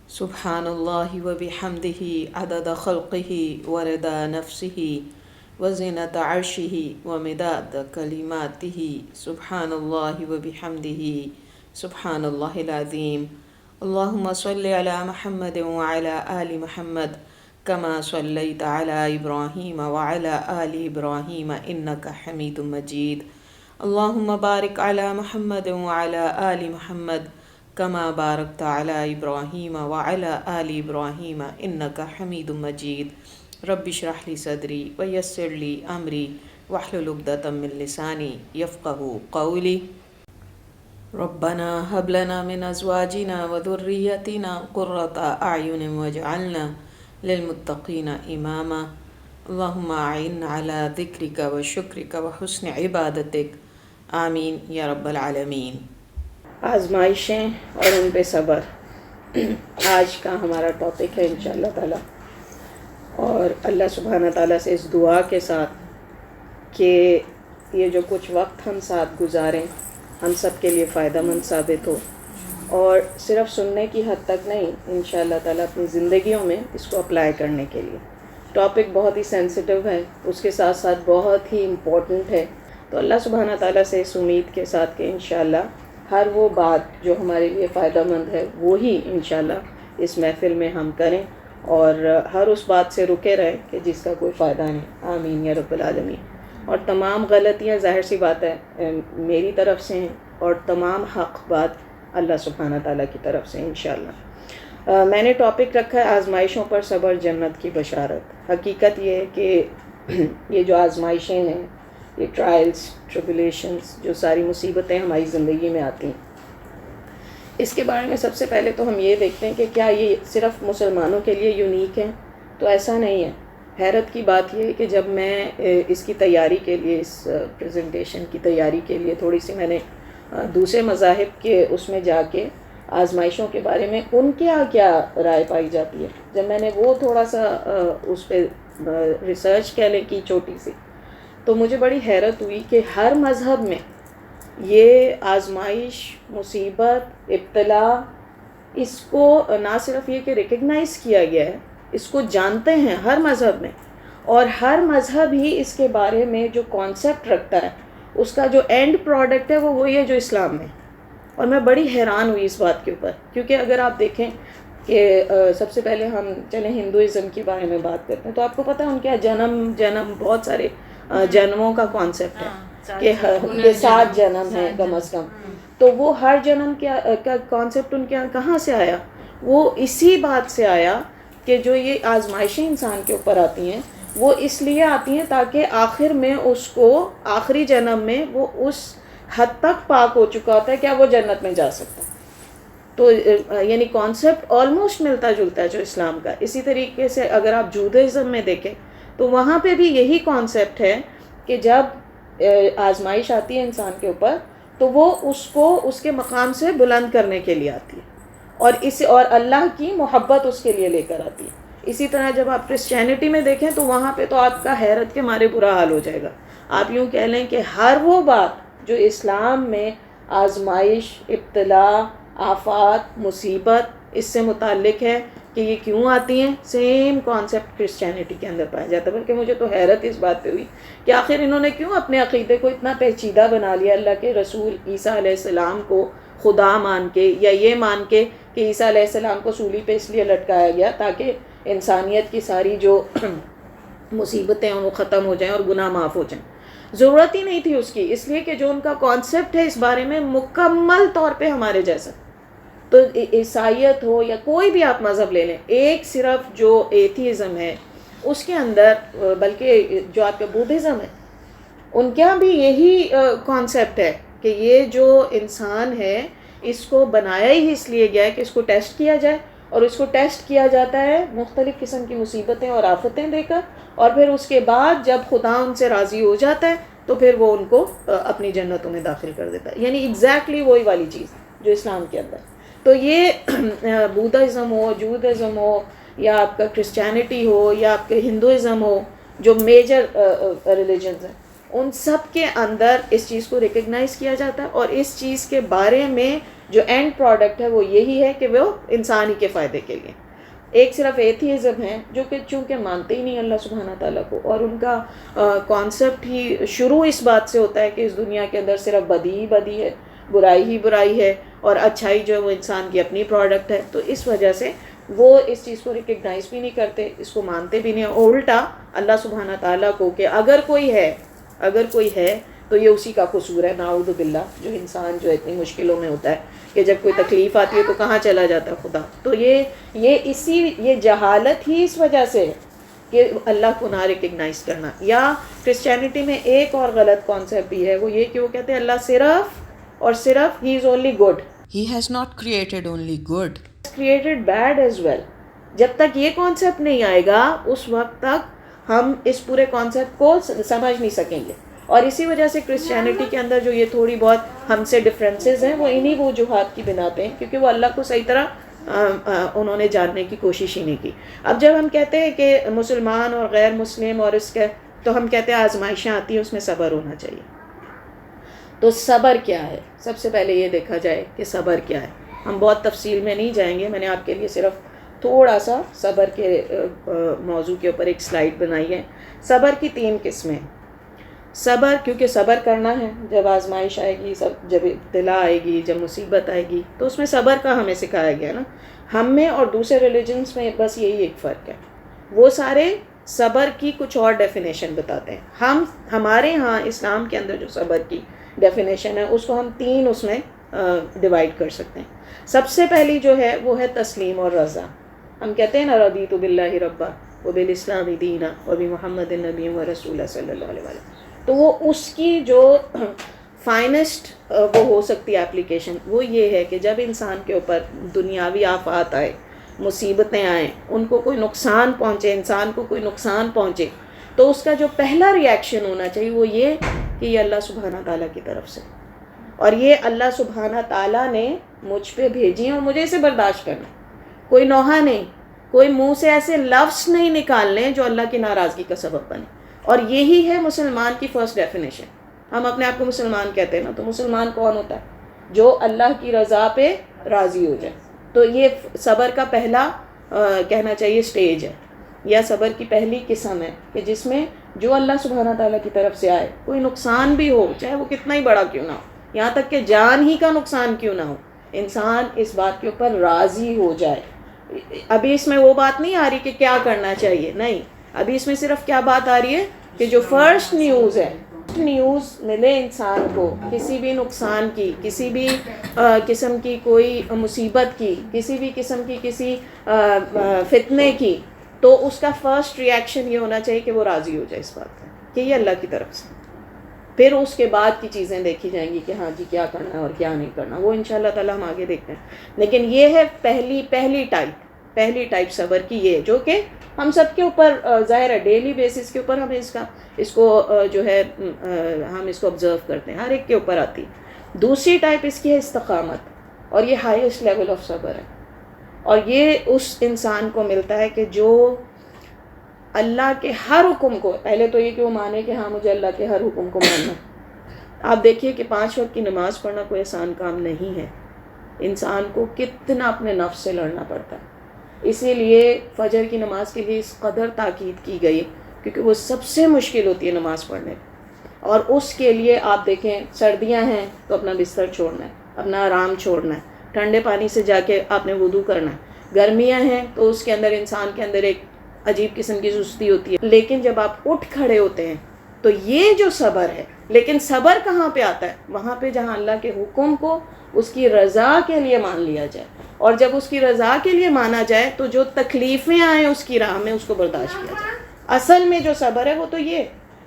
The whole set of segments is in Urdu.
سبحان اللہ وبحمدہ عدد خلقہ ورضا نفسہ وزنة عرشہ ومداد کلماتہ سبحان اللہ وبحمدہ سبحان اللہ العظیم اللہم صل علی محمد وعلی آل محمد کما صلیت علی ابراہیم وعلی آل ابراہیم انک حمید مجید اللہم بارک علی محمد وعلی آل محمد کما بارکت علی ابراہیم وعلی آل ابراہیم انک حمید مجید رب اشرح لی صدری ویسر لی امری واحلل عقدۃ من لسانی یفقہوا قولی ربنا هب لنا من ازواجنا وذريتنا قرة اعین واجعلنا للمتقین اماما اللہم اعنا علی ذکرک وشکرک وحسن عبادتک آمین یا رب العالمین۔ آزمائشیں اور ان پہ صبر آج کا ہمارا ٹاپک ہے انشاءاللہ تعالیٰ، اور اللہ سبحانہ تعالیٰ سے اس دعا کے ساتھ کہ یہ جو کچھ وقت ہم ساتھ گزاریں ہم سب کے لیے فائدہ مند ثابت ہو، اور صرف سننے کی حد تک نہیں، انشاءاللہ تعالیٰ اپنی زندگیوں میں اس کو اپلائی کرنے کے لیے۔ ٹاپک بہت ہی سینسٹیو ہے، اس کے ساتھ ساتھ بہت ہی امپورٹنٹ ہے، تو اللہ سبحانہ تعالیٰ سے اس امید کے ساتھ کہ انشاءاللہ ہر وہ بات جو ہمارے لیے فائدہ مند ہے وہی انشاءاللہ اس محفل میں ہم کریں، اور ہر اس بات سے رکے رہیں کہ جس کا کوئی فائدہ نہیں، آمین یا رب العالمین۔ اور تمام غلطیاں ظاہر سی بات ہے میری طرف سے ہیں، اور تمام حق بات اللہ سبحانہ تعالیٰ کی طرف سے انشاءاللہ۔ میں نے ٹاپک رکھا ہے آزمائشوں پر صبر جنت کی بشارت۔ حقیقت یہ ہے کہ یہ جو آزمائشیں ہیں، یہ ٹرائلز ٹریبولیشنز، جو ساری مصیبتیں ہماری زندگی میں آتی ہیں، اس کے بارے میں سب سے پہلے تو ہم یہ دیکھتے ہیں کہ کیا یہ صرف مسلمانوں کے لیے یونیک ہیں؟ تو ایسا نہیں ہے۔ حیرت کی بات یہ ہے کہ جب میں اس کی تیاری کے لیے، اس پریزنٹیشن کی تیاری کے لیے تھوڑی سی میں نے دوسرے مذاہب کے اس میں جا کے آزمائشوں کے بارے میں ان کے یہاں کیا رائے پائی جاتی ہے، جب میں نے وہ تھوڑا سا اس پہ ریسرچ کہہ لیں کی چھوٹی سی، تو مجھے بڑی حیرت ہوئی کہ ہر مذہب میں یہ آزمائش، مصیبت، ابتلا، اس کو نہ صرف یہ کہ ریکگنائز کیا گیا ہے، اس کو جانتے ہیں ہر مذہب میں، اور ہر مذہب ہی اس کے بارے میں جو کانسیپٹ رکھتا ہے، اس کا جو اینڈ پروڈکٹ ہے وہ وہی ہے جو اسلام میں۔ اور میں بڑی حیران ہوئی اس بات کے اوپر، کیونکہ اگر آپ دیکھیں کہ سب سے پہلے ہم چلیں ہندوازم کے بارے میں بات کرتے ہیں، تو آپ کو پتہ ہے ان کے جنم بہت سارے جنموں کا کانسیپٹ ہے کہ یہ 7 جنم ہیں کم از کم، تو وہ ہر جنم کا کانسیپٹ ان کے یہاں کہاں سے آیا؟ وہ اسی بات سے آیا کہ جو یہ آزمائشیں انسان کے اوپر آتی ہیں وہ اس لیے آتی ہیں تاکہ آخر میں اس کو آخری جنم میں وہ اس حد تک پاک ہو چکا ہوتا ہے کہ وہ جنت میں جا سکتا ہے۔ تو یعنی کانسیپٹ آلموسٹ ملتا جلتا ہے جو اسلام کا۔ اسی طریقے سے اگر آپ جودھزم میں دیکھیں تو وہاں پہ بھی یہی کانسیپٹ ہے کہ جب آزمائش آتی ہے انسان کے اوپر تو وہ اس کو اس کے مقام سے بلند کرنے کے لیے آتی ہے، اور اللہ کی محبت اس کے لیے لے کر آتی ہے۔ اسی طرح جب آپ کرسچینٹی میں دیکھیں تو وہاں پہ تو آپ کا حیرت کے مارے برا حال ہو جائے گا۔ آپ یوں کہہ لیں کہ ہر وہ بات جو اسلام میں آزمائش، ابتلا، آفات، مصیبت اس سے متعلق ہے کہ یہ کیوں آتی ہیں، سیم کانسیپٹ کرسچینٹی کے اندر پایا جاتا ہے۔ بلکہ مجھے تو حیرت اس بات پہ ہوئی کہ آخر انہوں نے کیوں اپنے عقیدے کو اتنا پیچیدہ بنا لیا، اللہ کے رسول عیسیٰ علیہ السلام کو خدا مان کے، یا یہ مان کے کہ عیسیٰ علیہ السلام کو سولی پہ اس لیے لٹکایا گیا تاکہ انسانیت کی ساری جو مصیبتیں ہیں وہ ختم ہو جائیں اور گناہ معاف ہو جائیں۔ ضرورت ہی نہیں تھی اس کی، اس لیے کہ جو ان کا کانسیپٹ ہے اس بارے میں مکمل طور پہ ہمارے جیسا۔ تو عیسائیت ہو یا کوئی بھی آپ مذہب لے لیں، ایک صرف جو ایتھیزم ہے اس کے اندر، بلکہ جو آپ کا بدھزم ہے ان کے یہاں بھی یہی کانسیپٹ ہے کہ یہ جو انسان ہے اس کو بنایا ہی اس لیے گیا ہے کہ اس کو ٹیسٹ کیا جائے، اور اس کو ٹیسٹ کیا جاتا ہے مختلف قسم کی مصیبتیں اور آفتیں دے کر، اور پھر اس کے بعد جب خدا ان سے راضی ہو جاتا ہے تو پھر وہ ان کو اپنی جنتوں میں داخل کر دیتا ہے۔ یعنی ایگزیکٹلی وہی والی چیز جو اسلام کے اندر۔ تو یہ بودھزم ہو، جودھزم ہو، یا آپ کا کرسچینٹی ہو، یا آپ کا ہندوازم ہو، جو میجر ریلیجنز ہیں، ان سب کے اندر اس چیز کو ریکگنائز کیا جاتا ہے، اور اس چیز کے بارے میں جو اینڈ پروڈکٹ ہے وہ یہی ہے کہ وہ انسان ہی کے فائدے کے لیے. ایک صرف ایتھیزم ہے جو کہ چونکہ مانتے ہی نہیں اللہ سبحانہ تعالیٰ کو, اور ان کا کانسیپٹ ہی شروع اس بات سے ہوتا ہے کہ اس دنیا کے اندر صرف بدی ہی بدی ہے, برائی ہی برائی ہے, اور اچھائی جو ہے وہ انسان کی اپنی پروڈکٹ ہے. تو اس وجہ سے وہ اس چیز کو ریکگنائز بھی نہیں کرتے, اس کو مانتے بھی نہیں, الٹا اللہ سبحانہ تعالیٰ کو کہ اگر کوئی ہے تو یہ اسی کا قصور ہے, نعوذ باللہ. جو انسان جو اتنی مشکلوں میں ہوتا ہے کہ جب کوئی تکلیف آتی ہے تو کہاں چلا جاتا ہے خدا. تو یہ جہالت ہی اس وجہ سے ہے کہ اللہ کو نہ ریکگنائز کرنا. یا کرسچینٹی میں ایک اور غلط کانسیپٹ بھی ہے, وہ یہ کہ وہ کہتے ہیں اللہ صرف اور صرف ہی is only good, He has not created only good. Created bad as well. جب تک یہ کانسیپٹ نہیں آئے گا اس وقت تک ہم اس پورے کانسیپٹ کو سمجھ نہیں سکیں گے. اور اسی وجہ سے کرسچینٹی کے اندر جو یہ تھوڑی بہت ہم سے ڈفرینسز ہیں وہ انہی وجوہات کی بنا پہ ہیں, کیونکہ وہ اللہ کو صحیح طرح انہوں نے جاننے کی کوشش ہی نہیں کی. اب جب ہم کہتے ہیں کہ مسلمان اور غیر مسلم اور اس کے, تو ہم کہتے ہیں آزمائشیں آتی ہیں اس میں صبر ہونا چاہیے. تو صبر کیا ہے؟ سب سے پہلے یہ دیکھا جائے کہ صبر کیا ہے. ہم بہت تفصیل میں نہیں جائیں گے, میں نے آپ کے لیے صرف تھوڑا سا صبر کے موضوع کے اوپر ایک سلائیڈ بنائی ہے. صبر کی 3 قسمیں. صبر کیونکہ صبر کرنا ہے, جب آزمائش آئے گی, جب ابتلا آئے گی, جب مصیبت آئے گی, تو اس میں صبر کا ہمیں سکھایا گیا نا. ہم میں اور دوسرے ریلیجنس میں بس یہی ایک فرق ہے, وہ سارے صبر کی کچھ اور ڈیفینیشن بتاتے ہیں. ہمارے ہاں اسلام کے اندر جو صبر کی ڈیفینیشن ہے اس کو ہم 3 اس میں ڈیوائڈ کر سکتے ہیں. سب سے پہلی جو ہے وہ ہے تسلیم اور رضا. ہم کہتے ہیں نا رضیت باللہ ربا وبالاسلام دینا وبمحمد النبی ورسول صلی اللہ علیہ وسلم. تو وہ اس کی جو فائنسٹ وہ ہو سکتی ہے اپلیکیشن, وہ یہ ہے کہ جب انسان کے اوپر دنیاوی آفات آئے, مصیبتیں آئیں, ان کو کوئی نقصان پہنچے, انسان کو کوئی نقصان پہنچے, تو اس کا جو پہلا ری ایکشن ہونا چاہیے وہ یہ کہ یہ اللہ سبحانہ تعالیٰ کی طرف سے, اور یہ اللہ سبحانہ تعالیٰ نے مجھ پہ بھیجی اور مجھے اسے برداشت کرنا. کوئی نوحہ نہیں, کوئی منہ سے ایسے لفظ نہیں نکالنے جو اللہ کی ناراضگی کا سبب بنے. اور یہی ہے مسلمان کی فرسٹ ڈیفینیشن. ہم اپنے آپ کو مسلمان کہتے ہیں نا, تو مسلمان کون ہوتا ہے؟ جو اللہ کی رضا پہ راضی ہو جائے. تو یہ صبر کا پہلا کہنا چاہیے سٹیج ہے, یا صبر کی پہلی قسم ہے کہ جس میں جو اللہ سبحانہ تعالیٰ کی طرف سے آئے, کوئی نقصان بھی ہو, چاہے وہ کتنا ہی بڑا کیوں نہ ہو, یہاں تک کہ جان ہی کا نقصان کیوں نہ ہو, انسان اس بات کے اوپر راضی ہو جائے. ابھی اس میں وہ بات نہیں آ رہی کہ کیا کرنا چاہیے, نہیں, ابھی اس میں صرف کیا بات آ رہی ہے کہ جو فرسٹ نیوز ہے, نیوز ملے انسان کو کسی بھی نقصان کی, کسی بھی قسم کی کوئی مصیبت کی, کسی بھی قسم کی کسی فتنے کی, تو اس کا فرسٹ ری ایکشن یہ ہونا چاہیے کہ وہ راضی ہو جائے اس بات سے کہ یہ اللہ کی طرف سے. پھر اس کے بعد کی چیزیں دیکھی جائیں گی کہ ہاں جی کیا کرنا ہے اور کیا نہیں کرنا, وہ انشاءاللہ تعالیٰ ہم آگے دیکھتے ہیں. لیکن یہ ہے پہلی ٹائپ صبر کی, یہ جو کہ ہم سب کے اوپر ظاہر ہے ڈیلی بیسس کے اوپر ہمیں اس کو جو ہے ہم اس کو آبزرو کرتے ہیں, ہر ایک کے اوپر آتی. دوسری ٹائپ اس کی ہے استقامت, اور یہ ہائیسٹ لیول آف صبر ہے. اور یہ اس انسان کو ملتا ہے کہ جو اللہ کے ہر حکم کو, پہلے تو یہ کہ وہ مانے کہ ہاں مجھے اللہ کے ہر حکم کو ماننا. آپ دیکھیے کہ 5 وقت کی نماز پڑھنا کوئی آسان کام نہیں ہے, انسان کو کتنا اپنے نفس سے لڑنا پڑتا ہے. اسی لیے فجر کی نماز کے لیے اس قدر تاکید کی گئی کیونکہ وہ سب سے مشکل ہوتی ہے نماز پڑھنے. اور اس کے لیے آپ دیکھیں, سردیاں ہیں تو اپنا بستر چھوڑنا ہے, اپنا آرام چھوڑنا ہے, ٹھنڈے پانی سے جا کے آپ نے وضو کرنا ہے. گرمیاں ہیں تو اس کے اندر انسان کے اندر ایک عجیب قسم کی سستی ہوتی ہے, لیکن جب آپ اٹھ کھڑے ہوتے ہیں تو یہ جو صبر ہے. لیکن صبر کہاں پہ آتا ہے؟ وہاں پہ جہاں اللہ کے حکم کو اس کی رضا کے لیے مان لیا جائے, اور جب اس کی رضا کے لیے مانا جائے تو جو تکلیفیں آئیں اس کی راہ میں اس کو برداشت کیا جائے. اصل میں جو صبر ہے وہ تو یہ,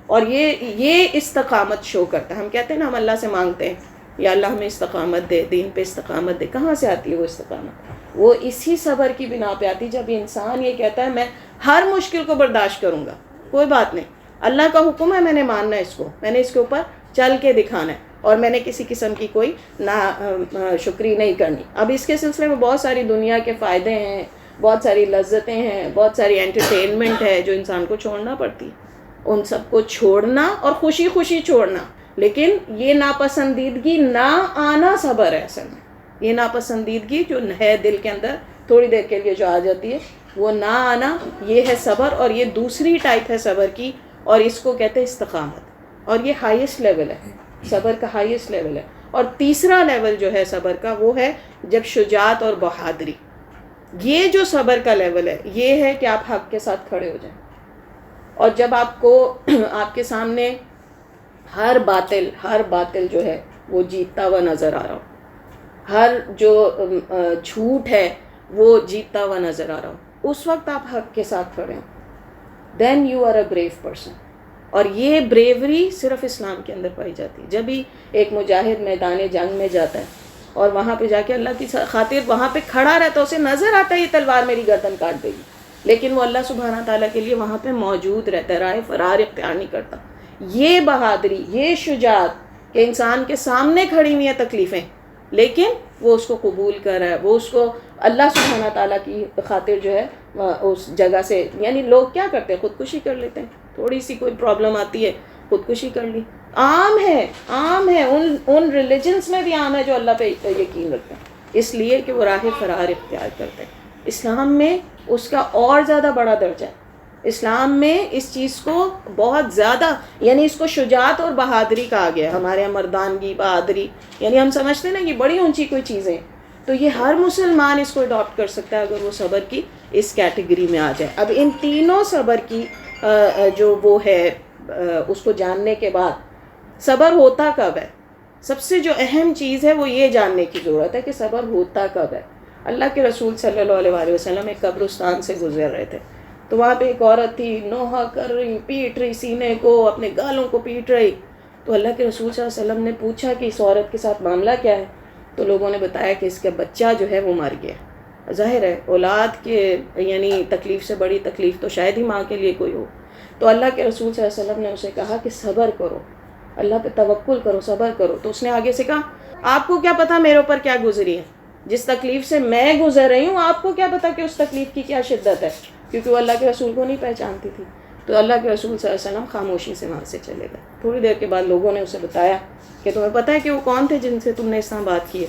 اور یہ استقامت شو کرتا ہے. ہم کہتے ہیں نا, ہم اللہ سے مانگتے ہیں یا اللہ ہمیں استقامت دے, دین پہ استقامت دے. کہاں سے آتی ہے وہ استقامت؟ وہ اسی صبر کی بنا پہ آتی, جب انسان یہ کہتا ہے میں ہر مشکل کو برداشت کروں گا, کوئی بات نہیں, اللہ کا حکم ہے, میں نے ماننا ہے اس کو, میں نے اس کے اوپر چل کے دکھانا ہے, اور میں نے کسی قسم کی کوئی شکری نہیں کرنی. اب اس کے سلسلے میں بہت ساری دنیا کے فائدے ہیں, بہت ساری لذتیں ہیں, بہت ساری انٹرٹینمنٹ ہے جو انسان کو چھوڑنا پڑتی ہے. ان سب کو چھوڑنا اور خوشی خوشی چھوڑنا, لیکن یہ ناپسندیدگی نہ آنا صبر ہے اصل میں. یہ ناپسندیدگی جو ہے دل کے اندر تھوڑی دیر کے لیے جو آ جاتی ہے وہ نہ آنا، یہ ہے صبر. اور یہ دوسری ٹائپ ہے صبر کی، اور اس کو کہتے ہیں استقامت، اور یہ ہائیسٹ لیول ہے، صبر کا ہائیسٹ لیول ہے. اور تیسرا لیول جو ہے صبر کا وہ ہے جب شجاعت اور بہادری. یہ جو صبر کا لیول ہے یہ ہے کہ آپ حق کے ساتھ کھڑے ہو جائیں، اور جب آپ کو آپ کے سامنے ہر باطل جو ہے وہ جیتتا ہوا نظر آ رہا ہو، ہر جو جھوٹ ہے وہ جیتتا ہوا نظر آ رہا ہو، اس وقت آپ حق کے ساتھ کھڑے ہوں، then you are a brave person. اور یہ بریوری صرف اسلام کے اندر پائی جاتی ہے. جب بھی ایک مجاہد میدان جنگ میں جاتا ہے اور وہاں پہ جا کے اللہ کی خاطر وہاں پہ کھڑا رہتا ہے، اسے نظر آتا ہے یہ تلوار میری گردن کاٹ دے گی، لیکن وہ اللہ سبحانہ تعالیٰ کے لیے وہاں پہ موجود رہتا ہے، راہ فرار اختیار نہیں کرتا. یہ بہادری، یہ شجاعت کہ انسان کے سامنے کھڑی ہوئی ہیں تکلیفیں، لیکن وہ اس کو قبول کر رہا ہے، وہ اس کو اللہ سبحانہ تعالیٰ کی خاطر جو ہے اس جگہ سے. یعنی لوگ کیا کرتے ہیں؟ خودکشی کر لیتے ہیں، تھوڑی سی کوئی پرابلم آتی ہے خودکشی کر لی. عام ہے ان ریلیجنس میں بھی عام ہے جو اللہ پہ یقین رکھتے ہیں، اس لیے کہ وہ راہ فرار اختیار کرتے ہیں. اسلام میں اس کا اور زیادہ بڑا درجہ ہے. اسلام میں اس چیز کو بہت زیادہ، یعنی اس کو شجاعت اور بہادری کہا گیا. ہمارے یہاں مردانگی، بہادری، یعنی ہم سمجھتے ہیں نا کہ بڑی اونچی کوئی چیزیں، تو یہ ہر مسلمان اس کو اڈاپٹ کر سکتا ہے اگر وہ صبر کی اس کیٹیگری میں آ جائے. اب ان تینوں صبر کی جو وہ ہے اس کو جاننے کے بعد صبر ہوتا کب ہے، سب سے جو اہم چیز ہے وہ یہ جاننے کی ضرورت ہے کہ صبر ہوتا کب ہے. اللہ کے رسول صلی اللہ علیہ وآلہ وسلم ایک قبرستان سے گزر رہے تھے، تو وہاں پہ ایک عورت تھی، نوحہ کر رہی، پیٹ رہی سینے کو، اپنے گالوں کو پیٹ رہی. تو اللہ کے رسول صلی اللہ علیہ وسلم نے پوچھا کہ اس عورت کے ساتھ معاملہ کیا ہے؟ تو لوگوں نے بتایا کہ اس کا بچہ جو ہے وہ مر گیا. ظاہر ہے اولاد کے یعنی تکلیف سے بڑی تکلیف تو شاید ہی ماں کے لیے کوئی ہو. تو اللہ کے رسول صلی اللہ علیہ وسلم نے اسے کہا کہ صبر کرو، اللہ پہ توکل کرو، صبر کرو. تو اس نے آگے سے کہا آپ کو کیا پتہ میرے اوپر کیا گزری ہے، جس تکلیف سے میں گزر رہی ہوں آپ کو کیا پتہ کہ اس تکلیف کی کیا شدت ہے، کیونکہ وہ اللہ کے رسول کو نہیں پہچانتی تھی. تو اللہ کے رسول صلی اللہ علیہ وسلم خاموشی سے وہاں سے چلے گئے. تھوڑی دیر کے بعد لوگوں نے اسے بتایا کہ تمہیں پتہ ہے کہ وہ کون تھے جن سے تم نے اس طرح بات کی ہے؟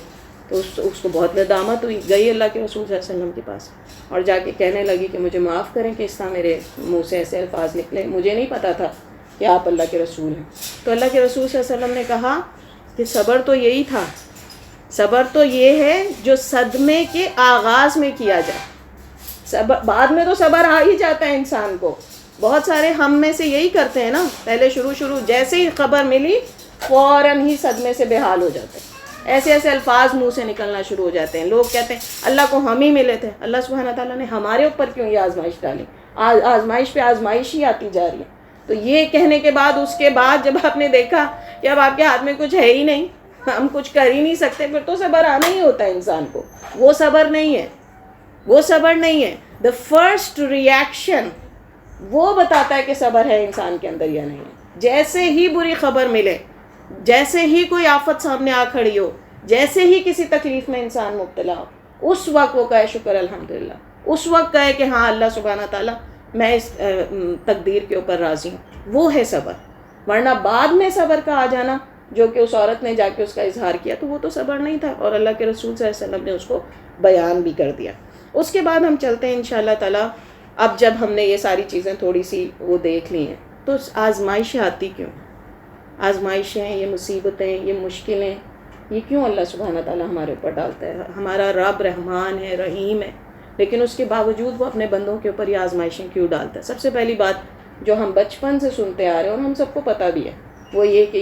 تو اس کو بہت ندامت ہوئی، گئی اللہ کے رسول صلی اللہ علیہ وسلم کے پاس اور جا کے کہنے لگی کہ مجھے معاف کریں کہ اس طرح میرے منہ سے ایسے الفاظ نکلے، مجھے نہیں پتہ تھا کہ آپ اللہ کے رسول ہیں. تو اللہ کے رسول صلی اللہ علیہ وسلم نے کہا کہ صبر تو یہی تھا، صبر تو یہ ہے جو صدمے کے آغاز میں کیا جائے. صبر بعد میں تو صبر آ ہی جاتا ہے انسان کو. بہت سارے ہم میں سے یہی کرتے ہیں نا، پہلے شروع جیسے ہی خبر ملی فوراً ہی صدمے سے بے حال ہو جاتے ہیں، ایسے الفاظ منہ سے نکلنا شروع ہو جاتے ہیں. لوگ کہتے ہیں اللہ کو ہم ہی ملے تھے، اللہ سبحانہ تعالیٰ نے ہمارے اوپر کیوں یہ آزمائش ڈالی؟ آزمائش پہ آزمائش ہی آتی جا رہی ہے. تو یہ کہنے کے بعد اس کے بعد جب آپ نے دیکھا کہ اب آپ کے ہاتھ میں کچھ ہے ہی نہیں، ہم کچھ کر ہی نہیں سکتے، پھر تو صبر آنا ہی ہوتا ہے انسان کو. وہ صبر نہیں ہے، وہ صبر نہیں ہے. دا فرسٹ ریئیکشن وہ بتاتا ہے کہ صبر ہے انسان کے اندر یا نہیں ہے. جیسے ہی بری خبر ملے، جیسے ہی کوئی آفت سامنے آ کھڑی ہو، جیسے ہی کسی تکلیف میں انسان مبتلا ہو، اس وقت وہ کہے شکر الحمدللہ، اس وقت کہے کہ ہاں اللہ سبحانہ تعالیٰ میں اس تقدیر کے اوپر راضی ہوں. وہ ہے صبر. ورنہ بعد میں صبر کا آ جانا جو کہ اس عورت نے جا کے اس کا اظہار کیا تو وہ تو صبر نہیں تھا، اور اللہ کے رسول صلی اللہ علیہ وسلم نے اس کو بیان بھی کر دیا. اس کے بعد ہم چلتے ہیں انشاءاللہ تعالیٰ. اب جب ہم نے یہ ساری چیزیں تھوڑی سی وہ دیکھ لی ہیں تو آزمائشیں آتی کیوں؟ آزمائشیں، یہ مصیبتیں، یہ مشکلیں، یہ کیوں اللہ سبحانہ تعالیٰ ہمارے اوپر ڈالتا ہے؟ ہمارا رب رحمان ہے، رحیم ہے، لیکن اس کے باوجود وہ اپنے بندوں کے اوپر یہ آزمائشیں کیوں ڈالتا ہے؟ سب سے پہلی بات جو ہم بچپن سے سنتے آ رہے ہیں اور ہم سب کو پتہ بھی ہے وہ یہ کہ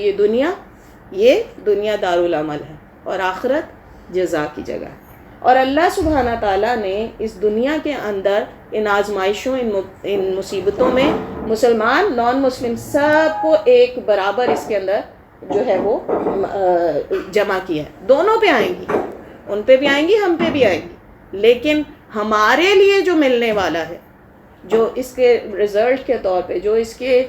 یہ دنیا دارالعمل ہے اور آخرت جزا کی جگہ ہے. اور اللہ سبحانہ تعالیٰ نے اس دنیا کے اندر ان آزمائشوں، ان مصیبتوں میں مسلمان، نان مسلم سب کو ایک برابر اس کے اندر جو ہے وہ جمع کیا ہے. دونوں پہ آئیں گی، ان پہ بھی آئیں گی، ہم پہ بھی آئیں گی، لیکن ہمارے لیے جو ملنے والا ہے، جو اس کے رزلٹ کے طور پہ، جو اس کے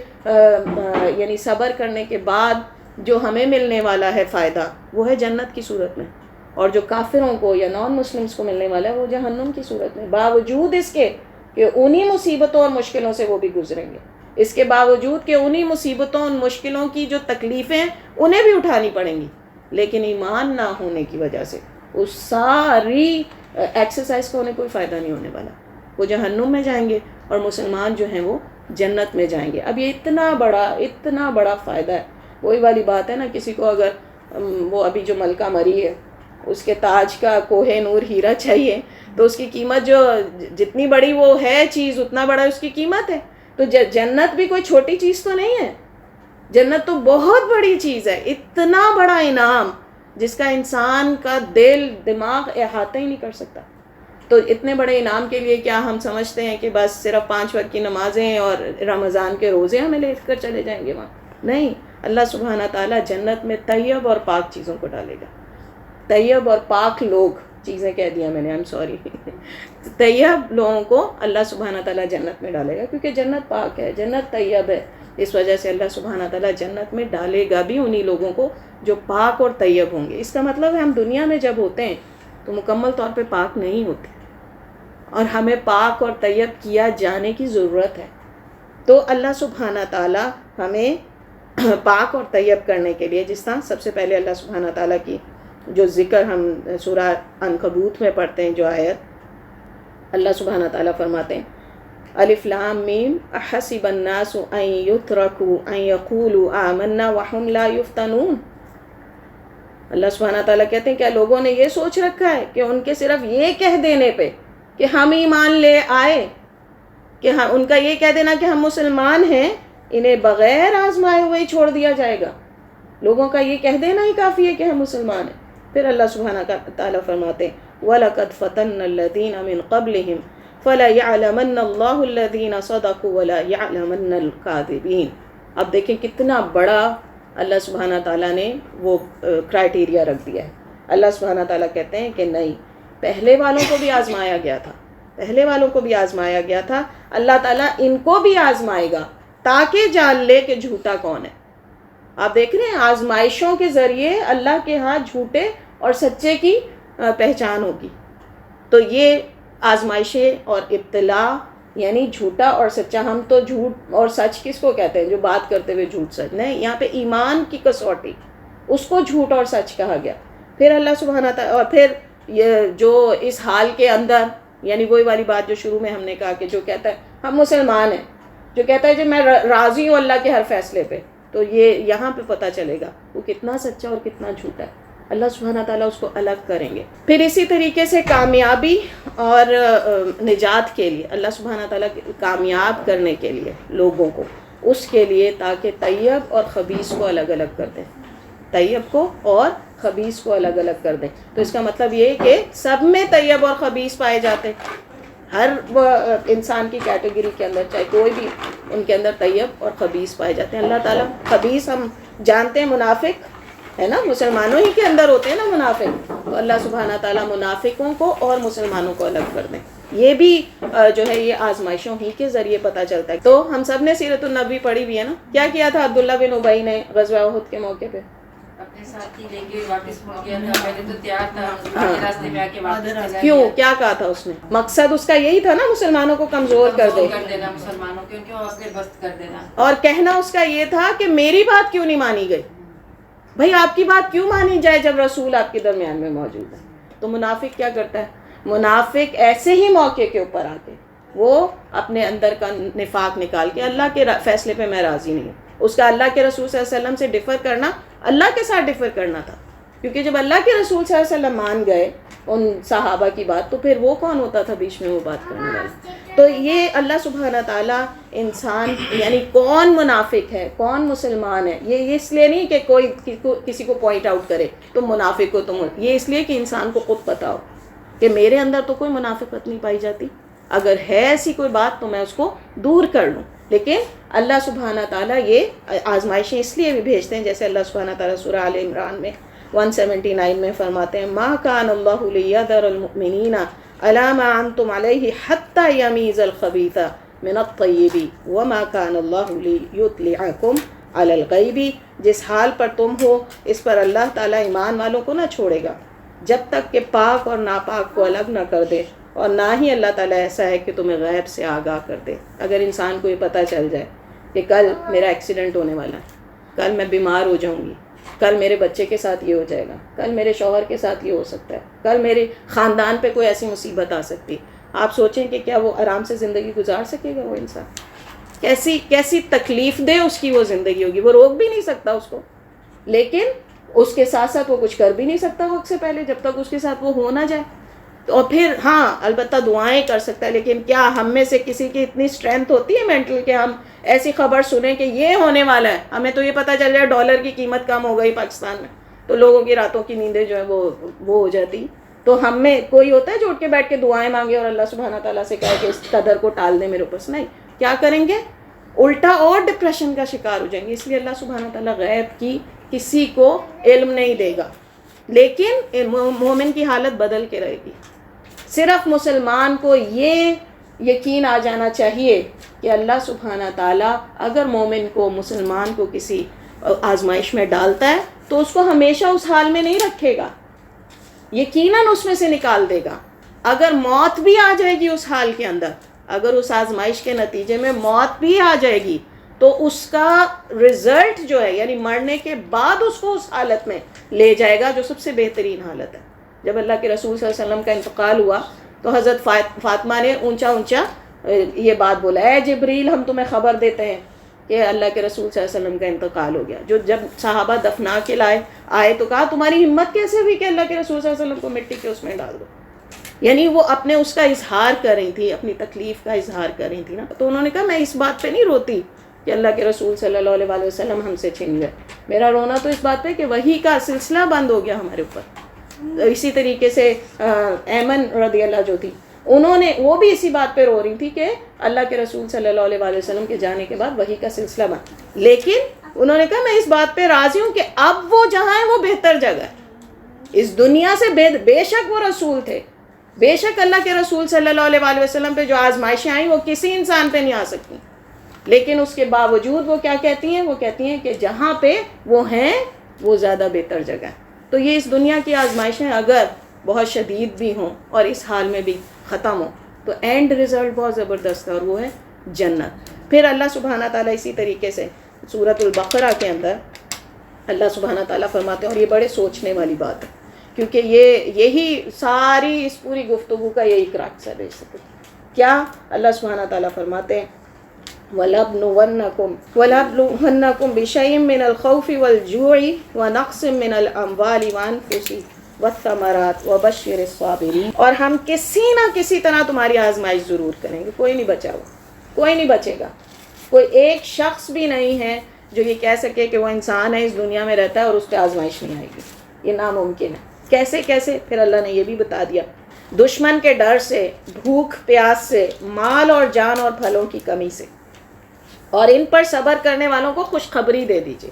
یعنی صبر کرنے کے بعد جو ہمیں ملنے والا ہے فائدہ، وہ ہے جنت کی صورت میں. اور جو کافروں کو یا نان مسلمس کو ملنے والا ہے وہ جہنم کی صورت میں، باوجود اس کے کہ انہی مصیبتوں اور مشکلوں سے وہ بھی گزریں گے. اس کے باوجود کہ انہی مصیبتوں اور مشکلوں کی جو تکلیفیں انہیں بھی اٹھانی پڑیں گی، لیکن ایمان نہ ہونے کی وجہ سے اس ساری ایکسرسائز کا انہیں کوئی فائدہ نہیں ہونے والا. وہ جہنم میں جائیں گے اور مسلمان جو ہیں وہ جنت میں جائیں گے. اب یہ اتنا بڑا فائدہ ہے. وہی والی بات ہے نا, کسی کو اگر وہ ابھی جو ملکہ مری ہے اس کے تاج کا کوہ نور ہیرا چاہیے تو اس کی قیمت جو جتنی بڑی وہ ہے چیز اتنا بڑا اس کی قیمت ہے. تو جنت بھی کوئی چھوٹی چیز تو نہیں ہے, جنت تو بہت بڑی چیز ہے. اتنا بڑا انعام جس کا انسان کا دل دماغ احاطہ ہی نہیں کر سکتا. تو اتنے بڑے انعام کے لیے کیا ہم سمجھتے ہیں کہ بس صرف 5 وقت کی نمازیں اور رمضان کے روزے ہمیں لے کر چلے جائیں گے وہاں؟ نہیں, اللہ سبحانہ تعالیٰ جنت میں طیب اور پاک چیزوں کو ڈالے گا. طیب اور پاک لوگ, چیزیں کہہ دیا میں نے, I'm sorry. طیب لوگوں کو اللہ سبحانہ تعالیٰ جنت میں ڈالے گا, کیونکہ جنت پاک ہے, جنت طیب ہے. اس وجہ سے اللہ سبحانہ تعالیٰ جنت میں ڈالے گا بھی انہی لوگوں کو جو پاک اور طیب ہوں گے. اس کا مطلب ہے ہم دنیا میں جب ہوتے ہیں تو مکمل طور پہ پاک نہیں ہوتے, اور ہمیں پاک اور طیب کیا جانے کی ضرورت ہے. تو اللہ سبحانہ تعالیٰ ہمیں پاک اور طیب کرنے کے لیے, جس طرح سب سے پہلے اللہ سبحانہ تعالیٰ کی جو ذکر ہم سورہ عنکبوت میں پڑھتے ہیں, جو آیت, اللہ سبحانہ تعالیٰ فرماتے ہیں الف لام میم احسب الناس ان یترکوا ان یقولوا آمنا وهم لا یفتنون. اللہ سبحانہ تعالیٰ کہتے ہیں کیا لوگوں نے یہ سوچ رکھا ہے کہ ان کے صرف یہ کہہ دینے پہ کہ ہم ایمان لے آئے, کہ ان کا یہ کہہ دینا کہ ہم مسلمان ہیں, انہیں بغیر آزمائے ہوئے ہی چھوڑ دیا جائے گا؟ لوگوں کا یہ کہہ دینا ہی کافی ہے کہ ہم مسلمان ہیں. پھر اللہ سبحانہ تعالیٰ فرماتے ہیں وَلَقَدْ فَتَنَّ الَّذِينَ مِن قَبْلِهِمْ فَلَيَعْلَمَنَّ اللَّهُ الَّذِينَ صَدَقُوا وَلَيَعْلَمَنَّ الْكَاذِبِينَ. اب دیکھیں کتنا بڑا اللہ سبحانہ تعالیٰ نے وہ کرائٹیریا رکھ دیا ہے. اللہ سبحانہ تعالیٰ کہتے ہیں کہ نہیں, پہلے والوں کو بھی آزمایا گیا تھا, پہلے والوں کو بھی آزمایا گیا تھا. اللہ تعالیٰ ان کو بھی آزمائے گا تاکہ جان لے کہ جھوٹا کون ہے. آپ دیکھ رہے ہیں آزمائشوں کے ذریعے اللہ کے ہاں جھوٹے اور سچے کی پہچان ہوگی. تو یہ آزمائشیں اور ابتلا یعنی جھوٹا اور سچا. ہم تو جھوٹ اور سچ کس کو کہتے ہیں؟ جو بات کرتے ہوئے جھوٹ سچ نہیں, یہاں پہ ایمان کی کسوٹی, اس کو جھوٹ اور سچ کہا گیا. پھر اللہ سبحانہ تعالیٰ, اور پھر یہ جو اس حال کے اندر, یعنی وہی والی بات جو شروع میں ہم نے کہا کہ جو کہتا ہے ہم مسلمان ہیں, جو کہتا ہے جو میں راضی ہوں اللہ کے ہر فیصلے پہ, تو یہ یہاں پہ پتہ چلے گا وہ کتنا سچا اور کتنا جھوٹا ہے. اللہ سبحانہ تعالیٰ اس کو الگ کریں گے. پھر اسی طریقے سے کامیابی اور نجات کے لیے اللہ سبحانہ تعالیٰ کامیاب کرنے کے لیے لوگوں کو, اس کے لیے تاکہ طیب اور خبیث کو الگ الگ کر دیں, طیب کو اور خبیث کو الگ الگ کر دیں. تو اس کا مطلب یہ ہے کہ سب میں طیب اور خبیث پائے جاتے ہیں, ہر انسان کی کیٹیگری کے اندر چاہے کوئی بھی, ان کے اندر طیب اور خبیث پائے جاتے ہیں. اللہ تعالیٰ خبیث ہم جانتے ہیں منافق ہے نا, مسلمانوں ہی کے اندر ہوتے ہیں نا منافق, تو اللہ سبحانہ تعالیٰ منافقوں کو اور مسلمانوں کو الگ کر دیں. یہ بھی جو ہے یہ آزمائشوں ہی کے ذریعے پتہ چلتا ہے. تو ہم سب نے سیرت النبی پڑھی بھی ہے نا. کیا کیا تھا عبداللہ بن ابی نے غزوہ احد کے موقع پہ؟ اپنے ساتھی لے کے واپس مڑ گیا تھا. پہلے تو تیار تھا, راستے میں آ کے واپس. کیوں, کیا کہا تھا اس نے؟ مقصد اس کا یہی تھا نا, مسلمانوں کو کمزور کر دینا مسلمانوں کے, ان کے حوصلے بست کر دینا. اور کہنا اس کا یہ تھا کہ میری بات کیوں نہیں مانی گئی؟ بھئی آپ کی بات کیوں مانی جائے جب رسول آپ کے درمیان میں موجود ہے؟ تو منافق کیا کرتا ہے؟ منافق ایسے ہی موقع کے اوپر آ کے وہ اپنے اندر کا نفاق نکال کے اللہ کے فیصلے پہ میں راضی نہیں ہوں. اس کا اللہ کے رسول صلی اللہ علیہ وسلم سے ڈفر کرنا اللہ کے ساتھ ڈفر کرنا تھا, کیونکہ جب اللہ کے رسول صلی اللہ علیہ وسلم مان گئے ان صحابہ کی بات, تو پھر وہ کون ہوتا تھا بیچ میں وہ بات کرنے والا؟ تو یہ اللہ سبحانہ تعالیٰ انسان یعنی کون منافق ہے کون مسلمان ہے, یہ اس لیے نہیں کہ کوئی کسی کو پوائنٹ آؤٹ کرے تم منافق ہو تم, یہ اس لیے کہ انسان کو خود پتہ ہو کہ میرے اندر تو کوئی منافقت نہیں پائی جاتی, اگر ہے ایسی کوئی بات تو میں اس کو دور کر لوں. لیکن اللہ سبحانہ تعالیٰ یہ آزمائشیں اس لیے بھی بھیجتے ہیں, جیسے اللہ سبحانہ تعالیٰ سورہ آل عمران میں 179 میں فرماتے ہیں ما کان اللہ لیذر المؤمنین علی ما انتم علیہ حتی یمیز الخبیث من الطیب وما کان اللہ لیطلعکم علی الغیب. جس حال پر تم ہو اس پر اللہ تعالیٰ ایمان والوں کو نہ چھوڑے گا جب تک کہ پاک اور ناپاک کو الگ نہ کر دے, اور نہ ہی اللہ تعالیٰ ایسا ہے کہ تمہیں غیب سے آگاہ کر دے. اگر انسان کو یہ پتہ چل جائے کہ کل میرا ایکسیڈنٹ ہونے والا ہے, کل میں بیمار ہو جاؤں گی, کل میرے بچے کے ساتھ یہ ہو جائے گا، کل میرے شوہر کے ساتھ یہ ہو سکتا ہے، کل میرے خاندان پہ کوئی ایسی مصیبت آ سکتی ہے. آپ سوچیں کہ کیا وہ آرام سے زندگی گزار سکے گا وہ انسان؟ کیسی تکلیف دہ اس کی وہ زندگی ہوگی. وہ روک بھی نہیں سکتا اس کو، لیکن اس کے ساتھ ساتھ وہ کچھ کر بھی نہیں سکتا وقت سے پہلے جب تک اس کے ساتھ وہ ہو نہ جائے. اور پھر ہاں البتہ دعائیں کر سکتا ہے، لیکن کیا ہم میں سے کسی کی اتنی اسٹرینتھ ہوتی ہے مینٹل کہ ہم ایسی خبر سنیں کہ یہ ہونے والا ہے؟ ہمیں تو یہ پتہ چل جائے ڈالر کی قیمت کم ہو گئی پاکستان میں، تو لوگوں کی راتوں کی نیندیں جو ہے وہ ہو جاتی. تو ہم میں کوئی ہوتا ہے جو اٹھ کے بیٹھ کے دعائیں مانگے اور اللہ سبحانہ تعالیٰ سے کہے کہ اس قدر کو ٹال دے میرے اوپر سے؟ نہیں. کیا کریں گے؟ الٹا اور ڈپریشن کا شکار ہو جائیں گے. اس لیے اللہ سبحانہ تعالیٰ غیب کی کسی کو علم نہیں دے گا، لیکن مومن کی حالت بدل کے رہے گی. صرف مسلمان کو یہ یقین آ جانا چاہیے کہ اللہ سبحانہ تعالیٰ اگر مومن کو، مسلمان کو کسی آزمائش میں ڈالتا ہے تو اس کو ہمیشہ اس حال میں نہیں رکھے گا، یقیناً اس میں سے نکال دے گا. اگر موت بھی آ جائے گی اس حال کے اندر، اگر اس آزمائش کے نتیجے میں موت بھی آ جائے گی تو اس کا رزلٹ جو ہے یعنی مرنے کے بعد اس کو اس حالت میں لے جائے گا جو سب سے بہترین حالت ہے. جب اللہ کے رسول صلی اللہ علیہ وسلم کا انتقال ہوا تو حضرت فاطمہ نے اونچا یہ بات بولا، اے جبریل ہم تمہیں خبر دیتے ہیں کہ اللہ کے رسول صلی اللہ علیہ وسلم کا انتقال ہو گیا. جب صحابہ دفنا کے آئے تو کہا تمہاری ہمت کیسے ہوئی کہ اللہ کے رسول صلی اللہ علیہ وسلم کو مٹی کے اس میں ڈال دو؟ یعنی وہ اپنے اس کا اظہار کر رہی تھی، اپنی تکلیف کا اظہار کر رہی تھی نا. تو انہوں نے کہا میں اس بات پہ نہیں روتی کہ اللہ کے رسول صلی اللہ علیہ وسلم ہم سے چھن گئے، میرا رونا تو اس بات پہ کہ وحی کا سلسلہ بند ہو گیا ہمارے اوپر. اسی طریقے سے ایمن رضی اللہ جو تھی، وہ بھی اسی بات پہ رو رہی تھی کہ اللہ کے رسول صلی اللہ علیہ وسلم کے جانے کے بعد وحی کا سلسلہ بند. لیکن انہوں نے کہا میں اس بات پہ راضی ہوں کہ اب وہ جہاں ہے وہ بہتر جگہ ہے. اس دنیا سے بے شک وہ رسول تھے، بے شک اللہ کے رسول صلی اللہ علیہ وسلم پہ جو آزمائشیں آئیں وہ کسی انسان پہ نہیں آ سکتی، لیکن اس کے باوجود وہ کیا کہتی ہیں؟ وہ کہتی ہیں کہ جہاں پہ وہ ہیں وہ زیادہ بہتر جگہ ہے. تو یہ اس دنیا کی آزمائشیں اگر بہت شدید بھی ہوں اور اس حال میں بھی ختم ہوں تو اینڈ رزلٹ بہت زبردست ہے اور وہ ہے جنت. پھر اللہ سبحانہ تعالیٰ اسی طریقے سے سورۃ البقرہ کے اندر اللہ سبحانہ تعالیٰ فرماتے ہیں، اور یہ بڑے سوچنے والی بات ہے کیونکہ یہی ساری اس پوری گفتگو کا یہی کراکس ہے بیسیکلی. کیا اللہ سبحانہ تعالیٰ فرماتے ہیں وَلَنَبْلُوَنَّكُمْ بِشَيْءٍ مِّنَ الْخَوْفِ وَالْجُوعِ وَنَقْصٍ مِّنَ الْأَمْوَالِ وَالْأَنفُسِ وَالثَّمَرَاتِ وَبَشِّرِ الصَّابِرِينَ. اور ہم کسی نہ کسی طرح تمہاری آزمائش ضرور کریں گے. کوئی نہیں بچا ہوا، کوئی نہیں بچے گا. کوئی ایک شخص بھی نہیں ہے جو یہ کہہ سکے کہ وہ انسان ہے، اس دنیا میں رہتا ہے اور اس پہ آزمائش نہیں آئے گی. یہ ناممکن ہے. کیسے؟ پھر اللہ نے یہ بھی بتا دیا، دشمن کے ڈر سے، بھوک پیاس سے، مال اور جان اور پھلوں کی کمی سے، اور ان پر صبر کرنے والوں کو خوشخبری دے دیجئے.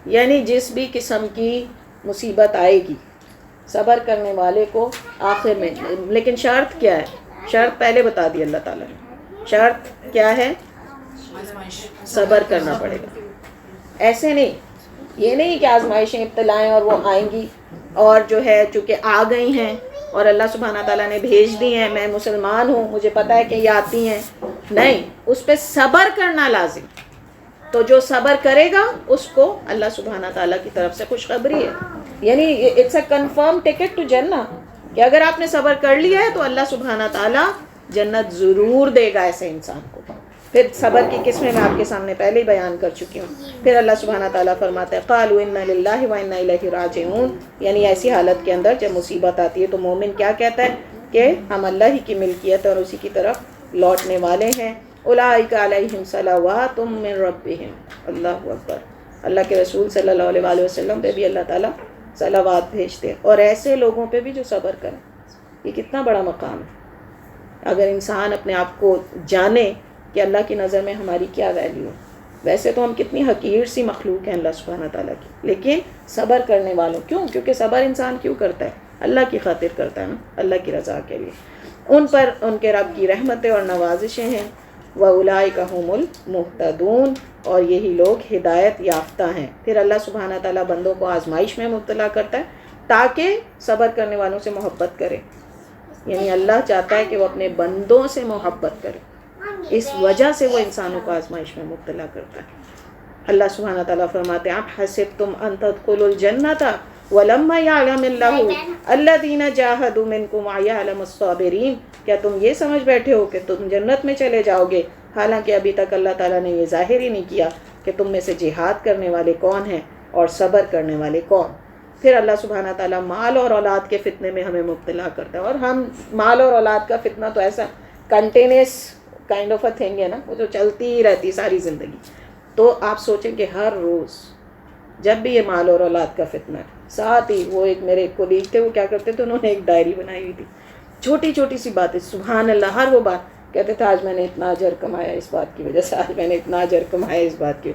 یعنی جس بھی قسم کی مصیبت آئے گی صبر کرنے والے کو آخر میں، لیکن شرط کیا ہے؟ شرط پہلے بتا دی اللہ تعالیٰ نے. شرط کیا ہے؟ صبر کرنا پڑے گا. ایسے نہیں، یہ نہیں کہ آزمائشیں ابتلائیں اور وہ آئیں گی اور جو ہے چونکہ آ گئی ہیں اور اللہ سبحانہ تعالیٰ نے بھیج دی ہیں، میں مسلمان ہوں مجھے پتہ ہے کہ یہ آتی ہیں. نہیں، اس پہ صبر کرنا لازم. تو جو صبر کرے گا اس کو اللہ سبحانہ تعالیٰ کی طرف سے خوشخبری ہے. یعنی it's a confirm ticket to جنہ کہ اگر آپ نے صبر کر لیا ہے تو اللہ سبحانہ تعالیٰ جنت ضرور دے گا ایسے انسان کو. پھر صبر کی قسمیں میں آپ کے سامنے پہلے ہی بیان کر چکی ہوں. پھر اللہ سبحانہ تعالیٰ فرماتا ہے قالوا انا للہ وانا الیہ راجعون. یعنی ایسی حالت کے اندر جب مصیبت آتی ہے تو مومن کیا کہتا ہے کہ ہم اللہ ہی کی ملکیت اور اسی کی طرف لوٹنے والے ہیں. اولئک علیہم صلوات من ربہم. اللہ اکبر. اللہ کے رسول صلی اللہ علیہ وسلم پہ بھی اللہ تعالیٰ صلوات بھیجتے ہیں، اور ایسے لوگوں پہ بھی جو صبر کریں. یہ کتنا بڑا مقام ہے اگر انسان اپنے آپ کو جانے کہ اللہ کی نظر میں ہماری کیا ویلیو ہے. ویسے تو ہم کتنی حقیر سی مخلوق ہیں اللہ سبحانہ تعالیٰ کی، لیکن صبر کرنے والوں کیوں؟ کیونکہ صبر انسان کیوں کرتا ہے؟ اللہ کی خاطر کرتا ہے نا، اللہ کی رضا کے لیے. ان پر ان کے رب کی رحمتیں اور نوازشیں ہیں. وَأُولَئِكَ هُمُ الْمُهْتَدُونَ. اور یہی لوگ ہدایت یافتہ ہیں. پھر اللہ سبحانہ تعالیٰ بندوں کو آزمائش میں مبتلا کرتا ہے تاکہ صبر کرنے والوں سے محبت کرے. یعنی اللہ چاہتا ہے کہ وہ اپنے بندوں سے محبت کرے، اس وجہ سے وہ انسانوں کو آزمائش میں مبتلا کرتا ہے. اللہ سبحانہ تعالیٰ فرماتے ہیں آپ حسبتم ان تدخلوا الجنۃ ولما یعلم اللہ الذین جاہدوا منکم ویعلم الصابرین، کیا تم یہ سمجھ بیٹھے ہو کہ تم جنت میں چلے جاؤ گے حالانکہ ابھی تک اللہ تعالیٰ نے یہ ظاہر ہی نہیں کیا کہ تم میں سے جہاد کرنے والے کون ہیں اور صبر کرنے والے کون۔ پھر اللہ سبحانہ تعالیٰ مال اور اولاد کے فتنے میں ہمیں مبتلا کرتا ہے، اور ہم مال اور اولاد کا فتنہ تو ایسا continuous kind of a thing ہے نا، وہ تو چلتی ہی رہتی ساری زندگی۔ تو آپ سوچیں کہ ہر روز جب بھی یہ مال اور اولاد کا فتنہ ہے، ساتھ ہی وہ ایک میرے کولیگ تھے، وہ کیا کرتے تھے، انہوں نے ایک ڈائری بنائی ہوئی تھی، چھوٹی چھوٹی سی باتیں، سبحان اللہ، ہر وہ بات کہتے تھے آج میں نے اتنا اجر کمایا اس بات کی وجہ سے، آج میں نے اتنا اجر کمایا اس بات کی،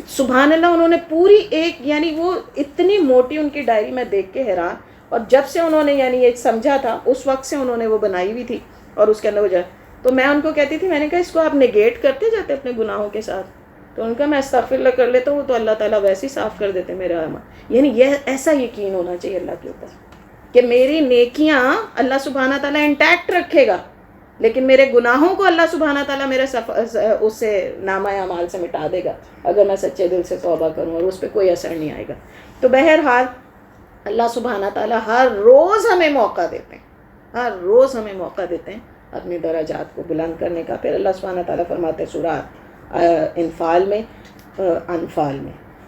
سبحان اللہ۔ انہوں نے پوری ایک، یعنی وہ اتنی موٹی ان کی ڈائری، میں دیکھ کے حیران، اور جب سے انہوں نے یعنی یہ سمجھا تھا اس وقت سے انہوں نے وہ بنائی ہوئی تھی، اور اس کے اندر وہ جائے تو میں ان کو کہتی تھی، میں نے کہا اس کو آپ نگیٹ کرتے جاتے اپنے گناہوں کے ساتھ، تو ان کا میں استغفر اللہ کر لیتا ہوں، وہ تو اللہ تعالیٰ ویسے ہی صاف کر دیتے میرا عمل۔ یعنی یہ ایسا یقین ہونا چاہیے اللہ کے اوپر کہ میری نیکیاں اللہ سبحانہ تعالیٰ انٹیکٹ رکھے گا، لیکن میرے گناہوں کو اللہ سبحانہ تعالیٰ میرے اس سے نامہ اعمال سے مٹا دے گا اگر میں سچے دل سے توبہ کروں، اور اس پہ کوئی اثر نہیں آئے گا۔ تو بہرحال اللہ سبحانہ تعالیٰ ہر روز ہمیں موقع دیتے ہیں، ہر روز ہمیں موقع دیتے ہیں اپنی درجات کو بلند کرنے کا۔ پھر اللہ سبحانہ تعالیٰ فرماتے ہیں سورہ انفال میں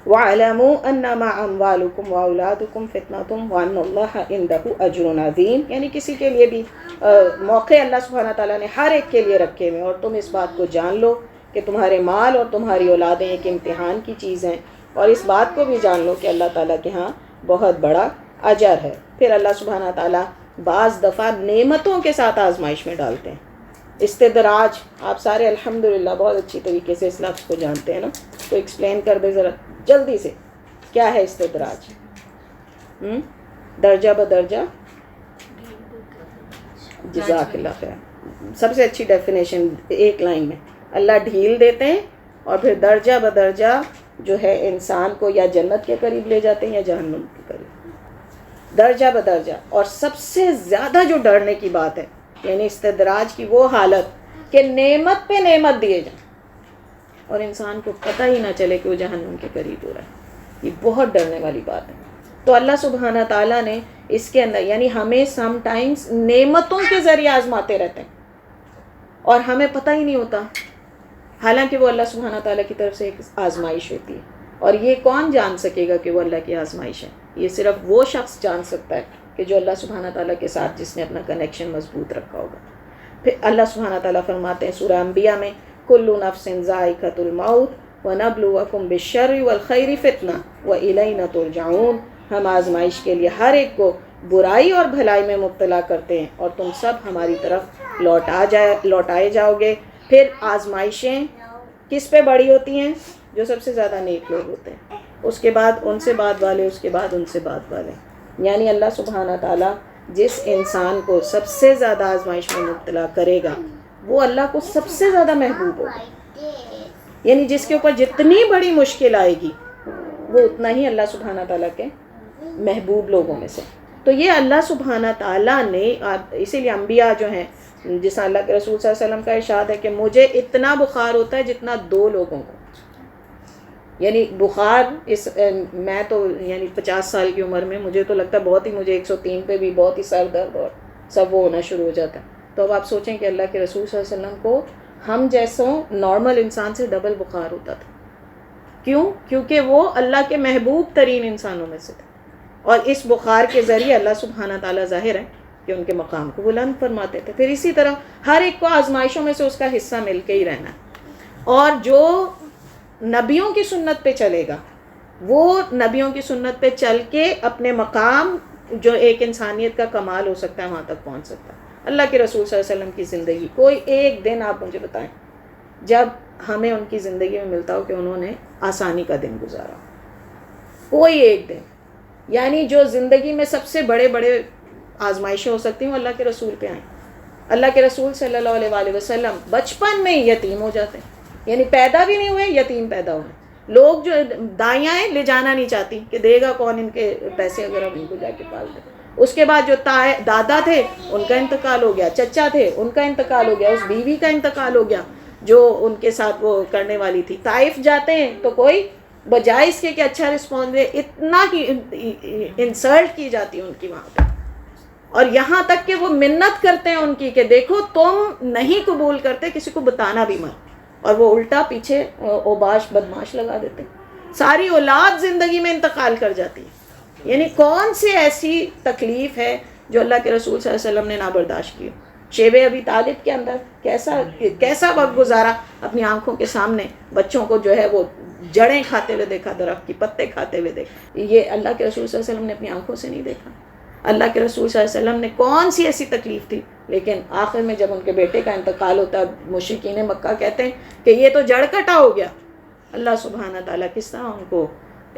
وَاعْلَمُوا أَنَّمَا أَمْوَالُكُمْ وَأَوْلَادُكُمْ فِتْنَةٌ وَأَنَّ اللَّهَ عِندَهُ أَجْرٌ عَظِيمٌ، یعنی کسی کے لیے بھی موقع اللہ سبحانہ تعالیٰ نے ہر ایک کے لیے رکھے ہوئے، اور تم اس بات کو جان لو کہ تمہارے مال اور تمہاری اولادیں ایک امتحان کی چیز ہیں، اور اس بات کو بھی جان لو کہ اللہ تعالیٰ کے ہاں بہت بڑا اجر ہے۔ پھر اللہ سبحانہ تعالیٰ بعض دفعہ نعمتوں کے ساتھ آزمائش میں ڈالتے ہیں۔ استدراج، آپ سارے الحمدللہ بہت اچھی طریقے سے اس لفظ کو جانتے ہیں نا، تو ایکسپلین کر دے ذرا جلدی سے، کیا ہے استدراج؟ درجہ بدرجہ، جزاک اللہ خیر، سب سے اچھی ڈیفینیشن ایک لائن میں، اللہ ڈھیل دیتے ہیں اور پھر درجہ بدرجہ جو ہے انسان کو یا جنت کے قریب لے جاتے ہیں یا جہنم کے قریب، درجہ بدرجہ۔ اور سب سے زیادہ جو ڈرنے کی بات ہے یعنی استدراج کی وہ حالت کہ نعمت پہ نعمت دیے جائیں اور انسان کو پتہ ہی نہ چلے کہ وہ جہنم کے قریب ہو رہا ہے، یہ بہت ڈرنے والی بات ہے۔ تو اللہ سبحانہ تعالیٰ نے اس کے اندر یعنی ہمیں سم ٹائمز نعمتوں کے ذریعے آزماتے رہتے ہیں اور ہمیں پتہ ہی نہیں ہوتا، حالانکہ وہ اللہ سبحانہ تعالیٰ کی طرف سے ایک آزمائش ہوتی ہے، اور یہ کون جان سکے گا کہ وہ اللہ کی آزمائش ہے؟ یہ صرف وہ شخص جان سکتا ہے کہ جو اللہ سبحانہ تعالیٰ کے ساتھ جس نے اپنا کنیکشن مضبوط رکھا ہوگا۔ پھر اللہ سبحانہ تعالیٰ فرماتے ہیں سورہ انبیاء میں کل نفس ذائقۃ الموت ونبلوکم بالشر والخیر فتنہ والینا ترجعون، ہم آزمائش کے لیے ہر ایک کو برائی اور بھلائی میں مبتلا کرتے ہیں اور تم سب ہماری طرف لوٹائے جاؤ گے۔ پھر آزمائشیں کس پہ بڑی ہوتی ہیں؟ جو سب سے زیادہ نیک لوگ ہوتے ہیں، اس کے بعد ان سے بعد والے، اس کے بعد ان سے بعد والے، یعنی اللہ سبحانہ تعالیٰ جس انسان کو سب سے زیادہ آزمائش میں مبتلا کرے گا وہ اللہ کو سب سے زیادہ محبوب ہوگا، یعنی جس کے اوپر جتنی بڑی مشکل آئے گی وہ اتنا ہی اللہ سبحانہ تعالیٰ کے محبوب لوگوں میں سے۔ تو یہ اللہ سبحانہ تعالیٰ نے، اسی لیے انبیاء جو ہیں، جس اللہ کے رسول صلی اللہ علیہ وسلم کا ارشاد ہے کہ مجھے اتنا بخار ہوتا ہے جتنا 2 لوگوں کو، یعنی بخار میں تو یعنی 50 سال کی عمر میں مجھے تو لگتا ہے بہت ہی، مجھے 103 پہ بھی بہت ہی سر درد اور سب وہ ہونا شروع ہو جاتا ہے۔ تو اب آپ سوچیں کہ اللہ کے رسول صلی اللہ علیہ وسلم کو ہم جیسوں نارمل انسان سے ڈبل بخار ہوتا تھا، کیوں؟ کیونکہ وہ اللہ کے محبوب ترین انسانوں میں سے تھے، اور اس بخار کے ذریعے اللہ سبحانہ تعالیٰ ظاہر ہے کہ ان کے مقام کو بلند فرماتے تھے۔ پھر اسی طرح ہر ایک کو آزمائشوں میں سے اس کا حصہ مل کے ہی رہنا ہے، اور جو نبیوں کی سنت پہ چلے گا وہ نبیوں کی سنت پہ چل کے اپنے مقام جو ایک انسانیت کا کمال ہو سکتا ہے وہاں تک پہنچ سکتا ہے۔ اللہ کے رسول صلی اللہ علیہ وسلم کی زندگی، کوئی ایک دن آپ مجھے بتائیں جب ہمیں ان کی زندگی میں ملتا ہو کہ انہوں نے آسانی کا دن گزارا، کوئی ایک دن، یعنی جو زندگی میں سب سے بڑے بڑے آزمائشیں ہو سکتی ہیں وہ اللہ کے رسول پہ آئیں۔ اللہ کے رسول صلی اللہ علیہ وآلہ وسلم بچپن میں ہی یتیم ہو جاتے ہیں، یعنی پیدا بھی نہیں ہوئے یتیم پیدا ہوئے۔ لوگ جو دائیاں لے جانا نہیں چاہتی کہ دے گا کون ان کے پیسے اگر ہم ان کو جا کے پال دیں۔ اس کے بعد جو دادا تھے ان کا انتقال ہو گیا، چچا تھے ان کا انتقال ہو گیا، اس بیوی کا انتقال ہو گیا جو ان کے ساتھ وہ کرنے والی تھی۔ طائف جاتے ہیں تو کوئی بجائے اس کے کہ اچھا رسپانس دے اتنا ہی انسلٹ کی جاتی ہے ان کی وہاں پہ. اور یہاں تک کہ وہ منت کرتے ہیں ان کی کہ دیکھو تم نہیں قبول کرتے کسی کو بتانا بھی مت, اور وہ الٹا پیچھے اوباش بدماش لگا دیتے ہیں. ساری اولاد زندگی میں انتقال کر جاتی ہے. یعنی کون سی ایسی تکلیف ہے جو اللہ کے رسول صلی اللہ علیہ وسلم نے نہ برداشت کی. شیب ابی طالب کے اندر کیسا وقت گزارا, اپنی آنکھوں کے سامنے بچوں کو جو ہے وہ جڑیں کھاتے ہوئے دیکھا, درخت کی پتے کھاتے ہوئے دیکھا. یہ اللہ کے رسول صلی اللہ علیہ وسلم نے اپنی آنکھوں سے نہیں دیکھا. اللہ کے رسول صلی اللہ علیہ وسلم نے کون سی ایسی تکلیف تھی, لیکن آخر میں جب ان کے بیٹے کا انتقال ہوتا ہے مشرکین مکہ کہتے ہیں کہ یہ تو جڑ کٹا ہو گیا. اللہ سبحانہ تعالیٰ کس طرح ان کو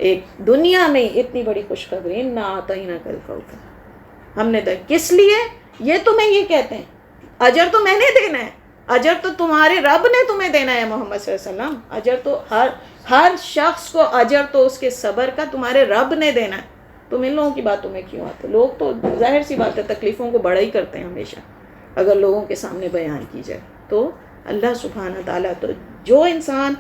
ایک دنیا میں اتنی بڑی خوشخبری, نہ آتا ہی نہ کل کا ہم نے کس لیے, یہ تمہیں یہ کہتے ہیں اجر تو میں نے دینا ہے, اجر تو تمہارے رب نے تمہیں دینا ہے محمد صلی اللہ علیہ وسلم. اجر تو ہر شخص کو اجر تو اس کے صبر کا تمہارے رب نے دینا ہے. تم ان لوگوں کی باتوں میں کیوں آتے؟ لوگ تو ظاہر سی بات ہے تکلیفوں کو بڑا ہی کرتے ہیں ہمیشہ, اگر لوگوں کے سامنے بیان کی جائے تو. اللہ سبحانہ تعالیٰ تو جو انسان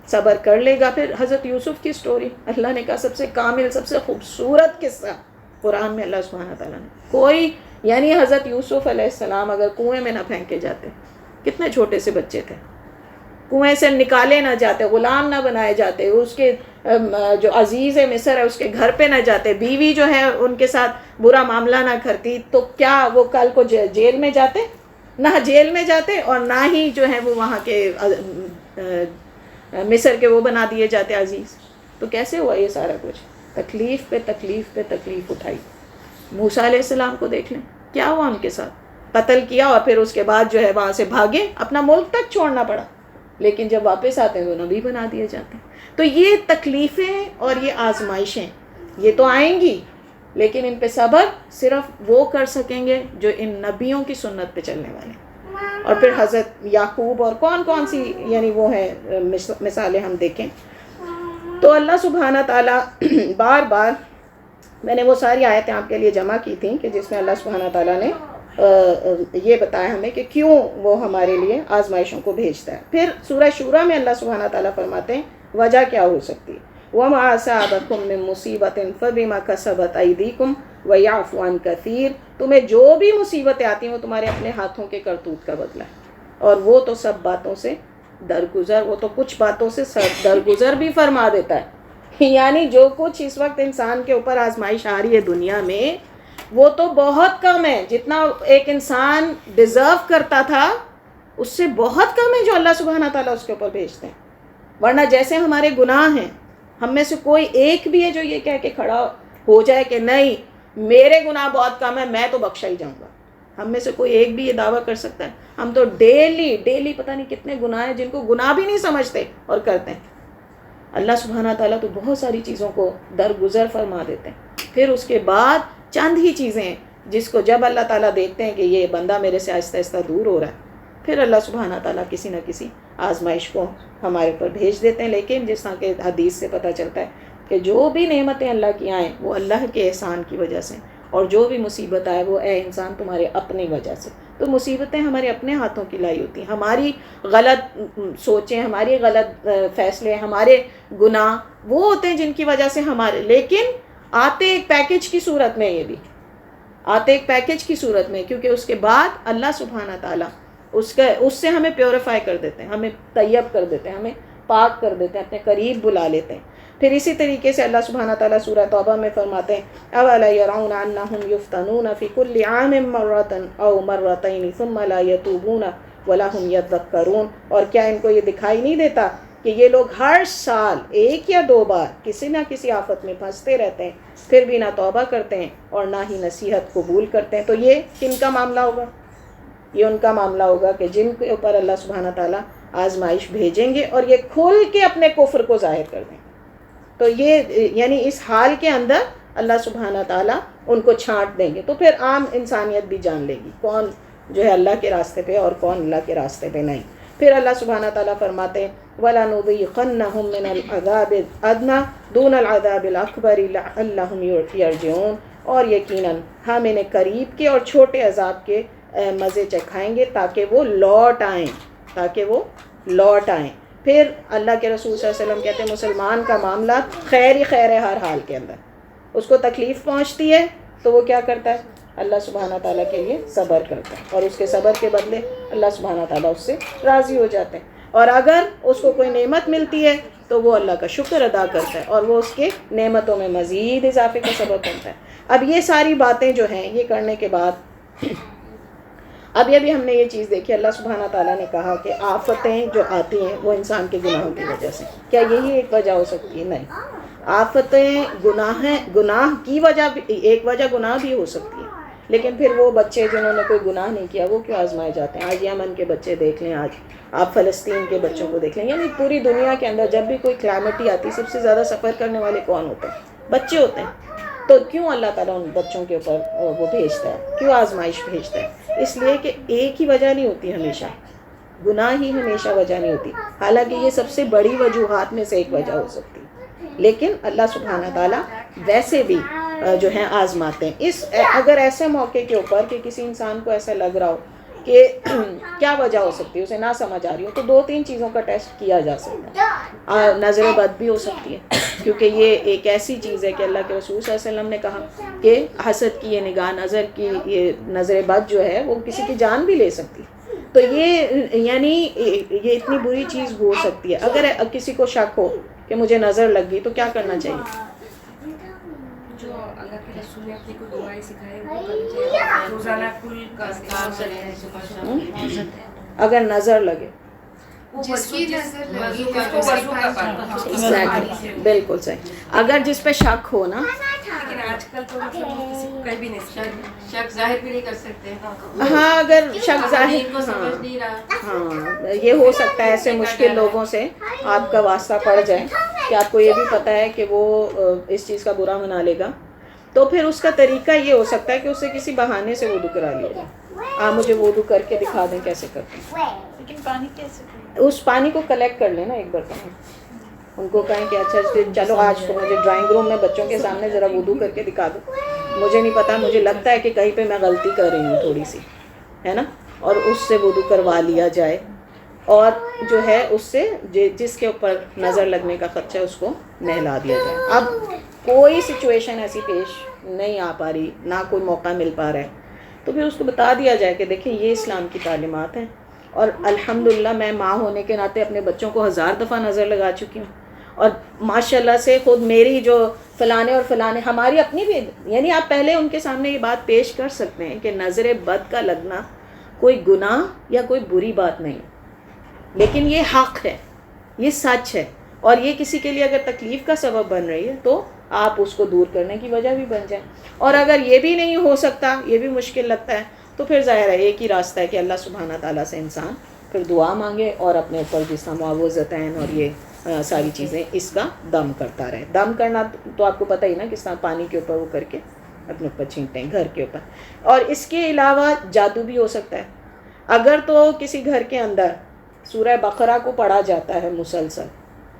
صبر کر لے گا. پھر حضرت یوسف کی سٹوری اللہ نے کہا سب سے کامل سب سے خوبصورت قصہ قرآن میں اللہ سبحانہ تعالیٰ نے کوئی, یعنی حضرت یوسف علیہ السلام اگر کنویں میں نہ پھینکے جاتے, کتنے چھوٹے سے بچے تھے, کنویں سے نکالے نہ جاتے, غلام نہ بنائے جاتے, اس کے جو عزیز مصر ہے اس کے گھر پہ نہ جاتے, بیوی جو ہے ان کے ساتھ برا معاملہ نہ کرتی, تو کیا وہ کل کو جیل میں جاتے؟ نہ جیل میں جاتے, اور نہ ہی جو ہے وہ وہاں کے مصر کے وہ بنا دیے جاتے عزیز. تو کیسے ہوا یہ سارا کچھ؟ تکلیف پہ تکلیف پہ تکلیف اٹھائی. موسیٰ علیہ السلام کو دیکھ لیں کیا ہوا ان کے ساتھ, قتل کیا اور پھر اس کے بعد جو ہے وہاں سے بھاگے, اپنا ملک تک چھوڑنا پڑا, لیکن جب واپس آتے ہیں وہ نبی بنا دیے جاتے ہیں. تو یہ تکلیفیں اور یہ آزمائشیں یہ تو آئیں گی, لیکن ان پہ صبر صرف وہ کر سکیں گے جو ان نبیوں کی سنت پہ چلنے والے. اور پھر حضرت یعقوب اور کون سی یعنی وہ ہیں مثالیں ہم دیکھیں تو اللہ سبحانہ تعالیٰ بار بار, میں نے وہ ساری آیتیں آپ کے لیے جمع کی تھیں کہ جس میں اللہ سبحانہ تعالیٰ نے یہ بتایا ہمیں کہ کیوں وہ ہمارے لیے آزمائشوں کو بھیجتا ہے. پھر سورہ شورا میں اللہ سبحانہ تعالیٰ فرماتے ہیں وجہ کیا ہو سکتی ہے, وَمَا أَصَابَكُم مِّن مُّصِيبَةٍ فَبِمَا كَسَبَتْ أَيْدِيكُمْ وَيَعْفُو عَن كَثِيرٍ. تمہیں جو بھی مصیبتیں آتی ہیں وہ تمہارے اپنے ہاتھوں کے کرتوت کا بدلہ ہے, اور وہ تو سب باتوں سے درگزر, وہ تو کچھ باتوں سے درگزر بھی فرما دیتا ہے. یعنی جو کچھ اس وقت انسان کے اوپر آزمائش آ رہی ہے دنیا میں وہ تو بہت کم ہے, جتنا ایک انسان ڈیزرو کرتا تھا اس سے بہت کم ہے جو اللہ سبحانہ تعالیٰ اس کے اوپر بھیجتے ہیں. ورنہ جیسے ہمارے گناہ ہیں, ہم میں سے کوئی ایک بھی ہے جو یہ کہہ کے کھڑا ہو جائے کہ نہیں میرے گناہ بہت کم ہے میں تو بخشا ہی جاؤں گا, ہم میں سے کوئی ایک بھی یہ دعویٰ کر سکتا ہے؟ ہم تو ڈیلی پتہ نہیں کتنے گناہ ہیں جن کو گناہ بھی نہیں سمجھتے اور کرتے ہیں. اللہ سبحانہ تعالیٰ تو بہت ساری چیزوں کو درگزر فرما دیتے ہیں. پھر اس کے بعد چند ہی چیزیں ہیں جس کو جب اللہ تعالیٰ دیکھتے ہیں کہ یہ بندہ میرے سے آہستہ آہستہ دور ہو رہا ہے, پھر اللہ سبحانہ تعالیٰ کسی نہ کسی آزمائش کو ہمارے اوپر بھیج دیتے ہیں. لیکن جس طرح کہ حدیث سے پتہ چلتا ہے کہ جو بھی نعمتیں اللہ کی آئیں وہ اللہ کے احسان کی وجہ سے, اور جو بھی مصیبت آئے وہ اے انسان تمہارے اپنی وجہ سے. تو مصیبتیں ہمارے اپنے ہاتھوں کی لائی ہوتی ہیں, ہماری غلط سوچیں, ہماری غلط فیصلے, ہمارے گناہ وہ ہوتے ہیں جن کی وجہ سے ہمارے, لیکن آتے ایک پیکج کی صورت میں, یہ بھی آتے ایک پیکج کی صورت میں, کیونکہ اس کے بعد اللہ سبحانہ تعالیٰ اس سے ہمیں پیوریفائی کر دیتے ہیں, ہمیں طیب کر دیتے ہیں, ہمیں پاک کر دیتے ہیں, اپنے قریب بلا لیتے ہیں. پھر اسی طریقے سے اللہ سبحانہ تعالیٰ سورہ توبہ میں فرماتے ہیں اولا يرون انهم يفتنون في كل عام مرة او مرتين ثم لا يتوبون ولا هم يذكرون. اور کیا ان کو یہ دکھائی نہیں دیتا کہ یہ لوگ ہر سال ایک یا دو بار کسی نہ کسی آفت میں پھنستے رہتے ہیں, پھر بھی نہ توبہ کرتے ہیں اور نہ ہی نصیحت قبول کرتے ہیں. تو یہ کن کا معاملہ ہوگا؟ یہ ان کا معاملہ ہوگا کہ جن کے اوپر اللہ سبحانہ تعالیٰ آزمائش بھیجیں گے اور یہ کھل کے اپنے کفر کو ظاہر کر دیں. تو یہ یعنی اس حال کے اندر اللہ سبحانہ تعالیٰ ان کو چھانٹ دیں گے. تو پھر عام انسانیت بھی جان لے گی کون جو ہے اللہ کے راستے پہ اور کون اللہ کے راستے پہ نہیں. پھر اللہ سبحانہ تعالیٰ فرماتے ہیں وَلَنُذِيقَنَّهُم مِّنَ الْعَذَابِ الْأَدْنَىٰ دُونَ الْعَذَابِ الْأَكْبَرِ لَعَلَّهُمْ يَرْجِعُونَ. اور یقیناً ہم انہیں قریب کے اور چھوٹے عذاب کے مزے چکھائیں گے تاکہ وہ لوٹ آئیں. پھر اللہ کے رسول صلی اللہ علیہ وسلم کہتے ہیں مسلمان کا معاملہ خیر ہی خیر ہے ہر حال کے اندر. اس کو تکلیف پہنچتی ہے تو وہ کیا کرتا ہے؟ اللہ سبحانہ تعالیٰ کے لیے صبر کرتا ہے، اور اس کے صبر کے بدلے اللہ سبحانہ تعالیٰ اس سے راضی ہو جاتے ہیں. اور اگر اس کو کوئی نعمت ملتی ہے تو وہ اللہ کا شکر ادا کرتا ہے اور وہ اس کے نعمتوں میں مزید اضافے کا سبب بنتا ہے. اب یہ ساری باتیں جو ہیں یہ کرنے کے بعد اب یہ بھی ہم نے یہ چیز دیکھی، اللہ سبحانہ تعالیٰ نے کہا کہ آفتیں جو آتی ہیں وہ انسان کے گناہوں کی وجہ سے. کیا یہی ایک وجہ ہو سکتی ہے؟ نہیں. آفتیں گناہ کی وجہ ایک وجہ گناہ بھی ہو سکتی ہے، لیکن پھر وہ بچے جنہوں نے کوئی گناہ نہیں کیا وہ کیوں آزمائے جاتے ہیں؟ آج یمن کے بچے دیکھ لیں، آج آپ فلسطین کے بچوں کو دیکھ لیں، یعنی پوری دنیا کے اندر جب بھی کوئی کلیمٹی آتی سب سے زیادہ سفر کرنے والے کون ہوتے ہیں؟ بچے ہوتے ہیں. تو کیوں اللہ تعالیٰ ان بچوں کے اوپر وہ بھیجتا ہے، کیوں آزمائش بھیجتا ہے؟ اس لیے کہ ایک ہی وجہ نہیں ہوتی ہمیشہ، گناہ ہی ہمیشہ وجہ نہیں ہوتی. حالانکہ یہ سب سے بڑی وجوہات میں سے ایک وجہ ہو سکتی ہے، لیکن اللہ سبحانہ تعالیٰ ویسے بھی جو ہیں آزماتے ہیں. اگر ایسے موقع کے اوپر کہ کسی انسان کو ایسا لگ رہا ہو کہ کیا وجہ ہو سکتی ہے، اسے نہ سمجھ آ رہی ہو، تو 2-3 چیزوں کا ٹیسٹ کیا جا سکتا ہے. نظر بد بھی ہو سکتی ہے، کیونکہ یہ ایک ایسی چیز ہے کہ اللہ کے رسول صلی اللہ علیہ وسلم نے کہا کہ حسد کی یہ نگاہ نظر کی یہ نظر بد جو ہے وہ کسی کی جان بھی لے سکتی. تو یہ یعنی یہ اتنی بری چیز ہو سکتی ہے. اگر کسی کو شک ہو کہ مجھے نظر لگ گئی تو کیا کرنا چاہیے؟ جو اللہ کے رسول نے اپنی کو دعائیں سکھائی وہ کرنی چاہیے، روزانہ کل کا اگر نظر لگے جس کی نظر لگی بالکل صحیح. اگر جس پہ شک ہو نا، لیکن آج کل تو مطلب کسی کو کہیں بھی نہیں شک ظاہر بھی نہیں کر سکتے. ہاں اگر شک ظاہر کو سمجھ نہیں رہا. ہاں یہ ہو سکتا ہے ایسے مشکل لوگوں سے آپ کا واسطہ پڑ جائے کہ آپ کو یہ بھی پتہ ہے کہ وہ اس چیز کا برا منا لے گا، تو پھر اس کا طریقہ یہ ہو سکتا ہے کہ اسے کسی بہانے سے وضو کرا لیا جائے. آپ مجھے وضو کر کے دکھا دیں کیسے کرتے ہیں. لیکن پانی کیسے؟ اس پانی کو کلیکٹ کر لینا ایک برتن میں، ان کو کہیں کہ اچھا چلو آج تو مجھے ڈرائنگ روم میں بچوں کے سامنے ذرا وضو کر کے دکھا دو. مجھے نہیں پتا، مجھے لگتا ہے کہ کہیں پہ میں غلطی کر رہی ہوں تھوڑی سی، ہے نا، اور اس سے وضو کروا لیا جائے. اور جو ہے اس سے جس کے اوپر نظر لگنے کا خدشہ ہے اس کو نہلا دیا جائے. اب کوئی سچویشن ایسی پیش نہیں آ پا رہی، نہ کوئی موقع مل پا رہا ہے، تو پھر اس کو بتا دیا جائے کہ دیکھیں یہ اسلام کی تعلیمات ہیں. اور الحمدللہ میں ماں ہونے کے ناطے اپنے بچوں کو 1000 دفعہ نظر لگا چکی ہوں، اور ماشاءاللہ سے خود میری جو فلانے اور فلانے ہماری اپنی بھی، یعنی آپ پہلے ان کے سامنے یہ بات پیش کر سکتے ہیں کہ نظر بد کا لگنا کوئی گناہ یا کوئی بری بات نہیں، لیکن یہ حق ہے، یہ سچ ہے، اور یہ کسی کے لیے اگر تکلیف کا سبب بن رہی ہے تو آپ اس کو دور کرنے کی وجہ بھی بن جائیں. اور اگر یہ بھی نہیں ہو سکتا، یہ بھی مشکل لگتا ہے، تو پھر ظاہر ہے ایک ہی راستہ ہے کہ اللہ سبحانہ تعالیٰ سے انسان پھر دعا مانگے اور اپنے اوپر جس طرح معوذتین اور یہ ساری چیزیں اس کا دم کرتا رہے. دم کرنا تو آپ کو پتہ ہی نا کس طرح پانی کے اوپر وہ کر کے اپنے اوپر چھینکتے ہیں گھر کے اوپر. اور اس کے علاوہ جادو بھی ہو سکتا ہے. اگر تو کسی گھر کے اندر سورہ بقرہ کو پڑھا جاتا ہے مسلسل،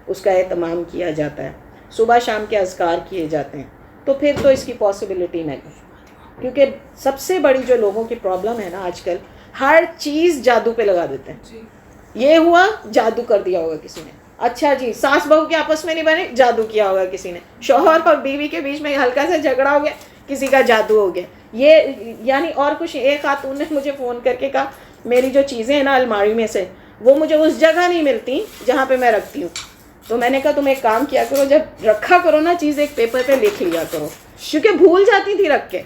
اس کا اہتمام کیا جاتا ہے، صبح شام کے اذکار کیے جاتے ہیں، تو پھر تو اس کی پاسبلٹی نہیں. کیونکہ سب سے بڑی جو لوگوں کی پرابلم ہے نا آج کل، ہر چیز جادو پہ لگا دیتے ہیں. یہ ہوا جادو کر دیا ہوگا کسی نے، اچھا جی ساس بہو کے آپس میں نہیں بنے، جادو کیا ہوگا کسی نے. شوہر اور بیوی کے بیچ میں ہلکا سا جھگڑا ہو گیا، کسی کا جادو ہو گیا. یہ یعنی اور کچھ. ایک خاتون نے مجھے فون کر کے کہا میری جو چیزیں ہیں نا الماری میں سے وہ مجھے اس جگہ نہیں ملتی جہاں پہ میں رکھتی ہوں. تو میں نے کہا تم ایک کام کیا کرو، جب رکھا کرو نا چیز ایک پیپر پہ لکھ لیا کرو، کیونکہ بھول جاتی تھی رکھ کے.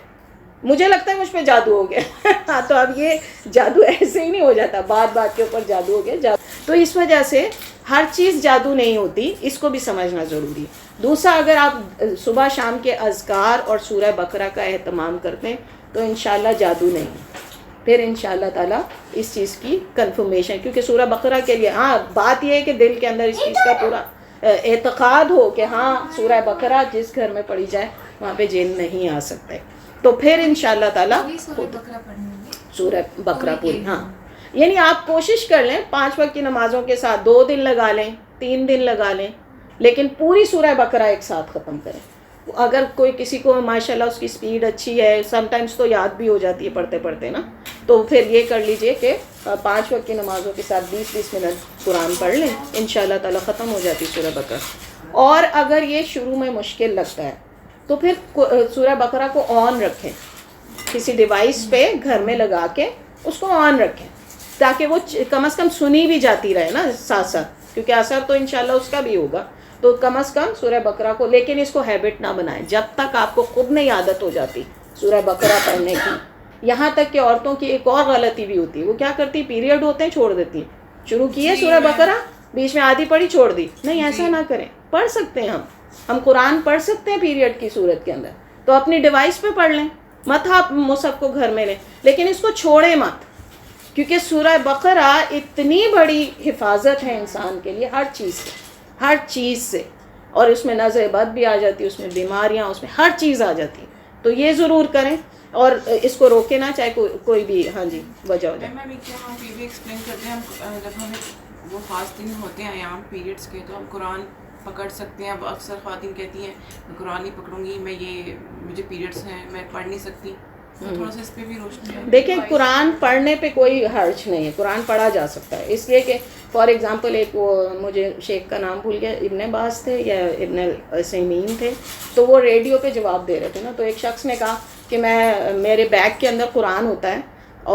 مجھے لگتا ہے مجھ پہ جادو ہو گیا. تو اب یہ جادو ایسے ہی نہیں ہو جاتا، بات بات کے اوپر جادو ہو گیا. تو اس وجہ سے ہر چیز جادو نہیں ہوتی، اس کو بھی سمجھنا ضروری ہے. دوسرا، اگر آپ صبح شام کے اذکار اور سورہ بقرہ کا اہتمام کرتے ہیں تو انشاءاللہ جادو نہیں. پھر انشاءاللہ تعالیٰ اس چیز کی کنفرمیشن، کیونکہ سورہ بقرہ کے لیے ہاں بات یہ ہے کہ دل کے اندر اس چیز کا پورا اعتقاد ہو کہ ہاں سورہ بقرہ جس گھر میں پڑھی جائے وہاں پہ جن نہیں آ سکتے. تو پھر انشاءاللہ تعالیٰ سورہ بقرہ پوری. ہاں یعنی آپ کوشش کر لیں 5 وقت کی نمازوں کے ساتھ 2 دن لگا لیں، 3 دن لگا لیں، لیکن پوری سورہ بقرہ ایک ساتھ ختم کریں. اگر کوئی کسی کو ماشاءاللہ اس کی سپیڈ اچھی ہے، سم ٹائمز تو یاد بھی ہو جاتی ہے پڑھتے پڑھتے نا، تو پھر یہ کر لیجئے کہ 5 وقت کی نمازوں کے ساتھ 20-20 منٹ قرآن پڑھ لیں، انشاءاللہ تعالیٰ ختم ہو جاتی سورہ بقرہ. اور اگر یہ شروع میں مشکل لگتا ہے تو پھر سورہ بقرہ کو آن رکھیں، کسی ڈیوائس پہ گھر میں لگا کے اس کو آن رکھیں تاکہ وہ کم از کم سنی بھی جاتی رہے نا ساتھ ساتھ، کیونکہ اثر تو انشاءاللہ اس کا بھی ہوگا. تو کم از کم سورہ بقرہ کو، لیکن اس کو ہیبٹ نہ بنائیں جب تک آپ کو خود نہیں عادت ہو جاتی سورہ بقرہ پڑھنے کی. یہاں تک کہ عورتوں کی ایک اور غلطی بھی ہوتی ہے، وہ کیا کرتی، پیریڈ ہوتے ہیں چھوڑ دیتی ہیں، شروع کی ہے سورہ بقرہ بیچ میں آدھی پڑھی چھوڑ دی. نہیں، ایسا نہ کریں، پڑھ سکتے ہیں ہم قرآن پڑھ سکتے ہیں پیریڈ کی صورت کے اندر، تو اپنی ڈیوائس پہ پڑھ لیں، مت آپ مصحف کو گھر میں لیں، لیکن اس کو چھوڑیں مت، کیونکہ سورہ بقرہ اتنی بڑی حفاظت ہے انسان کے لیے ہر چیز سے، اور اس میں نظر بد بھی آ جاتی ہے، اس میں بیماریاں، اس میں ہر چیز آ جاتی ہے. تو یہ ضرور کریں اور اس کو روکے نہ، چاہے کوئی بھی ہاں جی وجہ ہو جائے. میں بھی کیا ہم بھی ایکسپلین کرتے ہیں، ہم جب ہمیں وہ خاص دن ہوتے ہیں ایام پیریڈس کے تو ہم قرآن پکڑ سکتے ہیں. اب اکثر خواتین کہتی ہیں میں قرآن نہیں پکڑوں گی، مجھے پیریڈس ہیں، میں پڑھ نہیں سکتی. تھوڑا سا اس پہ بھی روشنی ہے. دیکھیں قرآن پڑھنے پہ کوئی حرج نہیں ہے، قرآن پڑھا جا سکتا ہے. اس لیے کہ فار ایگزامپل ایک وہ مجھے شیخ کا نام بھول گیا، ابن باز تھے یا ابن عثیمین تھے، تو وہ ریڈیو پہ جواب دے رہے تھے نا، تو ایک شخص نے کہا کہ میرے بیگ کے اندر قرآن ہوتا ہے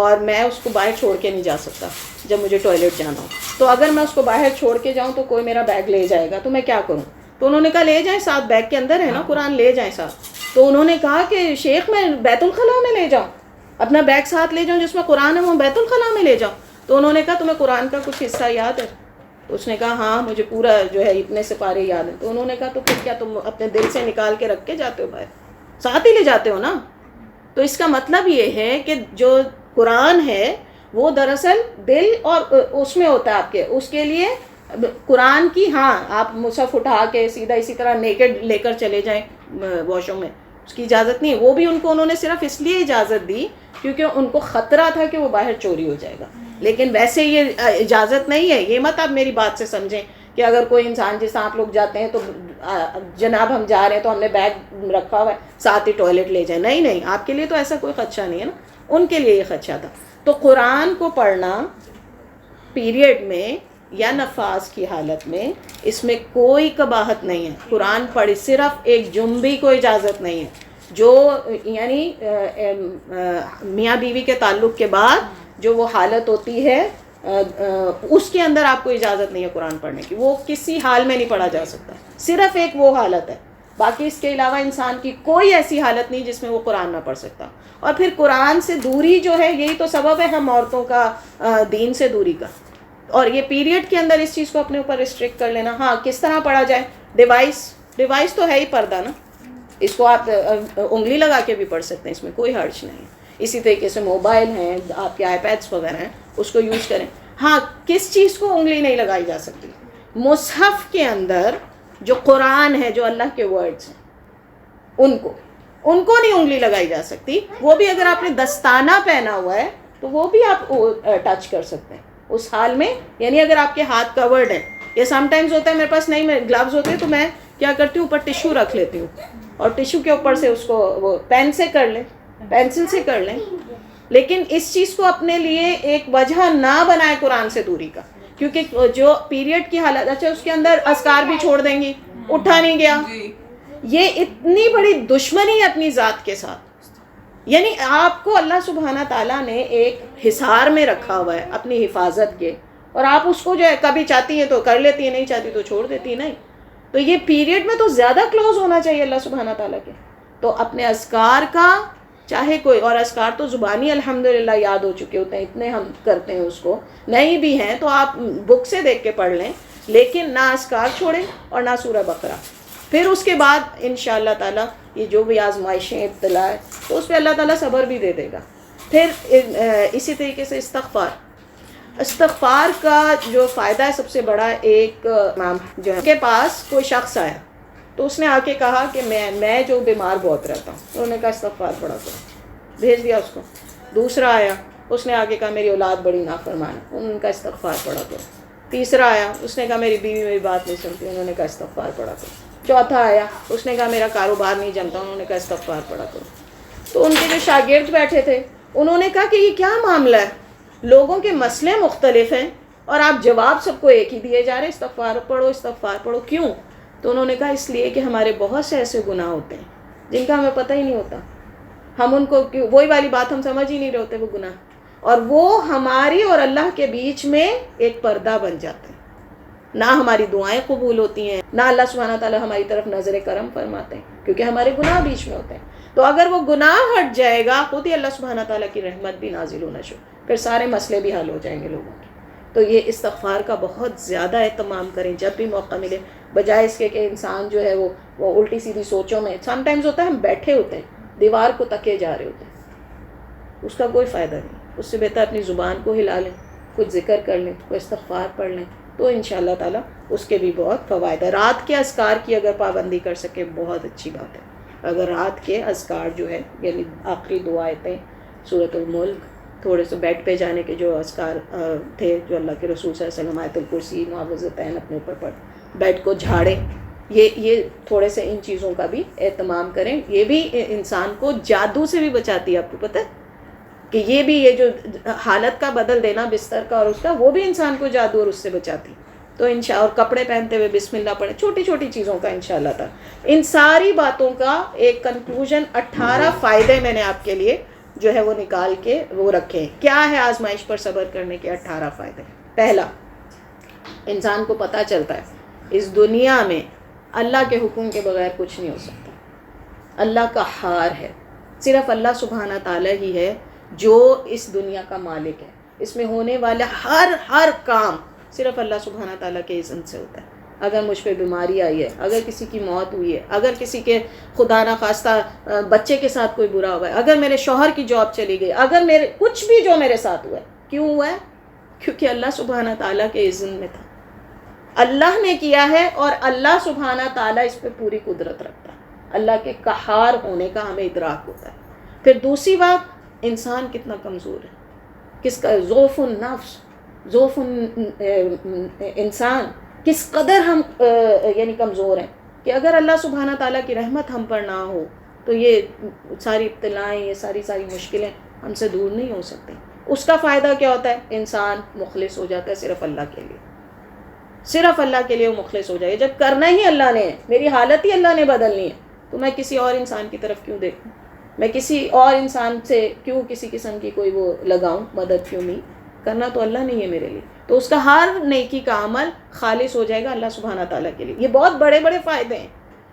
اور میں اس کو باہر چھوڑ کے نہیں جا سکتا جب مجھے ٹوائلٹ جانا ہو، تو اگر میں اس کو باہر چھوڑ کے جاؤں تو کوئی میرا بیگ لے جائے گا، تو میں کیا کروں؟ تو انہوں نے کہا لے جائیں، ساتھ بیگ کے اندر ہے نا قرآن، لے جائیں ساتھ. تو انہوں نے کہا کہ شیخ میں بیت الخلاء میں لے جاؤں، اپنا بیگ ساتھ لے جاؤں جس میں قرآن ہے وہ بیت الخلاء میں لے جاؤں. تو انہوں نے کہا تمہیں قرآن کا کچھ حصہ یاد ہے؟ اس نے کہا ہاں مجھے پورا جو ہے اتنے سپارے یاد ہیں. تو انہوں نے کہا تو پھر کیا تم اپنے دل سے نکال کے رکھ کے جاتے ہو باہر، ساتھ ہی لے جاتے ہو نا؟ تو اس کا مطلب یہ ہے کہ جو قرآن ہے وہ دراصل دل اور اس میں ہوتا ہے آپ کے، اس کے لیے قرآن کی، ہاں آپ مصحف اٹھا کے سیدھا اسی طرح نیکڈ لے کر چلے جائیں واش روم میں، اس کی اجازت نہیں ہے. وہ بھی ان کو انہوں نے صرف اس لیے اجازت دی کیونکہ ان کو خطرہ تھا کہ وہ باہر چوری ہو جائے گا، لیکن ویسے یہ اجازت نہیں ہے. یہ مت آپ میری بات سے سمجھیں کہ اگر کوئی انسان جیسا آپ لوگ جاتے ہیں تو جناب ہم جا رہے ہیں تو ہم نے بیگ رکھا ہوا ہے ساتھ ہی ٹوائلٹ لے جائیں، نہیں، آپ کے لیے تو ایسا کوئی خدشہ نہیں ہے نا، ان کے لیے یہ خدشہ تھا. تو قرآن کو پڑھنا پیریڈ میں یا نفاس کی حالت میں اس میں کوئی قباحت نہیں ہے. قرآن پڑھ، صرف ایک جنبی کو اجازت نہیں ہے، جو یعنی میاں بیوی کے تعلق کے بعد جو وہ حالت ہوتی ہے اس کے اندر آپ کو اجازت نہیں ہے قرآن پڑھنے کی، وہ کسی حال میں نہیں پڑھا جا سکتا، صرف ایک وہ حالت ہے. باقی اس کے علاوہ انسان کی کوئی ایسی حالت نہیں جس میں وہ قرآن نہ پڑھ سکتا. اور پھر قرآن سے دوری جو ہے یہی تو سبب ہے ہم عورتوں کا دین سے دوری کا. اور یہ پیریڈ کے اندر اس چیز کو اپنے اوپر ریسٹرکٹ کر لینا. ہاں کس طرح پڑھا جائے؟ ڈیوائس تو ہے ہی پردہ نا، اس کو آپ انگلی لگا کے بھی پڑھ سکتے ہیں، اس میں کوئی حرج نہیں ہے. اسی طریقے سے موبائل ہیں، آپ کے آئی پیڈس وغیرہ ہیں، اس کو یوز کریں. ہاں کس چیز کو انگلی نہیں لگائی جا سکتی؟ مصحف کے اندر جو قرآن ہے، جو اللہ کے ورڈز ہیں، ان کو نہیں انگلی لگائی جا سکتی. وہ بھی اگر آپ نے دستانہ پہنا ہوا ہے تو وہ بھی آپ ٹچ کر سکتے ہیں اس حال میں. یعنی اگر آپ کے ہاتھ کورڈ ہے، یا سم ٹائمز ہوتا ہے میرے پاس نہیں، میں گلوز ہوتے ہیں تو میں کیا کرتی ہوں اوپر ٹیشو رکھ لیتی ہوں اور ٹیشو کے اوپر سے اس کو وہ پین سے کر لیں، پینسل سے کر لیں. لیکن اس چیز کو اپنے لیے ایک وجہ نہ بنائے قرآن سے دوری کا، کیونکہ جو پیریڈ کی حالت، اچھا اس کے اندر اذکار بھی چھوڑ دیں گی، اٹھا نہیں گیا، یہ اتنی بڑی دشمنی ہے اپنی ذات کے ساتھ. یعنی آپ کو اللہ سبحانہ تعالیٰ نے ایک حصار میں رکھا ہوا ہے اپنی حفاظت کے، اور آپ اس کو جو ہے کبھی چاہتی ہیں تو کر لیتی ہیں، نہیں چاہتی تو چھوڑ دیتی. نہیں، تو یہ پیریڈ میں تو زیادہ کلوز ہونا چاہیے اللہ سبحانہ تعالیٰ کے. تو اپنے اذکار کا چاہے کوئی، اور اذکار تو زبانی الحمدللہ یاد ہو چکے ہوتے ہیں، اتنے ہم کرتے ہیں اس کو، نہیں بھی ہیں تو آپ بک سے دیکھ کے پڑھ لیں، لیکن نہ اذکار چھوڑیں اور نہ سورہ بقرہ. پھر اس کے بعد انشاءاللہ تعالیٰ یہ جو بھی آزمائشیں ابتلا ہے تو اس پہ اللہ تعالیٰ صبر بھی دے دے گا. پھر اسی طریقے سے استغفار کا جو فائدہ ہے سب سے بڑا، ایک امام جو ہے کے پاس کوئی شخص آیا تو اس نے آ کے کہا کہ میں جو بیمار بہت رہتا ہوں، انہوں نے کہا استغفار پڑھا کرو، بھیج دیا اس کو. دوسرا آیا، اس نے آ کے کہا میری اولاد بڑی نافرمان ہے، انہوں نے کہا استغفار پڑھا کرو. تیسرا آیا، اس نے کہا میری بیوی میری بات نہیں سنتی، انہوں نے کہا استغفار پڑھا کرو. چوتھا آیا، اس نے کہا میرا کاروبار نہیں جمتا، انہوں نے کہا استغفار پڑھا کرو. تو ان کے جو شاگرد بیٹھے تھے انہوں نے کہا کہ یہ کیا معاملہ ہے, لوگوں کے مسئلے مختلف ہیں اور آپ جواب سب کو ایک ہی دیے جا رہے ہیں, استغفار پڑھو, کیوں؟ تو انہوں نے کہا اس لیے کہ ہمارے بہت سے ایسے گناہ ہوتے ہیں جن کا ہمیں پتہ ہی نہیں ہوتا, ہم ان کو وہی والی بات ہم سمجھ ہی نہیں رہے ہوتے وہ گناہ, اور وہ ہماری اور اللہ کے بیچ میں ایک پردہ بن جاتے ہیں, نہ ہماری دعائیں قبول ہوتی ہیں, نہ اللہ سبحانہ تعالیٰ ہماری طرف نظر کرم فرماتے ہیں, کیونکہ ہمارے گناہ بیچ میں ہوتے ہیں. تو اگر وہ گناہ ہٹ جائے گا, خود ہی اللہ سبحانہ تعالیٰ کی رحمت بھی نازل ہونا شروع, پھر سارے مسئلے بھی حل ہو جائیں گے لوگوں کے. تو یہ استغفار کا بہت زیادہ اہتمام کریں جب بھی موقع ملے, بجائے اس کے کہ انسان جو ہے وہ الٹی سیدھی سوچوں میں, سم ٹائمز ہوتا ہے ہم بیٹھے ہوتے ہیں دیوار کو تکے جا رہے ہوتے ہیں, اس کا کوئی فائدہ نہیں. اس سے بہتر اپنی زبان کو ہلا لیں, کچھ ذکر کر لیں, کوئی استغفار پڑھ لیں, تو انشاءاللہ تعالیٰ اس کے بھی بہت فوائد ہے. رات کے اذکار کی اگر پابندی کر سکے بہت اچھی بات ہے. اگر رات کے اذکار جو ہے یعنی آخری 2 آیتیں سورۃ الملک, تھوڑے سے بیڈ پہ جانے کے جو اذکار تھے جو اللہ کے رسول صلی اللہ علیہ وسلم, آیت الکرسی, معوذتین اپنے اوپر پڑھ, بیڈ کو جھاڑیں, یہ تھوڑے سے ان چیزوں کا بھی اہتمام کریں. یہ بھی انسان کو جادو سے بھی بچاتی ہے. آپ کو پتہ ہے کہ یہ بھی, یہ جو حالت کا بدل دینا بستر کا اور اس کا, وہ بھی انسان کو جادو اور اس سے بچاتی. تو اور کپڑے پہنتے ہوئے بسم اللہ پڑھیں, چھوٹی چھوٹی چیزوں کا انشاءاللہ تعالیٰ. ان ساری باتوں کا ایک کنکلوژن 18 فائدے میں نے آپ کے لیے جو ہے وہ نکال کے وہ رکھے ہیں. کیا ہے آزمائش پر صبر کرنے کے 18 فائدے؟ پہلا, انسان کو پتہ چلتا ہے اس دنیا میں اللہ کے حکم کے بغیر کچھ نہیں ہو سکتا. اللہ کا قہار ہے, صرف اللہ سبحانہ تعالیٰ ہی ہے جو اس دنیا کا مالک ہے. اس میں ہونے والا ہر کام صرف اللہ سبحانہ تعالیٰ کے اذن سے ہوتا ہے. اگر مجھ پہ بیماری آئی ہے, اگر کسی کی موت ہوئی ہے, اگر کسی کے خدا نخواستہ بچے کے ساتھ کوئی برا ہوا ہے, اگر میرے شوہر کی جاب چلی گئی, اگر میرے کچھ بھی جو میرے ساتھ ہوا ہے, کیوں ہوا ہے؟ کیونکہ اللہ سبحانہ تعالیٰ کے اذن میں تھا, اللہ نے کیا ہے, اور اللہ سبحانہ تعالیٰ اس پہ پوری قدرت رکھتا ہے. اللہ کے قہار ہونے کا ہمیں ادراک ہوتا ہے. پھر دوسری بات, انسان کتنا کمزور ہے, کس کا ضعف النفس, ضعف انسان کس قدر ہم یعنی کمزور ہیں کہ اگر اللہ سبحانہ تعالیٰ کی رحمت ہم پر نہ ہو تو یہ ساری ابتلائیں, یہ ساری مشکلیں ہم سے دور نہیں ہو سکتی. اس کا فائدہ کیا ہوتا ہے؟ انسان مخلص ہو جاتا ہے صرف اللہ کے لیے, صرف اللہ کے لیے وہ مخلص ہو جائے. جب کرنا ہی اللہ نے ہے, میری حالت ہی اللہ نے بدلنی ہے, تو میں کسی اور انسان کی طرف کیوں دیکھوں, میں کسی اور انسان سے کیوں کسی قسم کی کوئی وہ لگاؤں مدد, کیوں نہیں کرنا تو اللہ نہیں ہے میرے لیے. تو اس کا ہر نیکی کا عمل خالص ہو جائے گا اللہ سبحانہ تعالیٰ کے لیے. یہ بہت بڑے بڑے فائدے ہیں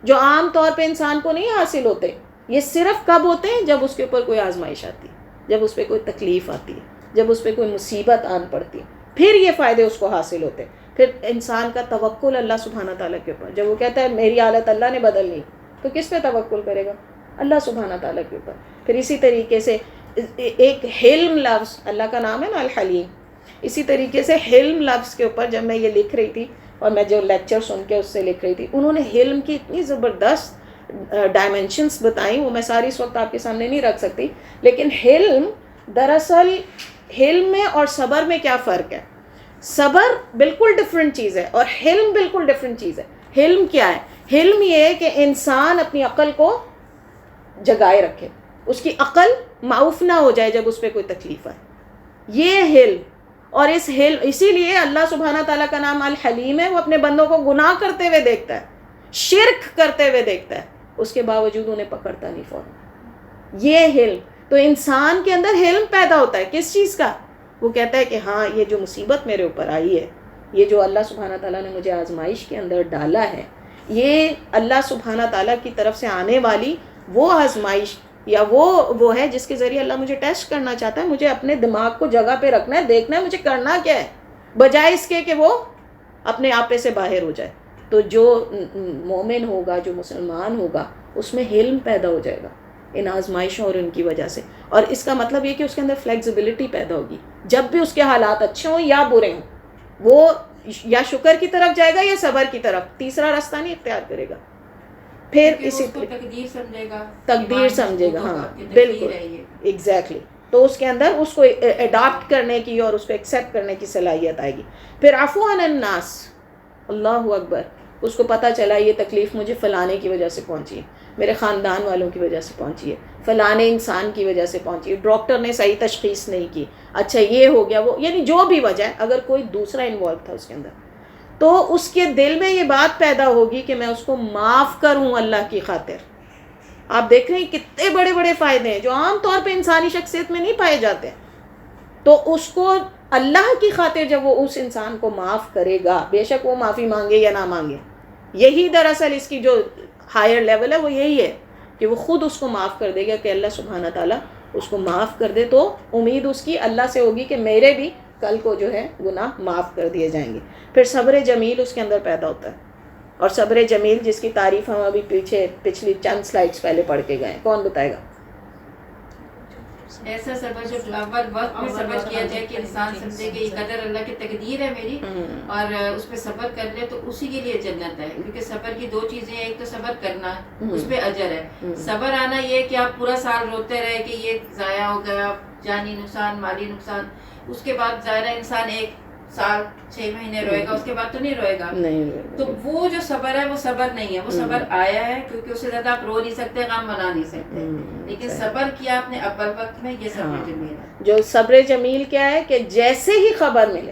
جو عام طور پہ انسان کو نہیں حاصل ہوتے. یہ صرف کب ہوتے ہیں؟ جب اس کے اوپر کوئی آزمائش آتی ہے, جب اس پہ کوئی تکلیف آتی ہے, جب اس پہ کوئی مصیبت آن پڑتی ہے, پھر یہ فائدے اس کو حاصل ہوتے ہیں. پھر انسان کا توکل اللہ سبحانہ تعالیٰ کے اوپر, جب وہ کہتا ہے میری حالت اللہ نے بدلنی, تو کس پہ توکل کرے گا؟ اللہ سبحانہ تعالیٰ کے اوپر. پھر اسی طریقے سے ایک حلم لفظ, اللہ کا نام ہے نا الحلیم, اسی طریقے سے حلم لفظ کے اوپر جب میں یہ لکھ رہی تھی اور میں جو لیکچر سن کے اس سے لکھ رہی تھی, انہوں نے حلم کی اتنی زبردست ڈائمنشنز بتائیں, وہ میں ساری اس وقت آپ کے سامنے نہیں رکھ سکتی. لیکن حلم دراصل, حلم میں اور صبر میں کیا فرق ہے؟ صبر بالکل ڈفرینٹ چیز ہے اور حلم بالکل ڈفرینٹ چیز ہے. حلم کیا ہے؟ حلم یہ ہے کہ انسان اپنی عقل کو جگائے رکھے, اس کی عقل معاف نہ ہو جائے جب اس پہ کوئی تکلیف آئے, یہ حلم. اور اس حلم, اسی لیے اللہ سبحانہ تعالیٰ کا نام الحلیم ہے. وہ اپنے بندوں کو گناہ کرتے ہوئے دیکھتا ہے, شرک کرتے ہوئے دیکھتا ہے, اس کے باوجود انہیں پکڑتا نہیں فوراً. یہ حلم. تو انسان کے اندر حلم پیدا ہوتا ہے کس چیز کا؟ وہ کہتا ہے کہ ہاں یہ جو مصیبت میرے اوپر آئی ہے, یہ جو اللہ سبحانہ تعالیٰ نے مجھے آزمائش کے اندر ڈالا ہے, یہ اللہ سبحانہ تعالیٰ کی طرف سے آنے والی وہ آزمائش یا وہ ہے جس کے ذریعے اللہ مجھے ٹیسٹ کرنا چاہتا ہے. مجھے اپنے دماغ کو جگہ پہ رکھنا ہے, دیکھنا ہے مجھے کرنا کیا ہے, بجائے اس کے کہ وہ اپنے آپے سے باہر ہو جائے. تو جو مومن ہوگا, جو مسلمان ہوگا, اس میں حلم پیدا ہو جائے گا ان آزمائشوں اور ان کی وجہ سے. اور اس کا مطلب یہ کہ اس کے اندر فلیکسیبلٹی پیدا ہوگی. جب بھی اس کے حالات اچھے ہوں یا برے ہوں, وہ یا شکر کی طرف جائے گا یا صبر کی طرف, تیسرا راستہ نہیں اختیار کرے گا. پھر اسی تقدیر سمجھے گا, تقدیر سمجھے گا. ہاں بالکل, ایگزیکٹلی. تو اس کے اندر اس کو اڈاپٹ کرنے کی اور اس کو ایکسیپٹ کرنے کی صلاحیت آئے گی. پھر عفو عن الناس, اللہ اکبر, اس کو پتہ چلا یہ تکلیف مجھے فلانے کی وجہ سے پہنچی ہے, میرے خاندان والوں کی وجہ سے پہنچی ہے، فلانے انسان کی وجہ سے پہنچی ہے، ڈاکٹر نے صحیح تشخیص نہیں کی، اچھا یہ ہو گیا وہ، یعنی جو بھی وجہ ہے، اگر کوئی دوسرا انوالو تھا اس کے اندر، تو اس کے دل میں یہ بات پیدا ہوگی کہ میں اس کو معاف کروں اللہ کی خاطر. آپ دیکھ رہے ہیں کتنے بڑے بڑے فائدے ہیں جو عام طور پہ انسانی شخصیت میں نہیں پائے جاتے. تو اس کو اللہ کی خاطر جب وہ اس انسان کو معاف کرے گا، بے شک وہ معافی مانگے یا نہ مانگے، یہی دراصل اس کی جو ہائر لیول ہے وہ یہی ہے کہ وہ خود اس کو معاف کر دے گا کہ اللہ سبحانہ تعالیٰ اس کو معاف کر دے. تو امید اس کی اللہ سے ہوگی کہ میرے بھی کل کو جو ہے گناہ معاف کر دیے جائیں گے. پھر صبر جمیل اس کے اندر پیدا ہوتا ہے، اور صبر جمیل جس کی تعریف ہم ابھی پچھلی چند سلائڈز پہلے پڑھ کے گئے، کون بتائے گا؟ ایسا صبر جو اول وقت میں صبر کیا جائے کہ انسان سمجھے کہ یہ قدر اللہ کی تقدیر ہے میری، اور اس پہ صبر کر لے تو اسی کے لیے جنت ہے. کیونکہ صبر کی دو چیزیں ہیں، ایک تو صبر کرنا، اس پہ اجر ہے. صبر آنا یہ کہ آپ پورا سال روتے رہے کہ یہ ضائع ہو گیا، جانی نقصان، مالی نقصان، اس کے بعد ظاہر انسان 1 سال 6 مہینے روئے گا، اس کے بعد تو نہیں روئے گا. تو وہ جو صبر ہے وہ صبر نہیں ہے، وہ صبر آیا ہے کیونکہ اس سے زیادہ آپ رو نہیں سکتے، غم منا نہیں سکتے، لیکن صبر کیا آپ نے اول وقت میں، یہ صبر جمیل ہے. جو صبر جمیل کیا ہے کہ جیسے ہی خبر ملے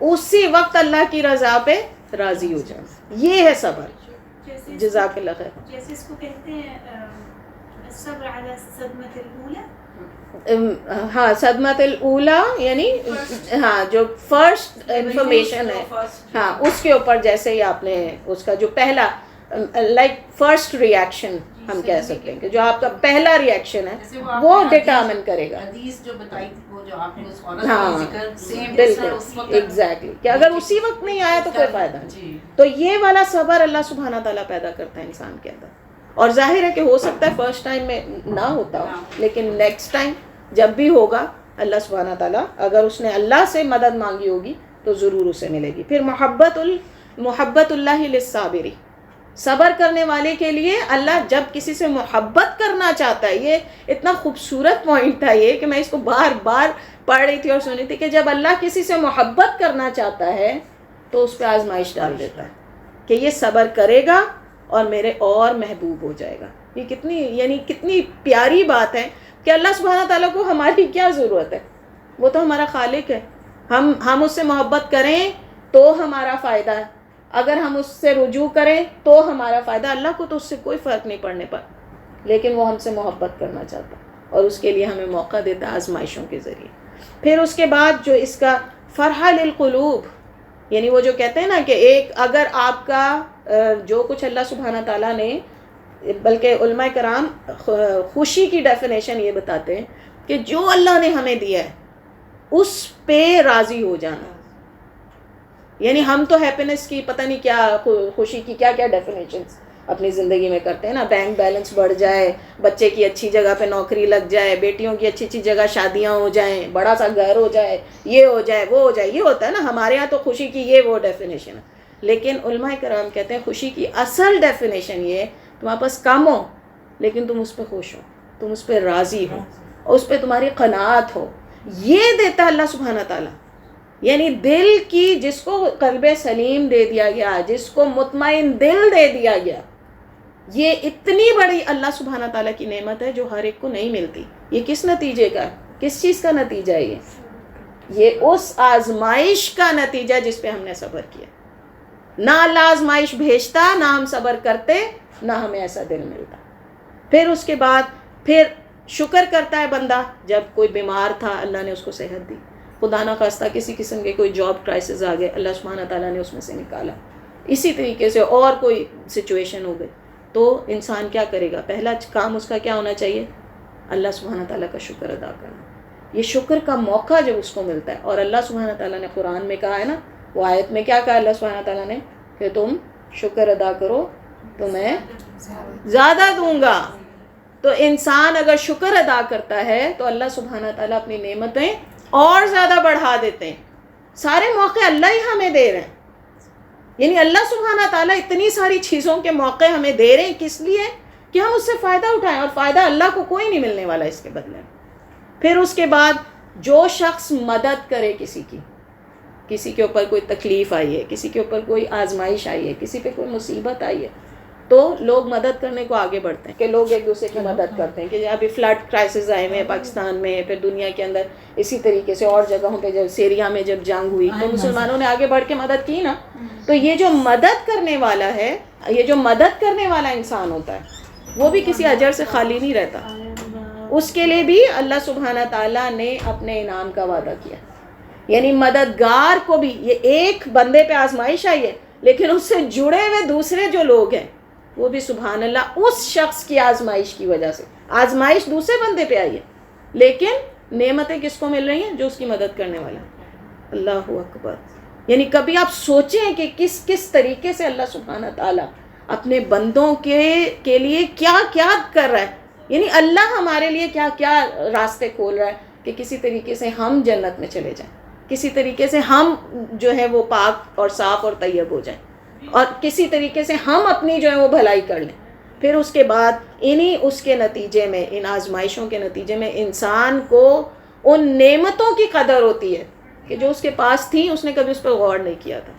اسی وقت اللہ کی رضا پہ راضی ہو جائے، یہ ہے صبر. جزاک اللہ خیر. جیسے اس کو کہتے ہیں صبر علی الصدمۃ الاولی. ہاں صدمۃ الاولیٰ یعنی ہاں جو فرسٹ انفارمیشن ہے، ہاں اس کے اوپر جیسے ہی آپ نے اس کا جو پہلا لائک فرسٹ ریئیکشن ہم کہہ سکتے ہیں کہ جو آپ کا پہلا ریئیکشن ہے وہ ڈٹرمن کرے گا. حدیث جو بتائی تھی وہ جو آپ نے اس عورت ہاں کا ذکر سیم بالکل ایگزیکٹلی کہ اگر اسی وقت نہیں آیا تو کوئی فائدہ نہیں. تو یہ والا صبر اللہ سبحانہ تعالیٰ پیدا کرتا ہے انسان کے اندر. اور ظاہر ہے کہ ہو سکتا ہے فرسٹ ٹائم میں نہ ہوتا ہو، لیکن نیکسٹ ٹائم جب بھی ہوگا اللہ سبحانہ تعالیٰ اگر اس نے اللہ سے مدد مانگی ہوگی تو ضرور اسے ملے گی. پھر محبت اللہ للصابری، صبر کرنے والے کے لیے اللہ جب کسی سے محبت کرنا چاہتا ہے، یہ اتنا خوبصورت پوائنٹ تھا یہ کہ میں اس کو بار بار پڑھ رہی تھی اور سنی تھی کہ جب اللہ کسی سے محبت کرنا چاہتا ہے تو اس پہ آزمائش ڈال دیتا ہے کہ یہ صبر کرے گا اور میرے اور محبوب ہو جائے گا. یہ کتنی پیاری بات ہے کہ اللہ سبحانہ تعالیٰ کو ہماری کیا ضرورت ہے، وہ تو ہمارا خالق ہے. ہم اس سے محبت کریں تو ہمارا فائدہ ہے، اگر ہم اس سے رجوع کریں تو ہمارا فائدہ. اللہ کو تو اس سے کوئی فرق نہیں پڑنے پر، لیکن وہ ہم سے محبت کرنا چاہتا ہے اور اس کے لیے ہمیں موقع دیتا ہے آزمائشوں کے ذریعے. پھر اس کے بعد جو اس کا فرح للقلوب، یعنی وہ جو کہتے ہیں نا کہ ایک اگر آپ کا جو کچھ اللہ سبحانہ تعالیٰ نے، بلکہ علماء کرام خوشی کی ڈیفینیشن یہ بتاتے ہیں کہ جو اللہ نے ہمیں دیا ہے اس پہ راضی ہو جانا. یعنی ہم تو ہیپینس کی پتہ نہیں کیا، خوشی کی کیا کیا ڈیفینیشنز اپنی زندگی میں کرتے ہیں نا، بینک بیلنس بڑھ جائے، بچے کی اچھی جگہ پہ نوکری لگ جائے، بیٹیوں کی اچھی اچھی جگہ شادیاں ہو جائیں، بڑا سا گھر ہو جائے، یہ ہو جائے وہ ہو جائے، یہ ہوتا ہے نا ہمارے ہاں تو خوشی کی یہ وہ ڈیفینیشن ہے. لیکن علماء کرام کہتے ہیں خوشی کی اصل ڈیفینیشن یہ ہے تمہارے پاس کم ہو لیکن تم اس پہ خوش ہو، تم اس پہ راضی ہو، اور اس پہ تمہاری قناعت ہو. یہ دیتا اللہ سبحانہ تعالیٰ. یعنی دل کی، جس کو قلب سلیم دے دیا گیا، جس کو مطمئن دل دے دیا گیا، یہ اتنی بڑی اللہ سبحانہ تعالیٰ کی نعمت ہے جو ہر ایک کو نہیں ملتی. یہ کس نتیجے کا ہے؟ کس چیز کا نتیجہ ہے یہ اس آزمائش کا نتیجہ جس پہ ہم نے صبر کیا. نہ اللہ آزمائش بھیجتا، نہ ہم صبر کرتے، نہ ہمیں ایسا دل ملتا. پھر اس کے بعد پھر شکر کرتا ہے بندہ. جب کوئی بیمار تھا اللہ نے اس کو صحت دی، خدا نہ خواستہ کسی قسم کے کوئی جاب کرائسس آ گئے، اللہ سبحانہ تعالیٰ نے اس میں سے نکالا. اسی طریقے سے اور کوئی سچویشن ہو گئی تو انسان کیا کرے گا؟ پہلا کام اس کا کیا ہونا چاہیے؟ اللہ سبحانہ تعالیٰ کا شکر ادا کرنا. یہ شکر کا موقع جب اس کو ملتا ہے، اور اللہ سبحانہ تعالیٰ نے قرآن میں کہا ہے نا، وہ آیت میں کیا کہا اللہ سبحانہ تعالیٰ نے کہ تم شکر ادا کرو تو میں زیادہ دوں گا. تو انسان اگر شکر ادا کرتا ہے تو اللہ سبحانہ تعالیٰ اپنی نعمتیں اور زیادہ بڑھا دیتے ہیں. سارے موقع اللہ ہی ہمیں دے رہے ہیں. یعنی اللہ سبحانہ تعالیٰ اتنی ساری چیزوں کے موقع ہمیں دے رہے ہیں، کس لیے؟ کہ ہم اس سے فائدہ اٹھائیں، اور فائدہ اللہ کو کوئی نہیں ملنے والا اس کے بدلے. پھر اس کے بعد جو شخص مدد کرے کسی کے اوپر کوئی تکلیف آئی ہے، کسی کے اوپر کوئی آزمائش آئی ہے، کسی پہ کوئی مصیبت آئی ہے، تو لوگ مدد کرنے کو آگے بڑھتے ہیں کہ لوگ ایک دوسرے کی مدد کرتے ہیں. کہ ابھی فلڈ کرائسس آئے ہوئے ہیں پاکستان میں, پھر دنیا کے اندر اسی طریقے سے اور جگہوں پہ, جب سیریا میں جب جنگ ہوئی تو مسلمانوں نے آگے بڑھ کے مدد کی نا. تو یہ جو مدد کرنے والا ہے, یہ جو مدد کرنے والا انسان ہوتا ہے وہ بھی کسی اجر سے خالی نہیں رہتا. اس کے لیے بھی اللہ سبحانہ تعالیٰ نے اپنے انعام کا وعدہ کیا. یعنی مددگار کو بھی, یہ ایک بندے پہ آزمائش آئی ہے لیکن اس سے جڑے ہوئے دوسرے جو لوگ ہیں وہ بھی سبحان اللہ اس شخص کی آزمائش کی وجہ سے, آزمائش دوسرے بندے پہ آئی ہے لیکن نعمتیں کس کو مل رہی ہیں؟ جو اس کی مدد کرنے والا. اللہ اکبر. یعنی کبھی آپ سوچیں کہ کس طریقے سے اللہ سبحانہ تعالیٰ اپنے بندوں کے لیے کیا کیا کر رہا ہے. یعنی اللہ ہمارے لیے کیا کیا راستے کھول رہا ہے کہ کسی طریقے سے ہم جنت میں چلے جائیں, کسی طریقے سے ہم جو ہے وہ پاک اور صاف اور طیب ہو جائیں, اور کسی طریقے سے ہم اپنی جو ہے وہ بھلائی کر لیں. پھر اس کے بعد اس کے نتیجے میں, ان آزمائشوں کے نتیجے میں انسان کو ان نعمتوں کی قدر ہوتی ہے کہ جو اس کے پاس تھی اس نے کبھی اس پہ غور نہیں کیا تھا.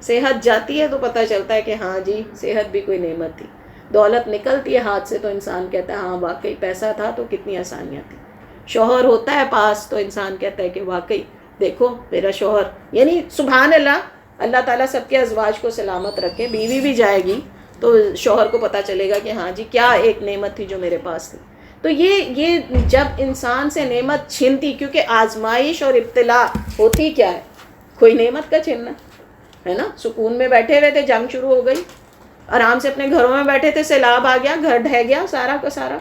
صحت جاتی ہے تو پتہ چلتا ہے کہ ہاں جی صحت بھی کوئی نعمت تھی. دولت نکلتی ہے ہاتھ سے تو انسان کہتا ہے ہاں واقعی پیسہ تھا تو کتنی آسانیاں تھیں. شوہر ہوتا ہے پاس تو انسان کہتا ہے کہ واقعی دیکھو میرا شوہر. یعنی سبحان اللہ, اللہ تعالیٰ سب کے ازواج کو سلامت رکھے. بیوی بھی جائے گی تو شوہر کو پتہ چلے گا کہ ہاں جی کیا ایک نعمت تھی جو میرے پاس تھی. تو یہ جب انسان سے نعمت چھنتی, کیونکہ آزمائش اور ابتلا ہوتی کیا ہے, کوئی نعمت کا چھننا ہے نا. سکون میں بیٹھے ہوئے تھے, جنگ شروع ہو گئی, آرام سے اپنے گھروں میں بیٹھے تھے, سیلاب آ گیا, گھر ڈھہ گیا سارا کا سارا,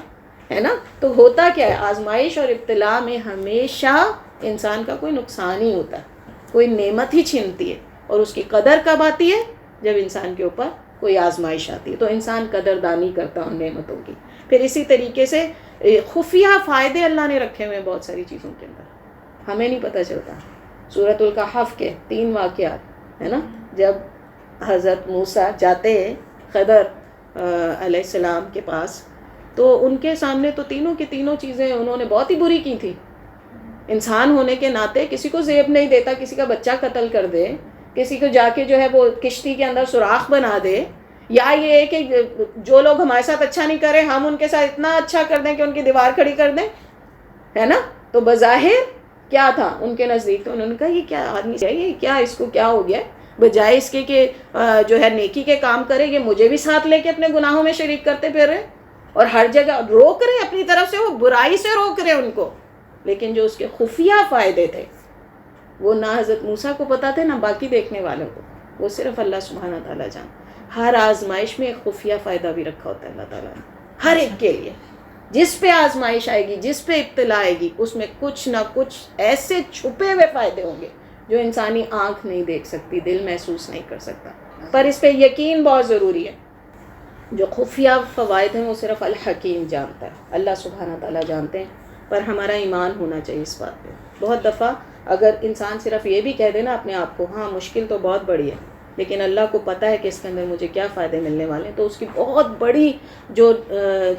ہے نا. تو ہوتا کیا ہے, آزمائش اور ابتلا میں ہمیشہ انسان کا کوئی نقصان ہی ہوتا ہے, کوئی نعمت ہی چھنتی ہے. اور اس کی قدر کب آتی ہے؟ جب انسان کے اوپر کوئی آزمائش آتی ہے, تو انسان قدردانی کرتا ان نعمتوں کی. پھر اسی طریقے سے خفیہ فائدے اللہ نے رکھے ہوئے ہیں بہت ساری چیزوں کے اندر, ہمیں نہیں پتہ چلتا. سورۃ الکہف کے 3 واقعات ہے نا, جب حضرت موسیٰ جاتے ہیں خضر علیہ السلام کے پاس تو ان کے سامنے تو تینوں کی تینوں چیزیں انہوں نے بہت ہی بری کی تھی. انسان ہونے کے ناطے کسی کو زیب نہیں دیتا, کسی کا بچہ قتل کر دے, کسی کو جا کے جو ہے وہ کشتی کے اندر سوراخ بنا دے, یا یہ ہے کہ جو لوگ ہمارے ساتھ اچھا نہیں کرے ہم ان کے ساتھ اتنا اچھا کر دیں کہ ان کی دیوار کھڑی کر دیں, ہے نا. تو بظاہر کیا تھا ان کے نزدیک, تو انہوں نے کہا یہ کیا آدمی ہے, یہ کیا, اس کو کیا ہو گیا, بجائے اس کے کہ جو ہے نیکی کے کام کرے, یہ مجھے بھی ساتھ لے کے اپنے گناہوں میں شریک کرتے پھر رہے, اور ہر جگہ روک رہے اپنی طرف سے, وہ برائی سے روک رہے ان کو. لیکن جو اس کے خفیہ فائدے تھے وہ نہ حضرت موسیٰ کو پتہ تھے نہ باقی دیکھنے والوں کو, وہ صرف اللہ سبحانہ تعالیٰ جان. ہر آزمائش میں ایک خفیہ فائدہ بھی رکھا ہوتا ہے اللہ تعالیٰ نے ہر ایک کے لیے. جس پہ آزمائش آئے گی, جس پہ ابتلا آئے گی, اس میں کچھ نہ کچھ ایسے چھپے ہوئے فائدے ہوں گے جو انسانی آنکھ نہیں دیکھ سکتی, دل محسوس نہیں کر سکتا. پر اس پہ یقین بہت ضروری ہے. جو خفیہ فوائد ہیں وہ صرف الحکیم جانتا ہے, اللہ سبحانہ تعالیٰ جانتے ہیں. پر ہمارا ایمان ہونا چاہیے اس بات پہ. بہت دفعہ اگر انسان صرف یہ بھی کہہ دے نا اپنے آپ کو, ہاں مشکل تو بہت بڑی ہے لیکن اللہ کو پتہ ہے کہ اس کے اندر مجھے کیا فائدے ملنے والے ہیں, تو اس کی بہت بڑی جو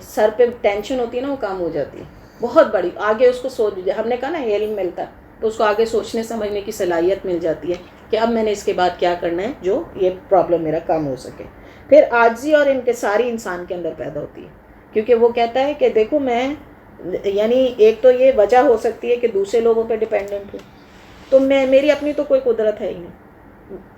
سر پہ ٹینشن ہوتی ہے نا وہ کام ہو جاتی ہے, بہت بڑی. آگے اس کو سوچ, ہم نے کہا نا علم ملتا ہے تو اس کو آگے سوچنے سمجھنے کی صلاحیت مل جاتی ہے کہ اب میں نے اس کے بعد کیا کرنا ہے جو یہ پرابلم میرا کم ہو سکے. پھر عاجزی اور انکساری انسان کے اندر پیدا ہوتی ہے, کیونکہ وہ کہتا ہے کہ دیکھو میں, یعنی ایک تو یہ وجہ ہو سکتی ہے کہ دوسرے لوگوں پہ ڈپینڈنٹ ہوں, تو میری اپنی تو کوئی قدرت ہے ہی نہیں.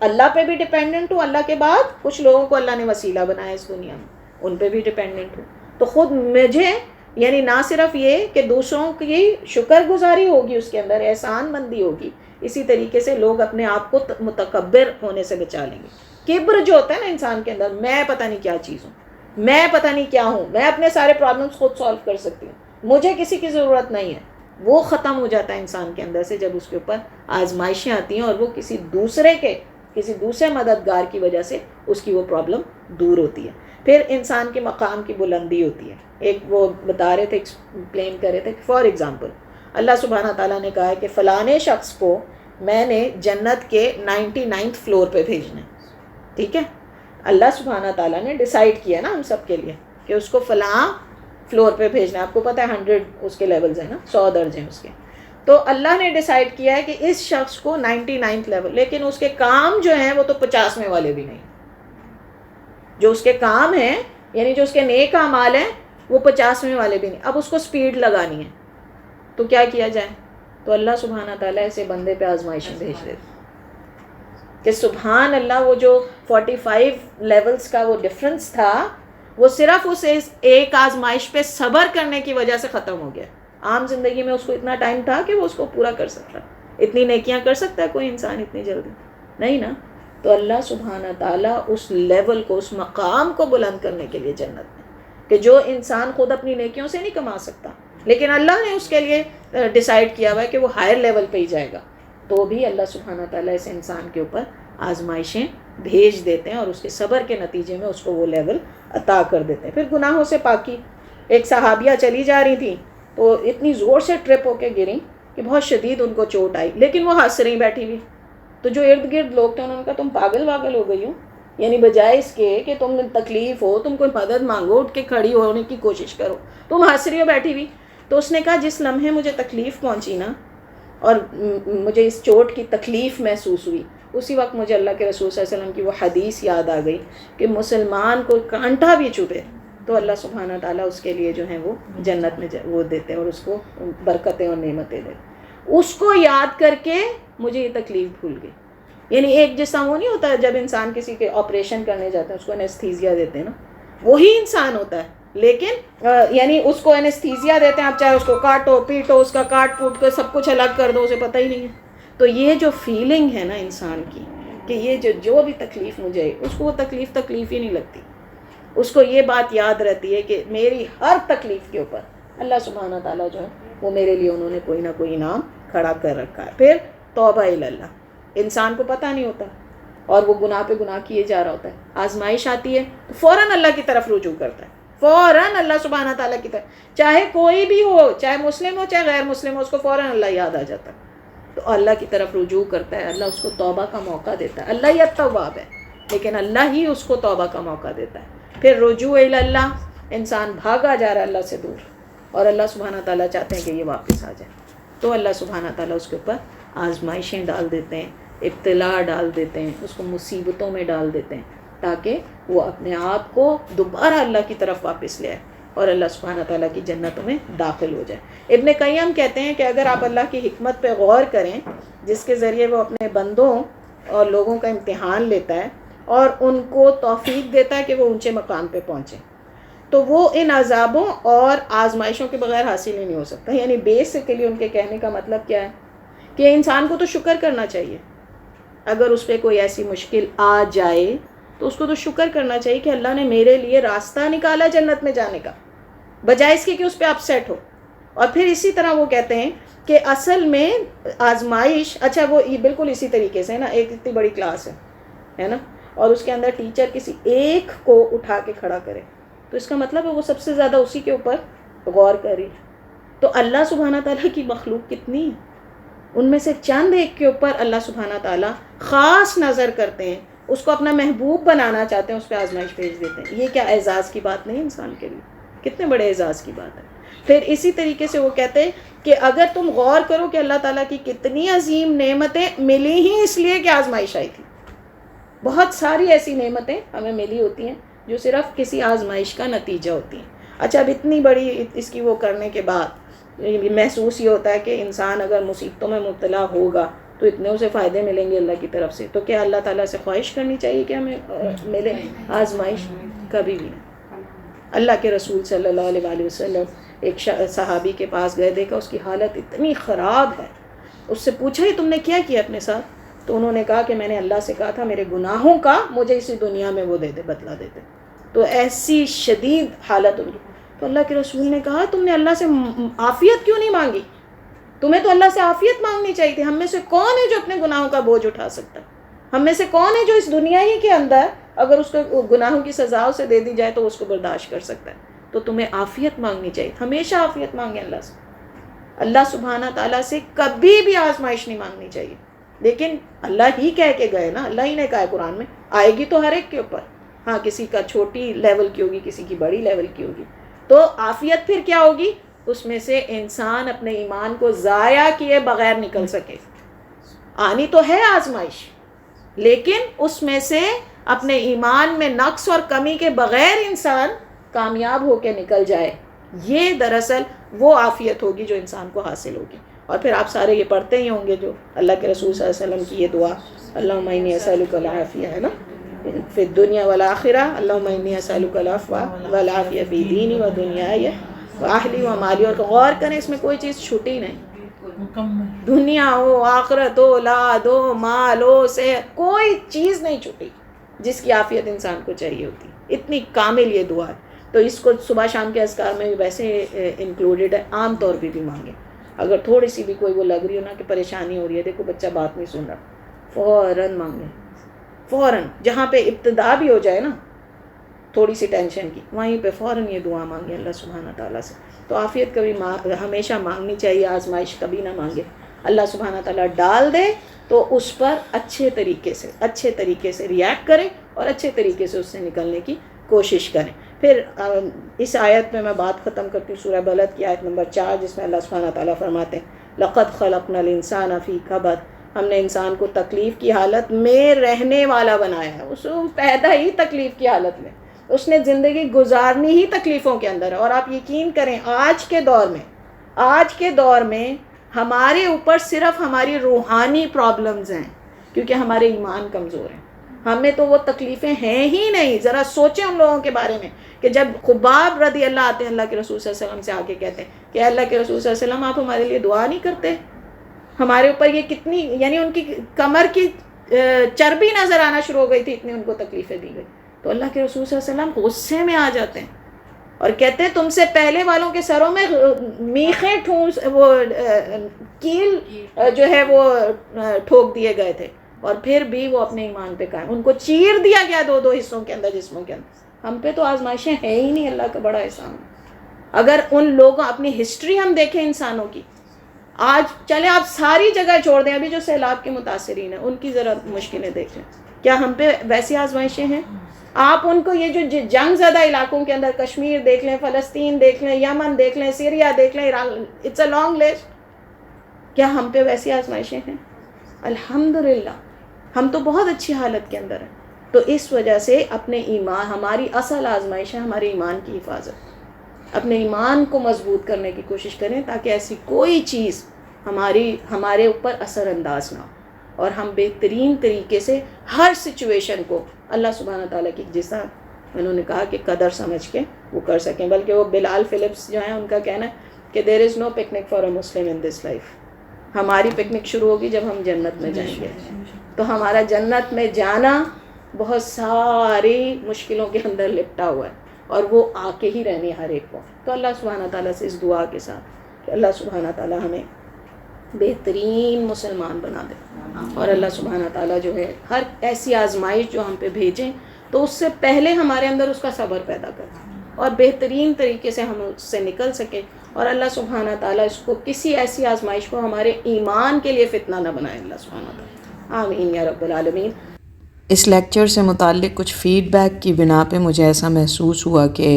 اللہ پہ بھی ڈپینڈنٹ ہوں, اللہ کے بعد کچھ لوگوں کو اللہ نے وسیلہ بنایا اس دنیا میں, ان پہ بھی ڈپینڈنٹ ہوں. تو خود مجھے یعنی نہ صرف یہ کہ دوسروں کی شکر گزاری ہوگی, اس کے اندر احسان مندی ہوگی, اسی طریقے سے لوگ اپنے آپ کو متکبر ہونے سے بچا لیں گے. کبر جو ہوتا ہے نا انسان کے اندر, میں پتہ نہیں کیا چیز ہوں, میں پتہ نہیں کیا ہوں, میں اپنے سارے پرابلمس خود سالو کر سکتی ہوں, مجھے کسی کی ضرورت نہیں ہے, وہ ختم ہو جاتا ہے انسان کے اندر سے جب اس کے اوپر آزمائشیں آتی ہیں اور وہ کسی دوسرے مددگار کی وجہ سے اس کی وہ پرابلم دور ہوتی ہے. پھر انسان کے مقام کی بلندی ہوتی ہے. ایک وہ بتا رہے تھے, ایکسپلین کر رہے تھے کہ فار ایگزامپل اللہ سبحانہ تعالیٰ نے کہا ہے کہ فلانے شخص کو میں نے جنت کے 99 فلور پہ بھیجنا ہے, ٹھیک ہے. اللہ سبحانہ تعالیٰ نے ڈیسائیڈ کیا نا ہم سب کے لیے کہ اس کو فلاں فلور پہ بھیجنا ہے. آپ کو پتہ ہے 100 اس کے لیولز ہیں نا, 100 درجے ہیں اس کے. تو اللہ نے ڈیسائیڈ کیا ہے کہ اس شخص کو 99 لیول, لیکن اس کے کام جو ہیں وہ تو 50ویں والے بھی نہیں. جو اس کے کام ہیں یعنی جو اس کے نیک اعمال ہیں وہ 50ویں والے بھی نہیں. اب اس کو سپیڈ لگانی ہے تو کیا کیا جائے؟ تو اللہ سبحانہ تعالیٰ ایسے بندے پہ آزمائشیں بھیج دیتے کہ سبحان اللہ وہ جو 45 لیولز کا وہ ڈفرنس تھا وہ صرف اس ایک آزمائش پہ صبر کرنے کی وجہ سے ختم ہو گیا. عام زندگی میں اس کو اتنا ٹائم تھا کہ وہ اس کو پورا کر سکتا. اتنی نیکیاں کر سکتا ہے کوئی انسان اتنی جلدی؟ نہیں نا. تو اللہ سبحانہ تعالیٰ اس لیول کو اس مقام کو بلند کرنے کے لیے جنت میں کہ جو انسان خود اپنی نیکیوں سے نہیں کما سکتا لیکن اللہ نے اس کے لیے ڈیسائیڈ کیا ہوا ہے کہ وہ ہائر لیول پہ ہی جائے گا, تو بھی اللہ سبحانہ تعالیٰ اس انسان کے اوپر آزمائشیں بھیج دیتے ہیں اور اس کے صبر کے نتیجے میں اس کو وہ لیول عطا کر دیتے ہیں. پھر گناہوں سے پاکی. ایک صحابیہ چلی جا رہی تھیں تو اتنی زور سے ٹرپ ہو کے گریں کہ بہت شدید ان کو چوٹ آئی, لیکن وہ ہنس رہی بیٹھی ہوئی. تو جو ارد گرد لوگ تھے انہوں نے کہا تم پاگل ہو گئی ہو, یعنی بجائے اس کے کہ تم تکلیف ہو تم کوئی مدد مانگو, اٹھ کے کھڑی ہونے کی کوشش کرو, تم ہنس رہی ہو بیٹھی ہوئی. تو اس نے کہا جس لمحے مجھے تکلیف پہنچی نا اور مجھے اس چوٹ کی تکلیف محسوس ہوئی, اسی وقت مجھے اللہ کے رسول صلی اللہ علیہ وسلم کی وہ حدیث یاد آ گئی کہ مسلمان کو کانٹا بھی چبھے تو اللہ سبحانہ تعالیٰ اس کے لیے جو ہیں وہ جنت میں وہ دیتے ہیں اور اس کو برکتیں اور نعمتیں دیتے. اس کو یاد کر کے مجھے یہ تکلیف بھول گئی. یعنی ایک جیسا وہ نہیں ہوتا ہے جب انسان کسی کے آپریشن کرنے جاتے ہیں اس کو انیستھیزیا دیتے ہیں نا, وہی انسان ہوتا ہے لیکن یعنی اس کو انیستھیزیا دیتے ہیں, آپ چاہے اس کو کاٹو پیٹو اس کا کاٹ پوٹ کر سب کچھ الگ کر دو, اسے پتہ ہی نہیں ہے. تو یہ جو فیلنگ ہے نا انسان کی کہ یہ جو بھی تکلیف مجھے اس کو وہ تکلیف ہی نہیں لگتی. اس کو یہ بات یاد رہتی ہے کہ میری ہر تکلیف کے اوپر اللہ سبحانہ تعالیٰ جو ہے وہ میرے لیے انہوں نے کوئی نہ کوئی انعام کھڑا کر رکھا ہے. پھر توبہ اللہ, انسان کو پتہ نہیں ہوتا اور وہ گناہ پہ گناہ کیے جا رہا ہوتا ہے. آزمائش آتی ہے تو فوراً اللہ کی طرف رجوع کرتا ہے, فوراً اللہ سبحانہ تعالیٰ کی طرف, چاہے کوئی بھی ہو, چاہے مسلم ہو چاہے غیر مسلم ہو, اس کو فوراً اللہ یاد آ جاتا ہے تو اللہ کی طرف رجوع کرتا ہے. اللہ اس کو توبہ کا موقع دیتا ہے. اللہ ہی التواب ہے لیکن اللہ ہی اس کو توبہ کا موقع دیتا ہے. پھر رجوع اللہ, انسان بھاگا جا رہا ہے اللہ سے دور اور اللہ سبحانہ تعالیٰ چاہتے ہیں کہ یہ واپس آ جائے, تو اللہ سبحانہ تعالیٰ اس کے اوپر آزمائشیں ڈال دیتے ہیں, ابتلا ڈال دیتے ہیں, اس کو مصیبتوں میں ڈال دیتے ہیں تاکہ وہ اپنے آپ کو دوبارہ اللہ کی طرف واپس لے آئے اور اللہ سبحانہ تعالیٰ کی جنتوں میں داخل ہو جائے. ابن قیم کہتے ہیں کہ اگر آپ اللہ کی حکمت پہ غور کریں جس کے ذریعے وہ اپنے بندوں اور لوگوں کا امتحان لیتا ہے اور ان کو توفیق دیتا ہے کہ وہ اونچے مقام پہ پہنچیں, تو وہ ان عذابوں اور آزمائشوں کے بغیر حاصل ہی نہیں ہو سکتا. یعنی بیسیکلی ان کے کہنے کا مطلب کیا ہے کہ انسان کو تو شکر کرنا چاہیے. اگر اس پہ کوئی ایسی مشکل آ جائے تو اس کو تو شکر کرنا چاہیے کہ اللہ نے میرے لیے راستہ نکالا جنت میں جانے کا, بجائے اس کے کہ اس پہ اپسیٹ ہو. اور پھر اسی طرح وہ کہتے ہیں کہ اصل میں آزمائش, اچھا وہ بالکل اسی طریقے سے نا, ایک اتنی بڑی کلاس ہے نا, اور اس کے اندر ٹیچر کسی ایک کو اٹھا کے کھڑا کرے تو اس کا مطلب ہے وہ سب سے زیادہ اسی کے اوپر غور کرے. تو اللہ سبحانہ تعالیٰ کی مخلوق کتنی ہے, ان میں سے چند ایک کے اوپر اللہ سبحانہ تعالیٰ خاص نظر کرتے ہیں, اس کو اپنا محبوب بنانا چاہتے ہیں, اس پہ آزمائش بھیج دیتے ہیں. یہ کیا اعزاز کی بات نہیں انسان کے لیے, کتنے بڑے اعزاز کی بات ہے. پھر اسی طریقے سے وہ کہتے ہیں کہ اگر تم غور کرو کہ اللہ تعالیٰ کی کتنی عظیم نعمتیں ملی ہی اس لیے کہ آزمائش آئی تھی. بہت ساری ایسی نعمتیں ہمیں ملی ہوتی ہیں جو صرف کسی آزمائش کا نتیجہ ہوتی ہیں. اچھا اب اتنی بڑی اس کی وہ کرنے کے بعد محسوس یہ ہوتا ہے کہ انسان اگر مصیبتوں میں مبتلا ہوگا تو اتنے اسے فائدے ملیں گے اللہ کی طرف سے, تو کیا اللہ تعالیٰ سے خواہش کرنی چاہیے کہ ہمیں ملے آزمائش؟ کبھی بھی نہیں. اللہ کے رسول صلی اللہ علیہ وآلہ وسلم ایک صحابی کے پاس گئے, دیکھا اس کی حالت اتنی خراب ہے, اس سے پوچھا ہی تم نے کیا کیا اپنے ساتھ؟ تو انہوں نے کہا کہ میں نے اللہ سے کہا تھا میرے گناہوں کا مجھے اسی دنیا میں وہ دے دے, بدلہ دے دے. تو ایسی شدید حالت ان کی. تو اللہ کے رسول نے کہا تم نے اللہ سے عافیت کیوں نہیں مانگی؟ تمہیں تو اللہ سے عافیت مانگنی چاہیے تھی. ہم میں سے کون ہے جو اپنے گناہوں کا بوجھ اٹھا سکتا ہے؟ ہم میں سے کون ہے جو اس دنیا ہی کے اندر اگر اس کو گناہوں کی سزا اسے دے دی جائے تو اس کو برداشت کر سکتا ہے؟ تو تمہیں عافیت مانگنی چاہیے, ہمیشہ عافیت مانگیں اللہ سے. اللہ سبحانہ تعالیٰ سے کبھی بھی آزمائش نہیں مانگنی چاہیے. لیکن اللہ ہی کہہ کے گئے نا, اللہ ہی نے کہا ہے قرآن میں, آئے گی تو ہر ایک کے اوپر, ہاں کسی کا چھوٹی لیول کی ہوگی, کسی کی بڑی لیول کی ہوگی. تو عافیت پھر کیا ہوگی؟ اس میں سے انسان اپنے ایمان کو ضائع کیے بغیر نکل سکے. آنی تو ہے آزمائش, لیکن اس میں سے اپنے ایمان میں نقص اور کمی کے بغیر انسان کامیاب ہو کے نکل جائے، یہ دراصل وہ عافیت ہوگی جو انسان کو حاصل ہوگی. اور پھر آپ سارے یہ پڑھتے ہی ہوں گے جو اللہ کے رسول صلی اللہ علیہ وسلم کی یہ دعا، اللہم انی اسألک العافیہ، ہے نا، فی الدنیا والآخرہ، اللہم انی اسألک العفو والعافیہ فی دینی و دنیای و اہلی و مالی. اور غور کریں اس میں کوئی چیز چھوٹی نہیں، دنیا ہو، آخرت ہو، اولاد ہو، مال ہو، صحت، کوئی چیز نہیں چھوٹی جس کی عافیت انسان کو چاہیے ہوتی. اتنی کامل یہ دعا ہے. تو اس کو صبح شام کے اذکار میں بھی ویسے انکلوڈیڈ ہے، عام طور پہ بھی مانگیں. اگر تھوڑی سی بھی کوئی وہ لگ رہی ہو نا کہ پریشانی ہو رہی ہے، دیکھو بچہ بات نہیں سن رہا، فوراً مانگیں، فوراً. جہاں پہ ابتدا بھی ہو جائے نا تھوڑی سی ٹینشن کی، وہیں پہ فوراً یہ دعا مانگیں اللہ سبحانہ تعالیٰ سے. تو عافیت کبھی ہمیشہ مانگنی چاہیے، آزمائش کبھی نہ مانگے. اللہ سبحانہ تعالیٰ ڈال دے تو اس پر اچھے طریقے سے ریئیکٹ کریں اور اچھے طریقے سے اس سے نکلنے کی کوشش کریں. پھر اس آیت میں بات ختم کرتی ہوں، سورہ بلد کی آیت نمبر 4، جس میں اللہ سبحانہ تعالیٰ فرماتے ہیں لَقَدْ خَلَقْنَا الْإِنسَانَ فِي كَبَدٍ، ہم نے انسان کو تکلیف کی حالت میں رہنے والا بنایا ہے. اس کو پیدا ہی تکلیف کی حالت میں، اس نے زندگی گزارنی ہی تکلیفوں کے اندر ہے. اور آپ یقین کریں آج کے دور میں ہمارے اوپر صرف ہماری روحانی پرابلمز ہیں، کیونکہ ہمارے ایمان کمزور ہیں. ہمیں تو وہ تکلیفیں ہیں ہی نہیں. ذرا سوچیں ان لوگوں کے بارے میں کہ جب خباب رضی اللہ آتے ہیں اللہ کے رسول صلی اللہ علیہ وسلم سے آ کے کہتے ہیں کہ اللہ کے رسول صلی اللہ علیہ وسلم آپ ہمارے لیے دعا نہیں کرتے، ہمارے اوپر یہ کتنی، یعنی ان کی کمر کی چربی نظر آنا شروع ہو گئی تھی، اتنی ان کو تکلیفیں دی گئی. تو اللہ کے رسول صلی اللہ علیہ وسلم غصے میں آ جاتے ہیں اور کہتے ہیں تم سے پہلے والوں کے سروں میں میخیں وہ کیل جو ہے وہ ٹھوک دیے گئے تھے، اور پھر بھی وہ اپنے ایمان پہ قائم. ان کو چیر دیا گیا دو حصوں کے اندر، جسموں کے اندر. ہم پہ تو آزمائشیں ہیں ہی نہیں، اللہ کا بڑا احسان. اگر ان لوگوں اپنی ہسٹری ہم دیکھیں انسانوں کی، آج چلیں آپ ساری جگہ چھوڑ دیں، ابھی جو سیلاب کے متاثرین ہیں ان کی ذرا مشکلیں دیکھ لیں، کیا ہم پہ ویسی آزمائشیں ہیں؟ آپ ان کو یہ جو جنگ زدہ علاقوں کے اندر کشمیر دیکھ لیں، فلسطین دیکھ لیں، یمن دیکھ لیں، سیریا دیکھ لیں، Iran, it's a long list. کیا ہم پہ ویسی آزمائشیں ہیں؟ الحمدللہ ہم تو بہت اچھی حالت کے اندر ہیں. تو اس وجہ سے اپنے ایمان، ہماری اصل آزمائش ہے ہمارے ایمان کی حفاظت. اپنے ایمان کو مضبوط کرنے کی کوشش کریں تاکہ ایسی کوئی چیز ہمارے اوپر اثر انداز نہ ہو، اور ہم بہترین طریقے سے ہر سچویشن کو اللہ سبحانہ تعالیٰ کی، جیسا انہوں نے کہا کہ قدر سمجھ کے وہ کر سکیں. بلکہ وہ بلال فلپس جو ہیں ان کا کہنا ہے کہ there is no picnic for a Muslim in this life. ہماری پکنک شروع ہوگی جب ہم جنت میں جائیں گے. تو ہمارا جنت میں جانا بہت ساری مشکلوں کے اندر لپٹا ہوا ہے، اور وہ آ کے ہی رہنی ہر ایک کو. تو اللہ سبحانہ تعالیٰ سے اس دعا کے ساتھ کہ اللہ سبحانہ تعالیٰ ہمیں بہترین مسلمان بنا دے، اور اللہ سبحانہ تعالیٰ جو ہے ہر ایسی آزمائش جو ہم پہ بھیجیں تو اس سے پہلے ہمارے اندر اس کا صبر پیدا کریں اور بہترین طریقے سے ہم اس سے نکل سکیں. اور اللہ سبحانہ تعالیٰ اس کو کسی ایسی آزمائش کو ہمارے ایمان کے لیے فتنہ نہ بنائے. اللہ سبحانہ تعالیٰ آمین یا رب العالمین. اس لیکچر سے متعلق کچھ فیڈ بیک کی بنا پہ مجھے ایسا محسوس ہوا کہ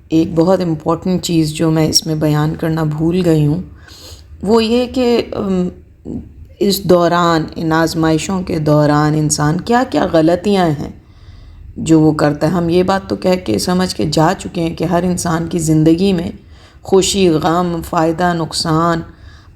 ایک بہت امپورٹنٹ چیز جو میں اس میں بیان کرنا بھول گئی ہوں وہ یہ کہ اس دوران، ان آزمائشوں کے دوران انسان کیا کیا غلطیاں ہیں جو وہ کرتا ہے. ہم یہ بات تو کہہ کے سمجھ کے جا چکے ہیں کہ ہر انسان کی زندگی میں خوشی، غم، فائدہ، نقصان،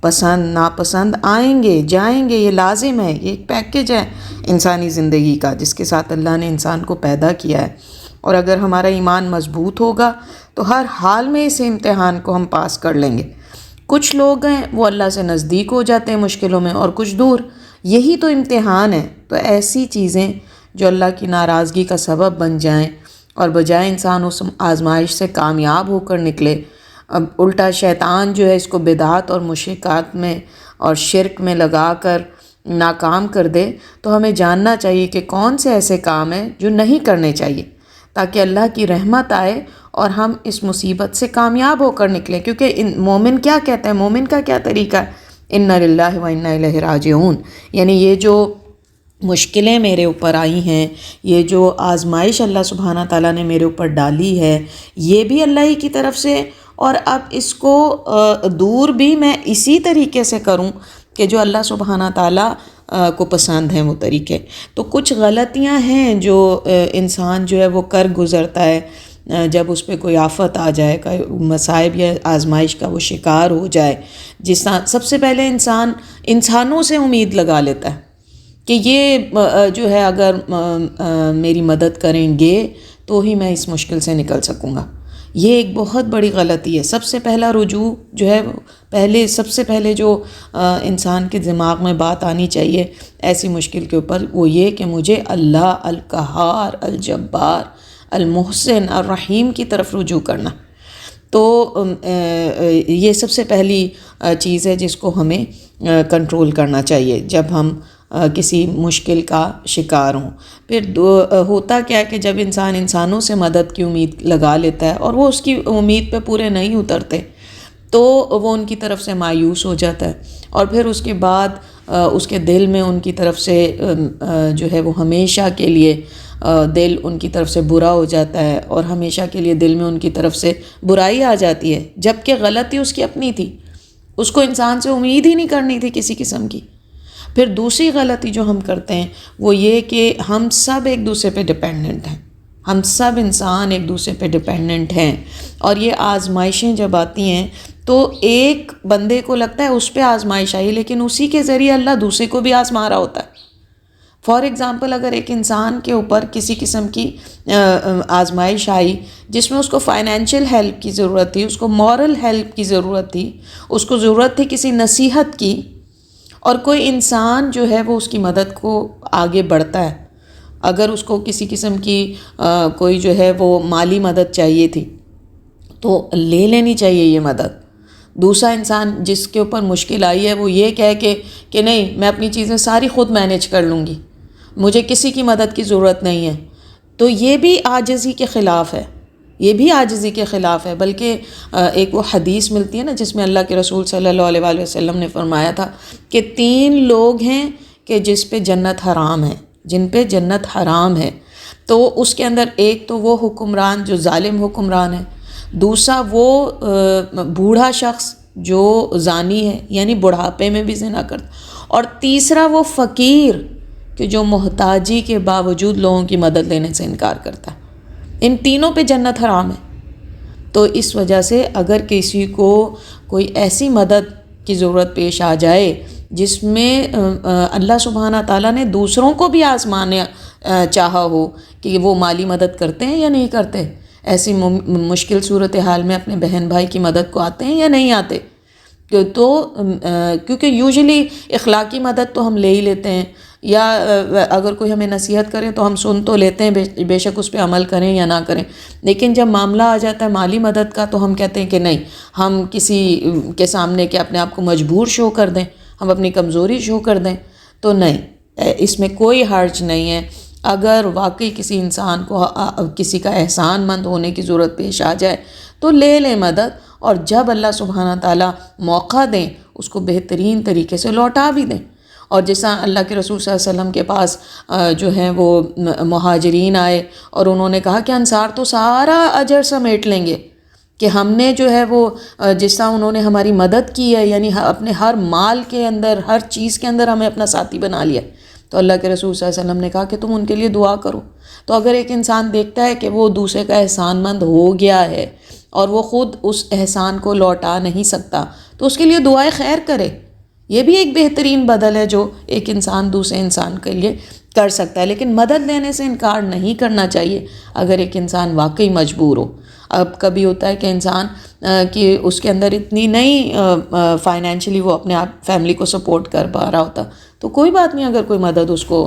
پسند ناپسند آئیں گے جائیں گے، یہ لازم ہے، یہ ایک پیکج ہے انسانی زندگی کا جس کے ساتھ اللہ نے انسان کو پیدا کیا ہے. اور اگر ہمارا ایمان مضبوط ہوگا تو ہر حال میں اس امتحان کو ہم پاس کر لیں گے. کچھ لوگ ہیں وہ اللہ سے نزدیک ہو جاتے ہیں مشکلوں میں، اور کچھ دور. یہی تو امتحان ہے. تو ایسی چیزیں جو اللہ کی ناراضگی کا سبب بن جائیں اور بجائے انسان اس آزمائش سے کامیاب ہو کر نکلے، اب الٹا شیطان جو ہے اس کو بدعات اور مشرکات میں اور شرک میں لگا کر ناکام کر دے، تو ہمیں جاننا چاہیے کہ کون سے ایسے کام ہیں جو نہیں کرنے چاہیے تاکہ اللہ کی رحمت آئے اور ہم اس مصیبت سے کامیاب ہو کر نکلیں. کیونکہ مومن کیا کہتا ہے، مومن کا کیا طریقہ ہے، انا للہ و انا الیہ راجعون. یعنی یہ جو مشکلیں میرے اوپر آئی ہیں، یہ جو آزمائش اللہ سبحانہ تعالیٰ نے میرے اوپر ڈالی ہے، یہ بھی اللہ ہی کی طرف سے، اور اب اس کو دور بھی میں اسی طریقے سے کروں کہ جو اللہ سبحانہ تعالیٰ کو پسند ہیں وہ طریقے. تو کچھ غلطیاں ہیں جو انسان جو ہے وہ کر گزرتا ہے جب اس پہ کوئی آفت آ جائے، کوئی مصائب یا آزمائش کا وہ شکار ہو جائے. جس طرح سب سے پہلے انسانوں سے امید لگا لیتا ہے کہ یہ جو ہے اگر میری مدد کریں گے تو ہی میں اس مشکل سے نکل سکوں گا. یہ ایک بہت بڑی غلطی ہے. سب سے پہلا رجوع جو ہے سب سے پہلے جو انسان کے دماغ میں بات آنی چاہیے ایسی مشکل کے اوپر وہ یہ کہ مجھے اللہ القہار الجبار المحسن الرحیم کی طرف رجوع کرنا. تو یہ سب سے پہلی چیز ہے جس کو ہمیں کنٹرول کرنا چاہیے جب ہم کسی مشکل کا شکار ہوں. پھر ہوتا کیا ہے کہ جب انسانوں سے مدد کی امید لگا لیتا ہے اور وہ اس کی امید پہ پورے نہیں اترتے تو وہ ان کی طرف سے مایوس ہو جاتا ہے اور پھر اس کے بعد اس کے دل میں ان کی طرف سے جو ہے وہ ہمیشہ کے لیے دل ان کی طرف سے برا ہو جاتا ہے اور ہمیشہ کے لیے دل میں ان کی طرف سے برائی آ جاتی ہے، جبکہ غلطی اس کی اپنی تھی. اس کو انسان سے امید ہی نہیں کرنی تھی کسی قسم کی. پھر دوسری غلطی جو ہم کرتے ہیں وہ یہ کہ ہم سب ایک دوسرے پہ ڈپینڈنٹ ہیں. ہم سب انسان ایک دوسرے پہ ڈپینڈنٹ ہیں اور یہ آزمائشیں جب آتی ہیں تو ایک بندے کو لگتا ہے اس پہ آزمائش آئی لیکن اسی کے ذریعے اللہ دوسرے کو بھی آزما رہا ہوتا ہے. فار ایگزامپل اگر ایک انسان کے اوپر کسی قسم کی آزمائش آئی جس میں اس کو فائنینشیل ہیلپ کی ضرورت تھی، اس کو مورل ہیلپ کی ضرورت تھی، اس کو ضرورت تھی کسی نصیحت کی، اور کوئی انسان جو ہے وہ اس کی مدد کو آگے بڑھتا ہے. اگر اس کو کسی قسم کی کوئی جو ہے وہ مالی مدد چاہیے تھی تو لے لینی چاہیے یہ مدد. دوسرا انسان جس کے اوپر مشکل آئی ہے وہ یہ کہے کہ نہیں میں اپنی چیزیں ساری خود مینیج کر لوں گی، مجھے کسی کی مدد کی ضرورت نہیں ہے، تو یہ بھی عاجزی کے خلاف ہے. یہ بھی عاجزی کے خلاف ہے. بلکہ ایک وہ حدیث ملتی ہے نا جس میں اللہ کے رسول صلی اللہ علیہ وآلہ وسلم نے فرمایا تھا کہ 3 لوگ ہیں کہ جس پہ جنت حرام ہے، جن پہ جنت حرام ہے. تو اس کے اندر ایک تو وہ حکمران جو ظالم حکمران ہے، دوسرا وہ بوڑھا شخص جو زانی ہے یعنی بڑھاپے میں بھی زنا کرتا، اور تیسرا وہ فقیر کہ جو محتاجی کے باوجود لوگوں کی مدد لینے سے انکار کرتا ہے. ان تینوں پہ جنت حرام ہے. تو اس وجہ سے اگر کسی کو کوئی ایسی مدد کی ضرورت پیش آ جائے جس میں اللہ سبحانہ تعالیٰ نے دوسروں کو بھی آزمانا چاہا ہو کہ وہ مالی مدد کرتے ہیں یا نہیں کرتے، ایسی مشکل صورتحال میں اپنے بہن بھائی کی مدد کو آتے ہیں یا نہیں آتے، تو کیونکہ یوزلی اخلاقی مدد تو ہم لے ہی لیتے ہیں، یا اگر کوئی ہمیں نصیحت کرے تو ہم سن تو لیتے ہیں، بے شک اس پہ عمل کریں یا نہ کریں، لیکن جب معاملہ آ جاتا ہے مالی مدد کا تو ہم کہتے ہیں کہ نہیں، ہم کسی کے سامنے کہ اپنے آپ کو مجبور شو کر دیں، ہم اپنی کمزوری شو کر دیں. تو نہیں، اس میں کوئی حرج نہیں ہے. اگر واقعی کسی انسان کو کسی کا احسان مند ہونے کی ضرورت پیش آ جائے تو لے لیں مدد، اور جب اللہ سبحانہ تعالیٰ موقع دیں اس کو بہترین طریقے سے لوٹا بھی دیں. اور جیسا اللہ کے رسول صلی اللہ علیہ وسلم کے پاس جو ہیں وہ مہاجرین آئے اور انہوں نے کہا کہ انصار تو سارا اجر سمیٹ لیں گے، کہ ہم نے جو ہے وہ جس طرح انہوں نے ہماری مدد کی ہے، یعنی اپنے ہر مال کے اندر ہر چیز کے اندر ہمیں اپنا ساتھی بنا لیا. تو اللہ کے رسول صلی اللہ علیہ وسلم نے کہا کہ تم ان کے لیے دعا کرو. تو اگر ایک انسان دیکھتا ہے کہ وہ دوسرے کا احسان مند ہو گیا ہے اور وہ خود اس احسان کو لوٹا نہیں سکتا تو اس کے لیے دعائے خیر کرے. یہ بھی ایک بہترین بدل ہے جو ایک انسان دوسرے انسان کے لیے کر سکتا ہے. لیکن مدد دینے سے انکار نہیں کرنا چاہیے اگر ایک انسان واقعی مجبور ہو. اب کبھی ہوتا ہے کہ انسان کہ اس کے اندر اتنی نہیں فائنینشلی وہ اپنے آپ فیملی کو سپورٹ کر پا رہا ہوتا تو کوئی بات نہیں، اگر کوئی مدد اس کو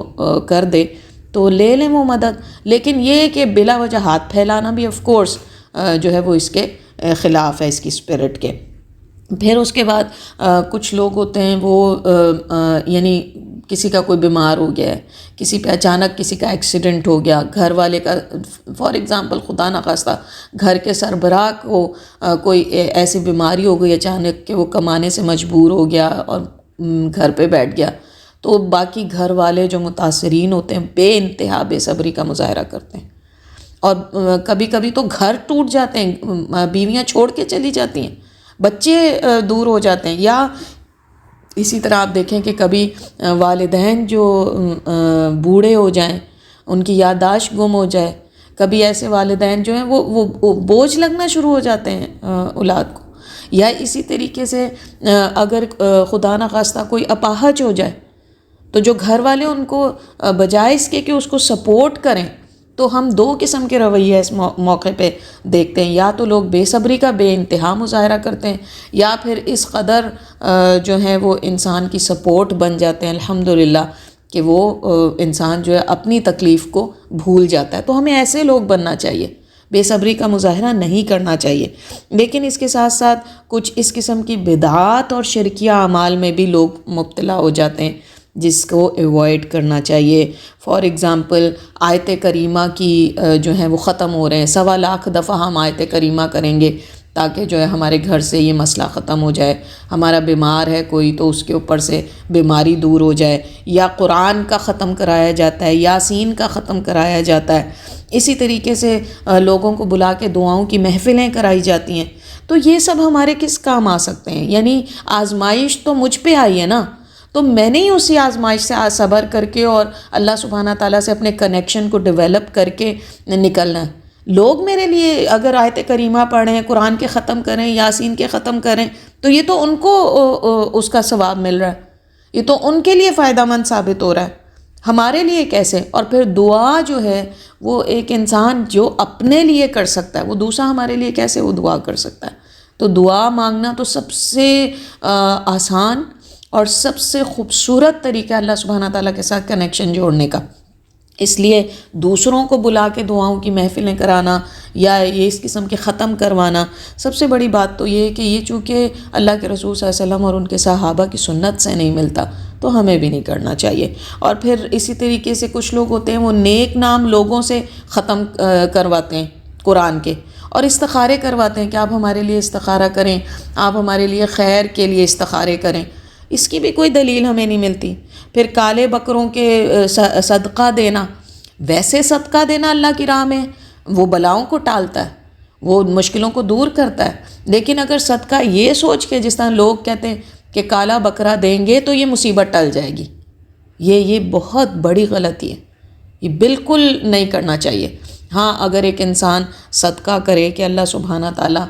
کر دے تو لے لیں وہ مدد. لیکن یہ کہ بلا وجہ ہاتھ پھیلانا بھی آف کورس جو ہے وہ اس کے خلاف ہے، اس کی اسپرٹ کے. پھر اس کے بعد کچھ لوگ ہوتے ہیں وہ یعنی کسی کا کوئی بیمار ہو گیا ہے، کسی پہ اچانک کسی کا ایکسیڈنٹ ہو گیا، گھر والے کا فار ایگزامپل خدا نخواستہ گھر کے سربراہ کو کوئی ایسی بیماری ہو گئی اچانک کہ وہ کمانے سے مجبور ہو گیا اور گھر پہ بیٹھ گیا، تو باقی گھر والے جو متاثرین ہوتے ہیں بے انتہا بے صبری کا مظاہرہ کرتے ہیں، اور کبھی کبھی تو گھر ٹوٹ جاتے ہیں، بیویاں چھوڑ کے چلی جاتی ہیں، بچے دور ہو جاتے ہیں، یا اسی طرح آپ دیکھیں کہ کبھی والدین جو بوڑھے ہو جائیں، ان کی یادداشت گم ہو جائے، کبھی ایسے والدین جو ہیں وہ بوجھ لگنا شروع ہو جاتے ہیں اولاد کو. یا اسی طریقے سے اگر خدا نخواستہ کوئی اپاہج ہو جائے تو جو گھر والے ان کو بجائے اس کے کہ اس کو سپورٹ کریں، تو ہم دو قسم کے رویے اس موقع پہ دیکھتے ہیں. یا تو لوگ بے صبری کا بے انتہا مظاہرہ کرتے ہیں، یا پھر اس قدر جو ہیں وہ انسان کی سپورٹ بن جاتے ہیں الحمدللہ کہ وہ انسان جو ہے اپنی تکلیف کو بھول جاتا ہے. تو ہمیں ایسے لوگ بننا چاہیے، بے صبری کا مظاہرہ نہیں کرنا چاہیے. لیکن اس کے ساتھ ساتھ کچھ اس قسم کی بدعات اور شرکیہ اعمال میں بھی لوگ مبتلا ہو جاتے ہیں جس کو ایوائڈ کرنا چاہیے. فار ایگزامپل آیت کریمہ کی جو ہیں وہ ختم ہو رہے ہیں، 1.25 لاکھ دفعہ ہم آیت کریمہ کریں گے تاکہ جو ہے ہمارے گھر سے یہ مسئلہ ختم ہو جائے. ہمارا بیمار ہے کوئی تو اس کے اوپر سے بیماری دور ہو جائے. یا قرآن کا ختم کرایا جاتا ہے، یاسین کا ختم کرایا جاتا ہے. اسی طریقے سے لوگوں کو بلا کے دعاؤں کی محفلیں کرائی جاتی ہیں. تو یہ سب ہمارے کس کام آ سکتے ہیں؟ یعنی آزمائش تو مجھ پہ آئی ہے نا، تو میں نے ہی اسی آزمائش سے صبر کر کے اور اللہ سبحانہ تعالیٰ سے اپنے کنیکشن کو ڈیولپ کر کے نکلنا ہے. لوگ میرے لیے اگر آیت کریمہ پڑھیں، قرآن کے ختم کریں، یاسین کے ختم کریں، تو یہ تو ان کو اس کا ثواب مل رہا ہے، یہ تو ان کے لیے فائدہ مند ثابت ہو رہا ہے. ہمارے لیے کیسے؟ اور پھر دعا جو ہے وہ ایک انسان جو اپنے لیے کر سکتا ہے وہ دوسرا ہمارے لیے کیسے وہ دعا کر سکتا ہے؟ تو دعا مانگنا تو سب سے آسان اور سب سے خوبصورت طریقہ اللہ سبحانہ تعالیٰ کے ساتھ کنیکشن جوڑنے کا. اس لیے دوسروں کو بلا کے دعاؤں کی محفلیں کرانا یا یہ اس قسم کے ختم کروانا، سب سے بڑی بات تو یہ ہے کہ یہ چونکہ اللہ کے رسول صلی اللہ علیہ وسلم اور ان کے صحابہ کی سنت سے نہیں ملتا تو ہمیں بھی نہیں کرنا چاہیے. اور پھر اسی طریقے سے کچھ لوگ ہوتے ہیں وہ نیک نام لوگوں سے ختم کرواتے ہیں قرآن کے، اور استخارے کرواتے ہیں کہ آپ ہمارے لیے استخارہ کریں، آپ ہمارے لیے خیر کے لیے استخارے کریں. اس کی بھی کوئی دلیل ہمیں نہیں ملتی. پھر کالے بکروں کے صدقہ دینا، ویسے صدقہ دینا اللہ کی راہ میں وہ بلاؤں کو ٹالتا ہے، وہ مشکلوں کو دور کرتا ہے. لیکن اگر صدقہ یہ سوچ کے جس طرح لوگ کہتے ہیں کہ کالا بکرا دیں گے تو یہ مصیبت ٹل جائے گی، یہ بہت بڑی غلطی ہے، یہ بالکل نہیں کرنا چاہیے. ہاں اگر ایک انسان صدقہ کرے کہ اللہ سبحانہ تعالیٰ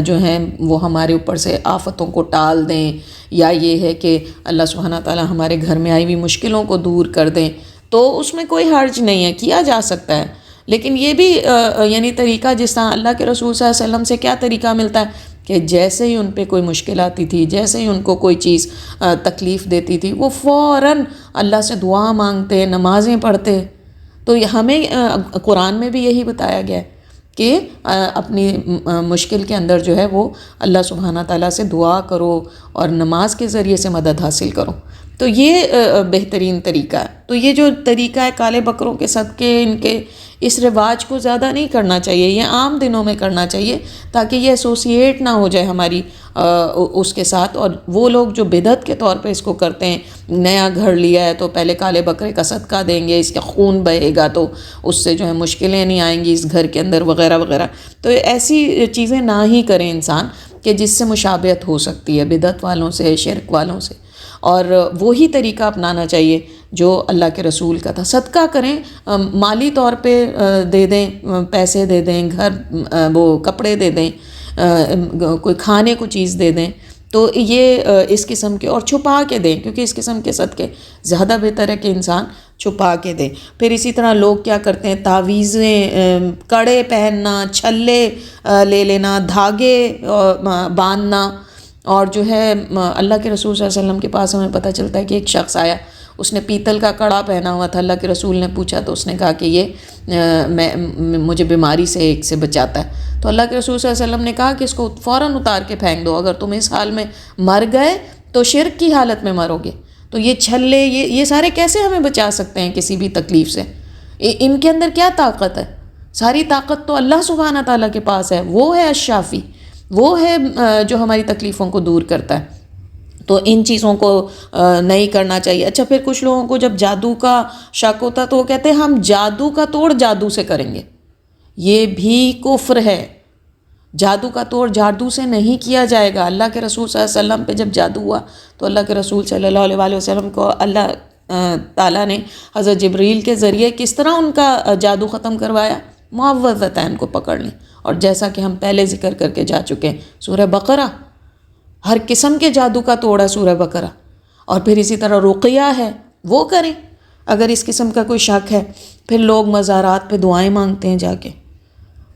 جو ہیں وہ ہمارے اوپر سے آفتوں کو ٹال دیں، یا یہ ہے کہ اللہ سبحانہ تعالیٰ ہمارے گھر میں آئی ہوئی مشکلوں کو دور کر دیں، تو اس میں کوئی حرج نہیں ہے، کیا جا سکتا ہے. لیکن یہ بھی یعنی طریقہ جس طرح اللہ کے رسول صلی اللہ علیہ وسلم سے کیا طریقہ ملتا ہے کہ جیسے ہی ان پہ کوئی مشکل آتی تھی، جیسے ہی ان کو کوئی چیز تکلیف دیتی تھی، وہ فوراً اللہ سے دعا مانگتے، نمازیں پڑھتے. تو ہمیں قرآن میں بھی یہی بتایا گیا ہے کہ اپنی مشکل کے اندر جو ہے وہ اللہ سبحانہ تعالیٰ سے دعا کرو اور نماز کے ذریعے سے مدد حاصل کرو. تو یہ بہترین طریقہ ہے. تو یہ جو طریقہ ہے کالے بکروں کے صدقے، ان کے اس رواج کو زیادہ نہیں کرنا چاہیے، یہ عام دنوں میں کرنا چاہیے تاکہ یہ ایسوسیٹ نہ ہو جائے ہماری اس کے ساتھ. اور وہ لوگ جو بدعت کے طور پہ اس کو کرتے ہیں، نیا گھر لیا ہے تو پہلے کالے بکرے کا صدقہ دیں گے، اس کا خون بہے گا تو اس سے جو ہے مشکلیں نہیں آئیں گی اس گھر کے اندر وغیرہ وغیرہ. تو ایسی چیزیں نہ ہی کریں انسان کہ جس سے مشابہت ہو سکتی ہے بدعت والوں سے، شرک والوں سے. اور وہی طریقہ اپنانا چاہیے جو اللہ کے رسول کا تھا. صدقہ کریں، مالی طور پہ دے دیں، پیسے دے دیں، گھر وہ کپڑے دے دیں، کوئی کھانے کو چیز دے دیں. تو یہ اس قسم کے، اور چھپا کے دیں کیونکہ اس قسم کے صدقے زیادہ بہتر ہے کہ انسان چھپا کے دیں. پھر اسی طرح لوگ کیا کرتے ہیں، تعویذیں، کڑے پہننا، چھلے لے لینا، دھاگے باندھنا. اور جو ہے اللہ کے رسول صلی اللہ علیہ وسلم کے پاس ہمیں پتہ چلتا ہے کہ ایک شخص آیا، اس نے پیتل کا کڑا پہنا ہوا تھا. اللہ کے رسول نے پوچھا تو اس نے کہا کہ یہ مجھے بیماری سے ایک سے بچاتا ہے. تو اللہ کے رسول صلی اللہ علیہ وسلم نے کہا کہ اس کو فوراً اتار کے پھینک دو، اگر تم اس حال میں مر گئے تو شرک کی حالت میں مرو گے. تو یہ چھلے، یہ سارے کیسے ہمیں بچا سکتے ہیں کسی بھی تکلیف سے؟ ان کے اندر کیا طاقت ہے؟ ساری طاقت تو اللہ سبحانہ تعالیٰ کے پاس ہے، وہ ہے الشافی، وہ ہے جو ہماری تکلیفوں کو دور کرتا ہے. تو ان چیزوں کو نہیں کرنا چاہیے. اچھا پھر کچھ لوگوں کو جب جادو کا شک ہوتا ہے تو وہ کہتے ہیں ہم جادو کا توڑ جادو سے کریں گے. یہ بھی کفر ہے. جادو کا توڑ جادو سے نہیں کیا جائے گا. اللہ کے رسول صلی اللہ علیہ وسلم پہ جب جادو ہوا تو اللہ کے رسول صلی اللہ علیہ وآلہ وسلم کو اللہ تعالیٰ نے حضرت جبریل کے ذریعے کس طرح ان کا جادو ختم کروایا؟ معوذتین کو پکڑ لیں. اور جیسا کہ ہم پہلے ذکر کر کے جا چکے ہیں سورہ بقرہ، ہر قسم کے جادو کا توڑا سورہ بقرہ. اور پھر اسی طرح رقیہ ہے، وہ کریں اگر اس قسم کا کوئی شک ہے. پھر لوگ مزارات پہ دعائیں مانگتے ہیں جا کے.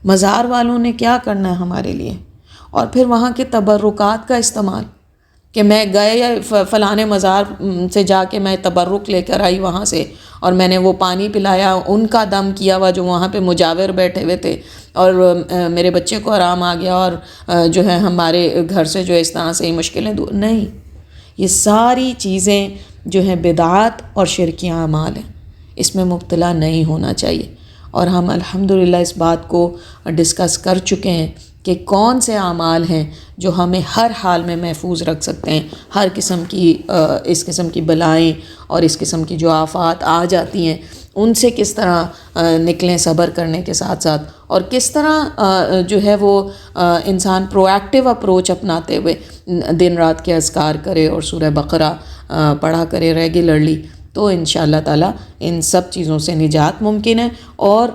مزار والوں نے کیا کرنا ہے ہمارے لیے؟ اور پھر وہاں کے تبرکات کا استعمال کہ میں گئے فلانے مزار سے جا کے میں تبرک لے کر آئی وہاں سے، اور میں نے وہ پانی پلایا ان کا دم کیا ہوا جو وہاں پہ مجاور بیٹھے ہوئے تھے، اور میرے بچے کو آرام آ گیا، اور جو ہے ہمارے گھر سے جو اس طرح سے مشکلیں دور. نہیں، یہ ساری چیزیں جو ہیں بدعات اور شرکیہ اعمال ہیں، اس میں مبتلا نہیں ہونا چاہیے. اور ہم الحمدللہ اس بات کو ڈسکس کر چکے ہیں کہ کون سے اعمال ہیں جو ہمیں ہر حال میں محفوظ رکھ سکتے ہیں. ہر قسم کی اس قسم کی بلائیں اور اس قسم کی جو آفات آ جاتی ہیں ان سے کس طرح نکلیں صبر کرنے کے ساتھ ساتھ، اور کس طرح جو ہے وہ انسان پرو ایکٹیو اپروچ اپناتے ہوئے دن رات کے اذکار کرے اور سورہ بقرہ پڑھا کرے ریگولرلی. تو انشاءاللہ تعالیٰ ان سب چیزوں سے نجات ممکن ہے، اور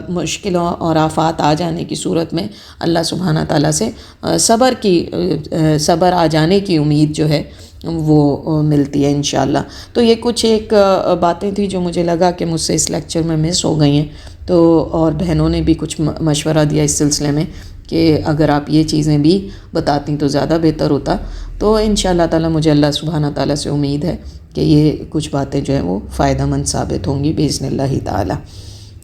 مشکلوں اور آفات آ جانے کی صورت میں اللہ سبحانہ تعالیٰ سے صبر آ جانے کی امید جو ہے وہ ملتی ہے انشاءاللہ. تو یہ کچھ ایک باتیں تھیں جو مجھے لگا کہ مجھ سے اس لیکچر میں مس ہو گئی ہیں. تو اور بہنوں نے بھی کچھ مشورہ دیا اس سلسلے میں کہ اگر آپ یہ چیزیں بھی بتاتی تو زیادہ بہتر ہوتا. تو انشاءاللہ تعالیٰ مجھے اللہ سبحانہ تعالیٰ سے امید ہے کہ یہ کچھ باتیں جو ہیں وہ فائدہ مند ثابت ہوں گی باذن اللہ تعالیٰ.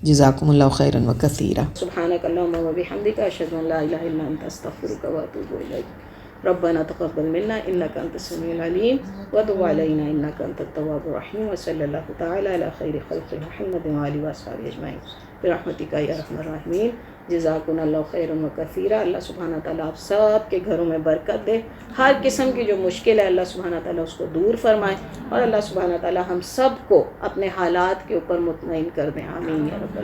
جزاکم اللہ خیرا و کثیرا. سبحانک اللہم و بحمدک اشہد ان لا الہ الا انت استغفرک و اتوب الیک. ربنا تقبل منا انک انت السمیع العلیم وتب علینا انک انت التواب الرحیم. وصلی اللہ تعالی علی خیر خلق محمد و آلہ و اصحابہ اجمعین برحمتک یا ارحم الراحمین. جزاکم اللہ خیرا و کثیرا. اللہ سبحانہ تعالیٰ آپ سب کے گھروں میں برکت دے. ہر قسم کی جو مشکل ہے اللہ سبحانہ تعالیٰ اس کو دور فرمائے، اور اللہ سبحانہ تعالیٰ ہم سب کو اپنے حالات کے اوپر مطمئن کر دیں. آمین یا رب العالمین.